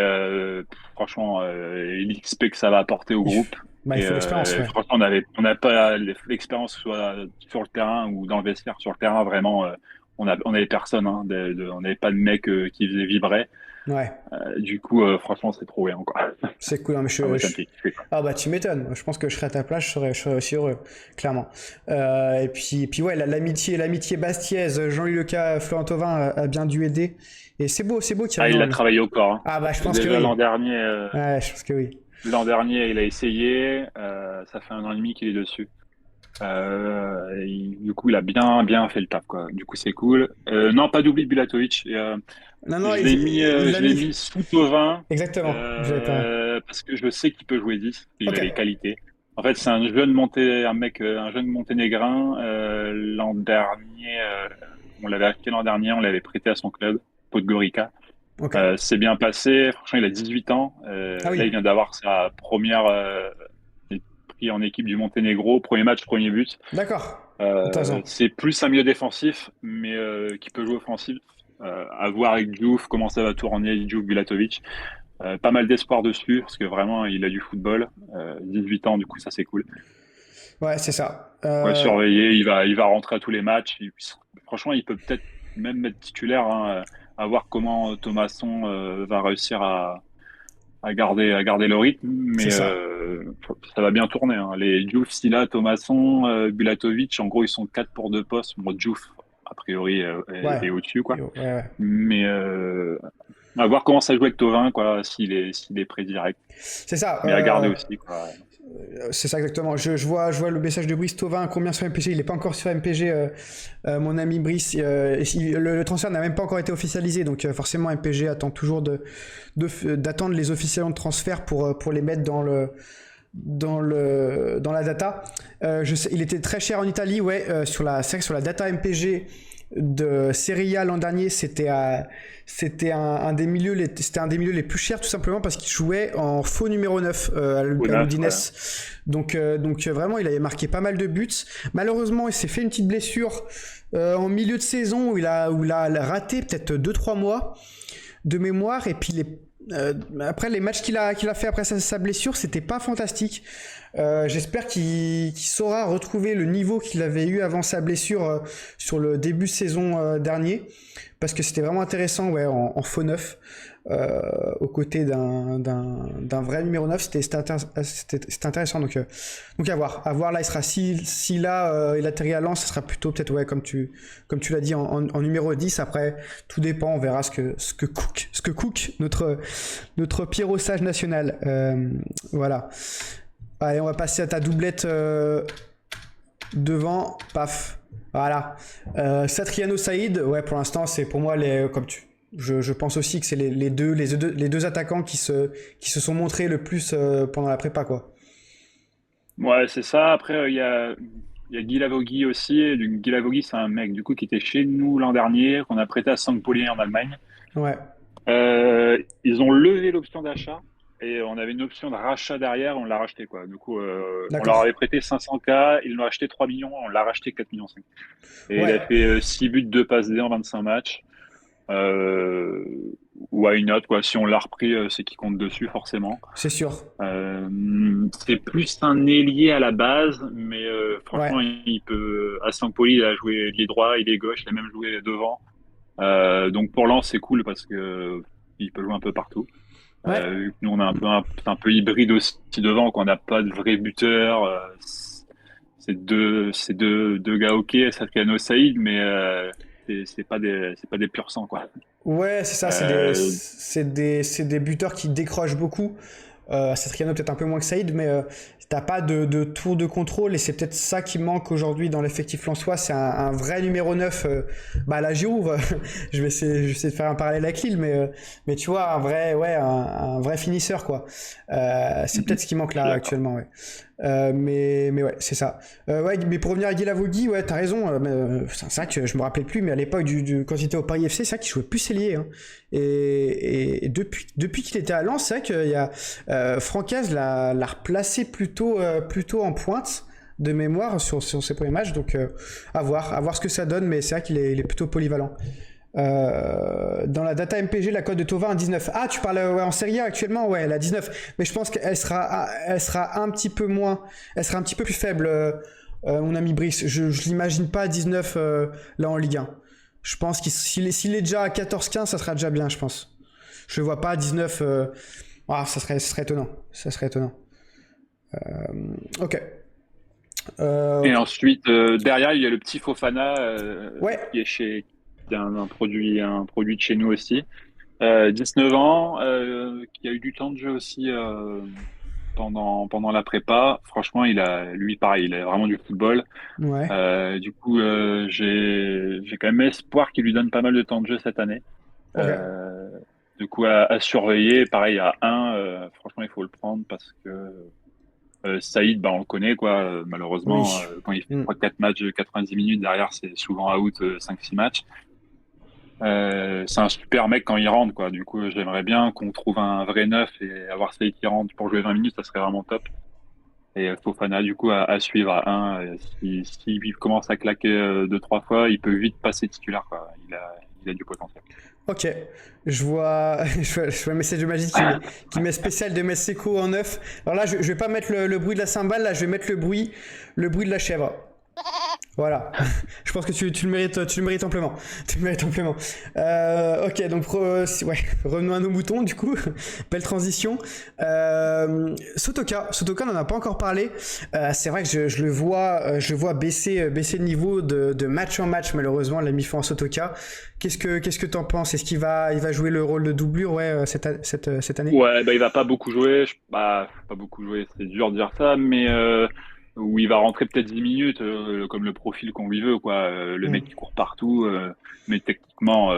franchement, l'XP que ça va apporter au groupe. Il faut l'expérience. Franchement, on n'a pas l'expérience soit sur le terrain ou dans le vestiaire. Sur le terrain, vraiment. On avait personne, on n'avait pas de mec qui faisait vibrer. Ouais. Du coup, franchement, c'est trop bien, quoi. C'est cool, hein, mais Ah bah tu m'étonnes. Je pense que je serais à ta place, je serais aussi heureux, clairement. Et puis ouais, l'amitié Bastiaise, Jean-Louis Leca, Florent Thauvin a bien dû aider. Et c'est beau qu'il il a travaillé au corps. Hein. Ah bah je pense que oui. L'an dernier. Ouais, je pense que oui. L'an dernier, il a essayé. Ça fait 1 an et demi qu'il est dessus. Du coup, il a bien fait le taf, quoi. Du coup, c'est cool. Non, pas d'oubli Bulatovic. Je l'ai mis sous Thauvin. Exactement. Parce que je sais qu'il peut jouer 10. Il a les qualités. En fait, c'est un jeune monténégrin. L'an dernier, on l'avait acheté l'an dernier. On l'avait prêté à son club, Podgorica. C'est bien passé. Franchement, il a 18 ans. Là, il vient d'avoir sa première en équipe du Monténégro, premier match, premier but. D'accord. C'est plus un milieu défensif, mais qui peut jouer offensif. À voir avec Diouf, comment ça va tourner, Diouf, Bulatovic. Pas mal d'espoir dessus, parce que vraiment, il a du football. 18 ans, du coup, ça, c'est cool. Ouais, c'est ça. Surveiller, il va rentrer à tous les matchs. Franchement, il peut peut-être même être titulaire, hein, à voir comment Thomasson va réussir à garder le rythme, mais ça va bien tourner. Hein. Les Diouf, Silla, Thomasson, Bulatovic, en gros, ils sont 4 pour 2 postes. Bon, Diouf, a priori, est au-dessus, quoi. Ouais. Mais à voir comment ça joue avec Thauvin, quoi, s'il est prêt direct. C'est ça. Mais à garder aussi, quoi. C'est ça exactement. Je vois le message de Brice Thauvin, combien sur MPG. Il n'est pas encore sur MPG, mon ami Brice. Le transfert n'a même pas encore été officialisé, donc forcément MPG attend toujours d'attendre les officiels de transfert pour les mettre dans la data. Il était très cher en Italie, ouais. Sur la data MPG de Serie A l'an dernier, c'était un des milieux les plus chers, tout simplement parce qu'il jouait en faux numéro 9 à l'Udinese. Donc vraiment, il avait marqué pas mal de buts. Malheureusement, il s'est fait une petite blessure en milieu de saison où il a raté peut-être 2-3 mois de mémoire, et puis après les matchs qu'il a fait après sa blessure, c'était pas fantastique. J'espère qu'il saura retrouver le niveau qu'il avait eu avant sa blessure sur le début de saison dernier, parce que c'était vraiment intéressant, ouais, en faux neuf, aux côtés d'un vrai numéro 9, c'était intéressant. Donc à voir là, il sera, si là il atterrit à Lens, ce sera plutôt peut-être, ouais, comme tu l'as dit, en numéro 10. Après, tout dépend, on verra ce que cook notre Pierrot Sage national. Voilà. Allez, on va passer à ta doublette devant. Paf. Voilà. Satriano Saïd, ouais, pour l'instant, c'est pour moi je pense aussi que c'est les deux attaquants qui se sont montrés le plus pendant la prépa, quoi. Ouais, c'est ça. Après, il y a Guy Lavogui aussi. Guy Lavogui, c'est un mec du coup qui était chez nous l'an dernier, qu'on a prêté à Saint-Pauli en Allemagne. Ouais. Ils ont levé l'option d'achat. Et on avait une option de rachat derrière, on l'a racheté, quoi. Du coup, on leur avait prêté 500K, ils l'ont acheté 3 millions, on l'a racheté 4,5 millions. Et ouais. Il a fait 6 buts, 2 passes D en 25 matchs. Why not, quoi. Si on l'a repris, c'est qu'il compte dessus, forcément. C'est sûr. C'est plus un ailier à la base, mais franchement, il peut. À Saint-Pauli, il a joué ailier droit, il est gauche, il a même joué devant. Donc pour Lens, c'est cool parce que il peut jouer un peu partout. Ouais. Nous, on a un peu hybride aussi devant, qu'on n'a pas de vrai buteur. C'est deux gars ok, Satriano Saïd, mais c'est pas des purs sang, quoi. Ouais, c'est ça, c'est des buteurs qui décrochent beaucoup. Satriano peut-être un peu moins que Saïd, mais t'as pas de tour de contrôle, et c'est peut-être ça qui manque aujourd'hui dans l'effectif lensois. C'est un vrai numéro 9 à la Giroud. je vais essayer de faire un parallèle avec Lille, mais tu vois, un vrai finisseur, quoi. C'est peut-être ce qui manque là actuellement, ouais. Mais ouais, c'est ça. Ouais, mais pour revenir à Guilavogui, ouais, t'as raison. C'est vrai que je me rappelais plus, mais à l'époque quand il était au Paris FC, c'est vrai qu'il jouait plus ailier, hein. Et depuis qu'il était à Lens, c'est vrai qu'il y a Francaise l'a replacé plutôt en pointe de mémoire sur ses premiers matchs, donc à voir ce que ça donne, mais c'est vrai qu'il est plutôt polyvalent. Dans la data MPG, la cote de Thauvin à 19. Ah, tu parles en Serie A actuellement, ouais, elle a 19, mais je pense qu'elle sera un petit peu moins, elle sera un petit peu plus faible, mon ami Brice. Je l'imagine pas à 19 là en Ligue 1. Je pense qu'il s'il est déjà à 14-15, ça sera déjà bien, je pense. Je le vois pas à 19. Ça serait étonnant. Ça serait étonnant. Ok. Et ensuite, derrière, il y a le petit Fofana Ouais. qui est un produit de chez nous aussi. 19 ans, qui a eu du temps de jeu aussi pendant la prépa. Franchement, lui, pareil, il a vraiment du football. Ouais. Du coup, j'ai quand même espoir qu'il lui donne pas mal de temps de jeu cette année. Okay. Du coup, à surveiller. Pareil, à 1, franchement, il faut le prendre parce que Saïd, on le connaît, quoi. Malheureusement, Oui. quand il fait 3-4 matchs de 90 minutes, derrière, c'est souvent out 5-6 matchs. C'est un super mec quand il rentre, quoi. Du coup, j'aimerais bien qu'on trouve un vrai neuf et avoir Saïd qui rentre pour jouer 20 minutes, ça serait vraiment top. Et Fofana, du coup, à suivre à 1. S'il commence à claquer 2-3 fois, il peut vite passer titulaire, quoi. Il a du potentiel. Ok, je vois le message de Magie qui met spécial de mettre Seko en 9. Alors là, je vais pas mettre le bruit de la cymbale, là, je vais mettre le bruit de la chèvre. Voilà, je pense que tu le mérites amplement. Ok, donc revenons à nos moutons du coup. Belle transition. Sotoka, on n'en a pas encore parlé. C'est vrai que je le vois baisser de niveau de match en match, malheureusement, la mi-fin en Sotoka. Qu'est-ce que t'en penses? Est-ce qu'il va jouer le rôle de doublure cette année? Ouais, il va pas beaucoup jouer. Pas beaucoup jouer, c'est dur de dire ça, mais où il va rentrer peut-être 10 minutes, comme le profil qu'on lui veut, quoi. Le mec qui court partout, mais techniquement,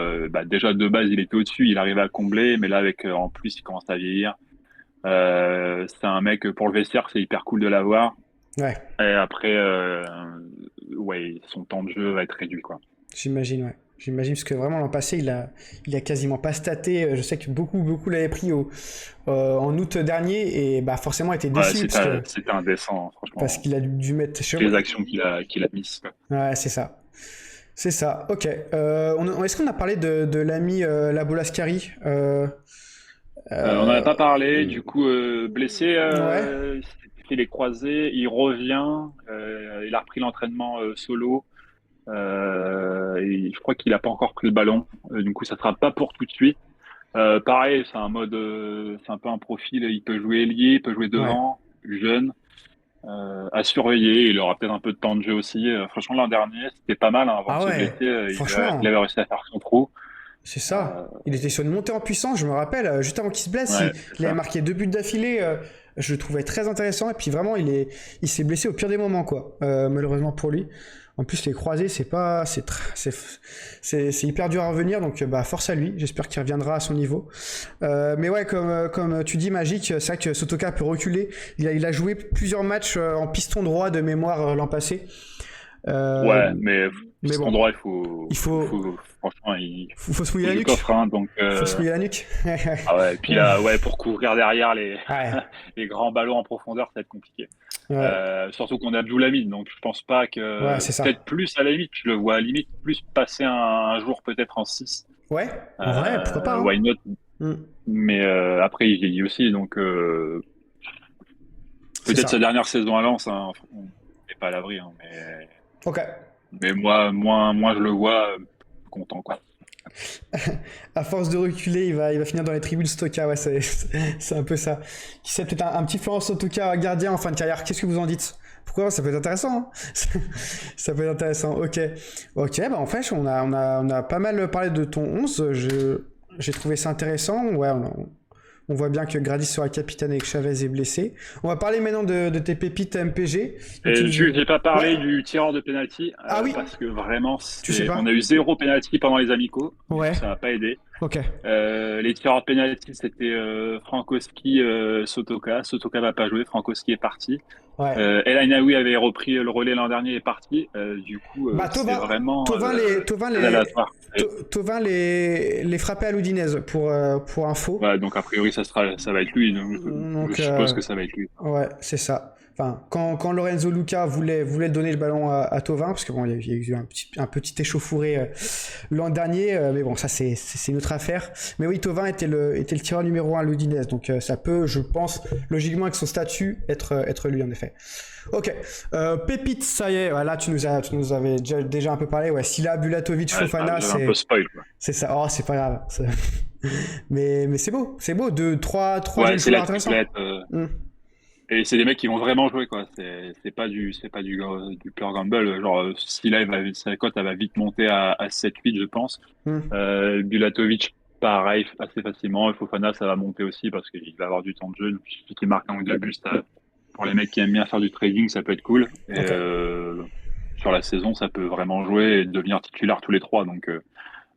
déjà de base, il était au-dessus, il arrivait à combler, mais là, avec en plus, il commence à vieillir. C'est un mec, pour le vestiaire, c'est hyper cool de l'avoir. Ouais. Et après, son temps de jeu va être réduit, quoi. J'imagine, ouais. J'imagine, parce que vraiment l'an passé, il a quasiment pas staté. Je sais que beaucoup l'avaient pris en août dernier, et forcément était déçu. C'était indécent, franchement. Parce qu'il a dû mettre les actions qu'il a mises. Ouais, c'est ça. C'est ça, ok. Est-ce qu'on a parlé de l'ami Labolascari on n'en a pas parlé, du coup, blessé, il est croisé, il revient, il a repris l'entraînement solo. Et je crois qu'il n'a pas encore pris le ballon, du coup ça sera pas pour tout de suite. Pareil, c'est un peu un profil, il peut jouer ailier, il peut jouer devant, jeune, à surveiller, il aura peut-être un peu de temps de jeu aussi. Franchement, l'an dernier c'était pas mal, hein, avant de se blesser, il avait réussi à faire son trou. C'est ça, il était sur une montée en puissance, je me rappelle, juste avant qu'il se blesse, il avait marqué 2 buts d'affilée. Je le trouvais très intéressant, et puis vraiment il s'est blessé au pire des moments, quoi, malheureusement pour lui. En plus, les croisés, c'est hyper dur à revenir, donc force à lui. J'espère qu'il reviendra à son niveau. Mais ouais, comme tu dis, Magique, c'est vrai que Sotoka peut reculer. Il a joué plusieurs matchs en piston droit de mémoire l'an passé. Mais piston droit, il faut franchement, il faut se mouiller la nuque. Coffre, hein, donc, faut se mouiller la nuque. Ah ouais, et puis là, pour couvrir derrière les grands ballons en profondeur, ça va être compliqué. Surtout qu'on a Abdoulamid, donc je pense pas que peut-être plus à la limite, je le vois à la limite plus passer un jour peut-être en 6. Ouais, en vrai, pourquoi pas, hein. Why not? Mais après il vieillit aussi, donc peut-être sa dernière saison à Lens, hein, on n'est pas à l'abri, hein, mais mais moi je le vois content, quoi. À force de reculer, il va finir dans les tribunes Sotoka, c'est un peu ça. Qui sait, peut-être un petit Florent Sotoka gardien en fin de carrière. Qu'est-ce que vous en dites? Pourquoi? Ça peut être intéressant, hein. Ça peut être intéressant, ok. Ok, bah en fait, on a pas mal parlé de ton 11, j'ai trouvé ça intéressant, ouais, on voit bien que Gradis sera capitaine et que Chavez est blessé. On va parler maintenant de tes pépites MPG. Je n'ai pas parlé du tireur de penalty oui. parce que vraiment, Tu sais pas. on a eu 0 penalty pendant les amicaux. Ouais. Ça n'a pas aidé. Ok. Les tireurs de penalty, c'était Frankowski, Sotoka. Sotoka va pas jouer, Frankowski est parti. Ouais. El Ainaoui avait repris le relais l'an dernier et est parti. Du coup, c'est vraiment Thauvin les frappait à l'Udinese pour info. Ouais, donc a priori ça va être lui. Donc, je suppose que ça va être lui. Ouais, c'est ça. Enfin, quand Lorenzo Luca voulait donner le ballon à Thauvin, parce que bon, il y a eu un petit échauffouré l'an dernier, mais bon, ça c'est une autre affaire. Mais oui, Thauvin était le tireur numéro 1 à l'Udinese, donc ça peut, je pense, logiquement avec son statut, être lui en effet. Ok, Pépite, ça y est, là tu nous avais déjà un peu parlé. Ouais, Silla, Bulatovic, Fofana, c'est un peu spoil, quoi. C'est ça. Oh, c'est pas grave. mais c'est beau, 3 ouais, joueurs intéressants. Et c'est des mecs qui vont vraiment jouer, quoi. C'est pas du pure gamble. Genre, Silla, sa cote, elle va vite monter à 7-8, je pense. Bulatovic, pareil, assez facilement. Et Fofana, ça va monter aussi parce qu'il va avoir du temps de jeu. Donc, il suffit qu'il marque un ou deux buts. Pour les mecs qui aiment bien faire du trading, ça peut être cool. Et sur la saison, ça peut vraiment jouer et devenir titulaire tous les trois. Donc,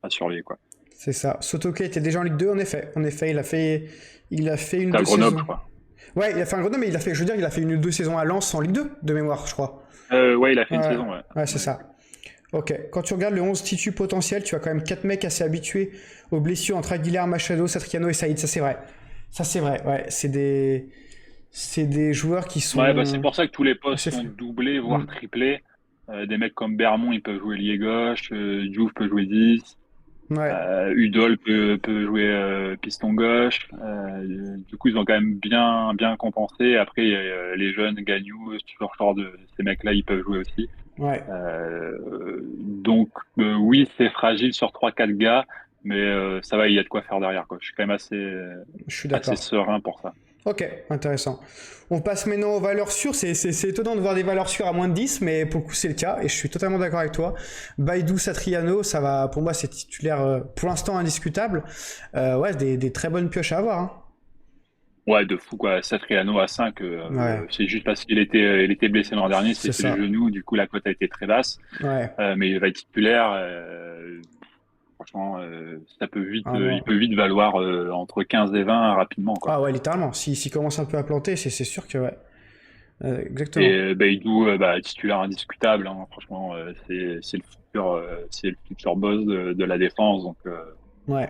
à surveiller, quoi. C'est ça. Sotoka était déjà en Ligue 2, en effet. Il a fait une deux Grenoble, je crois. Ouais, il a fait un Grenoble, mais il a fait une ou deux saisons à Lens en Ligue 2, de mémoire, je crois. Ouais, il a fait une saison, ouais. Ouais, c'est ça. Ok, quand tu regardes le 11 titu potentiel, tu as quand même 4 mecs assez habitués aux blessures entre Aguilar, Machado, Satriano et Saïd. Ça, c'est vrai. Ouais, c'est des joueurs qui sont... Ouais, c'est pour ça que tous les postes sont doublés, voire triplés. Des mecs comme Bermond, ils peuvent jouer lié gauche. Diouf peut jouer 10. Ouais. Udol peut jouer piston gauche. Du coup, ils ont quand même bien compensé. Après, les jeunes, Gagnou, genre de ces mecs-là, ils peuvent jouer aussi. Ouais. Donc, oui, c'est fragile sur 3-4 gars, mais ça va, il y a de quoi faire derrière, quoi. Je suis quand même assez serein pour ça. Ok, intéressant. On passe maintenant aux valeurs sûres. C'est étonnant de voir des valeurs sûres à moins de 10, mais pour le coup, c'est le cas. Et je suis totalement d'accord avec toi. Baidou, Satriano, ça va, pour moi, c'est titulaire pour l'instant indiscutable. Ouais, des très bonnes pioches à avoir. Hein. Ouais, de fou, quoi. Satriano à 5, c'est juste parce qu'il était blessé l'an dernier, c'est le genou. Du coup, la cote a été très basse. Ouais. Mais il va être titulaire. Franchement, il peut vite valoir entre 15 et 20 rapidement, quoi. Ah ouais, littéralement. S'il commence un peu à planter, c'est sûr que ouais. Exactement. Et Baidou, titulaire indiscutable. Hein. Franchement, c'est le futur boss de la défense. Donc, ouais.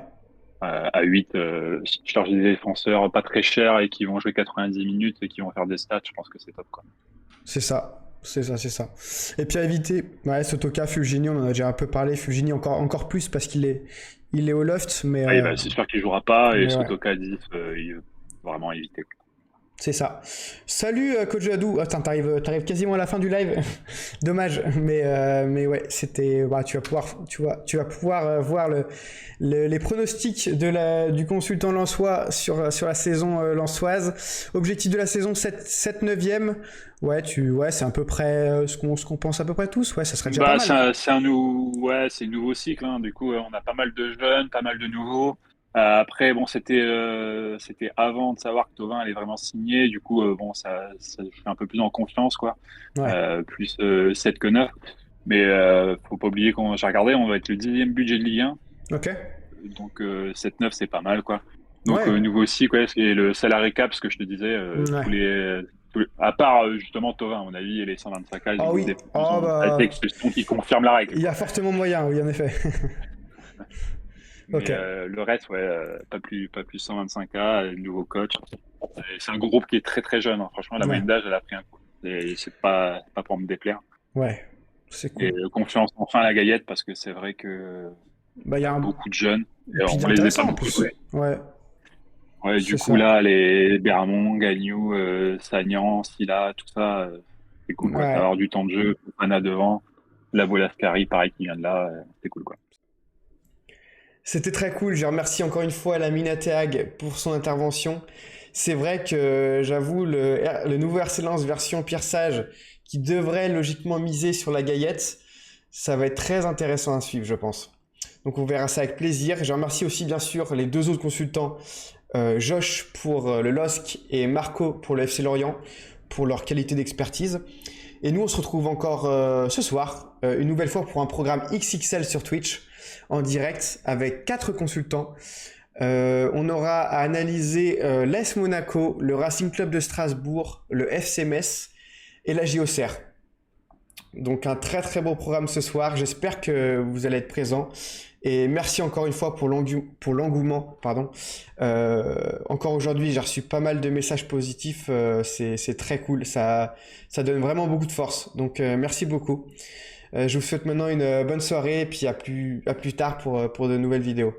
À 8, si tu cherches des défenseurs pas très chers et qui vont jouer 90 minutes et qui vont faire des stats, je pense que c'est top, quoi. C'est ça. Et puis à éviter, ouais, Sotoka, Fulgini, on en a déjà un peu parlé. Fulgini encore plus parce qu'il est au loft, mais c'est sûr qu'il jouera pas et Sotoka 10, il veut vraiment éviter. C'est ça. Salut Coach Jadou. Attends, t'arrives quasiment à la fin du live. Dommage, mais ouais, c'était. Bah, tu vas pouvoir voir les pronostics du consultant lensois sur la saison lensoise. Objectif de la saison 7/9e. Ouais, c'est à peu près ce qu'on pense à peu près tous. Ouais, ça serait déjà pas mal. C'est un nouveau cycle. Hein. Du coup, on a pas mal de jeunes, pas mal de nouveaux. Après, bon, c'était avant de savoir que Thauvin allait vraiment signer. Du coup, ça fait un peu plus en confiance, quoi. Ouais. Plus 7 que 9. Mais faut pas oublier j'ai regardé, on va être le 10e budget de Ligue 1. Ok. Donc 7-9, c'est pas mal, quoi. Donc nouveau cycle, et le salary cap, ce que je te disais, à part justement Thauvin, à mon avis, et les 125K, qui confirment la règle. Il y a fortement moyen, oui, en effet. Mais le reste, pas plus 125K, nouveau coach. C'est un groupe qui est très très jeune. Hein. Franchement, la moyenne d'âge, elle a pris un coup. Et c'est pas pour me déplaire. Ouais, c'est cool. Et confiance enfin à la Gaillette parce que c'est vrai que y a beaucoup de jeunes. Et on les a pas beaucoup. Ouais, du coup, là, les Bermond, Gagnou, Sagnan, Silla, tout ça, c'est cool. Ouais. Avoir du temps de jeu, Fofana devant, la Bolascari, pareil, qui vient de là, c'est cool, quoi. C'était très cool. Je remercie encore une fois Lamine Ateag pour son intervention. C'est vrai que j'avoue, le nouveau RC Lens version Pierre Sage qui devrait logiquement miser sur la Gaillette. Ça va être très intéressant à suivre, je pense. Donc on verra ça avec plaisir. Je remercie aussi bien sûr les deux autres consultants, Josh pour le LOSC et Marco pour le FC Lorient, pour leur qualité d'expertise. Et nous on se retrouve encore ce soir, une nouvelle fois pour un programme XXL sur Twitch, en direct, avec 4 consultants. On aura à analyser l'AS Monaco, le Racing Club de Strasbourg, le FC Metz et la JOCR. Donc un très très beau programme ce soir, j'espère que vous allez être présents et merci encore une fois pour l'engouement. Encore aujourd'hui j'ai reçu pas mal de messages positifs, c'est très cool, ça donne vraiment beaucoup de force, donc merci beaucoup. Je vous souhaite maintenant une bonne soirée et puis à plus tard pour de nouvelles vidéos.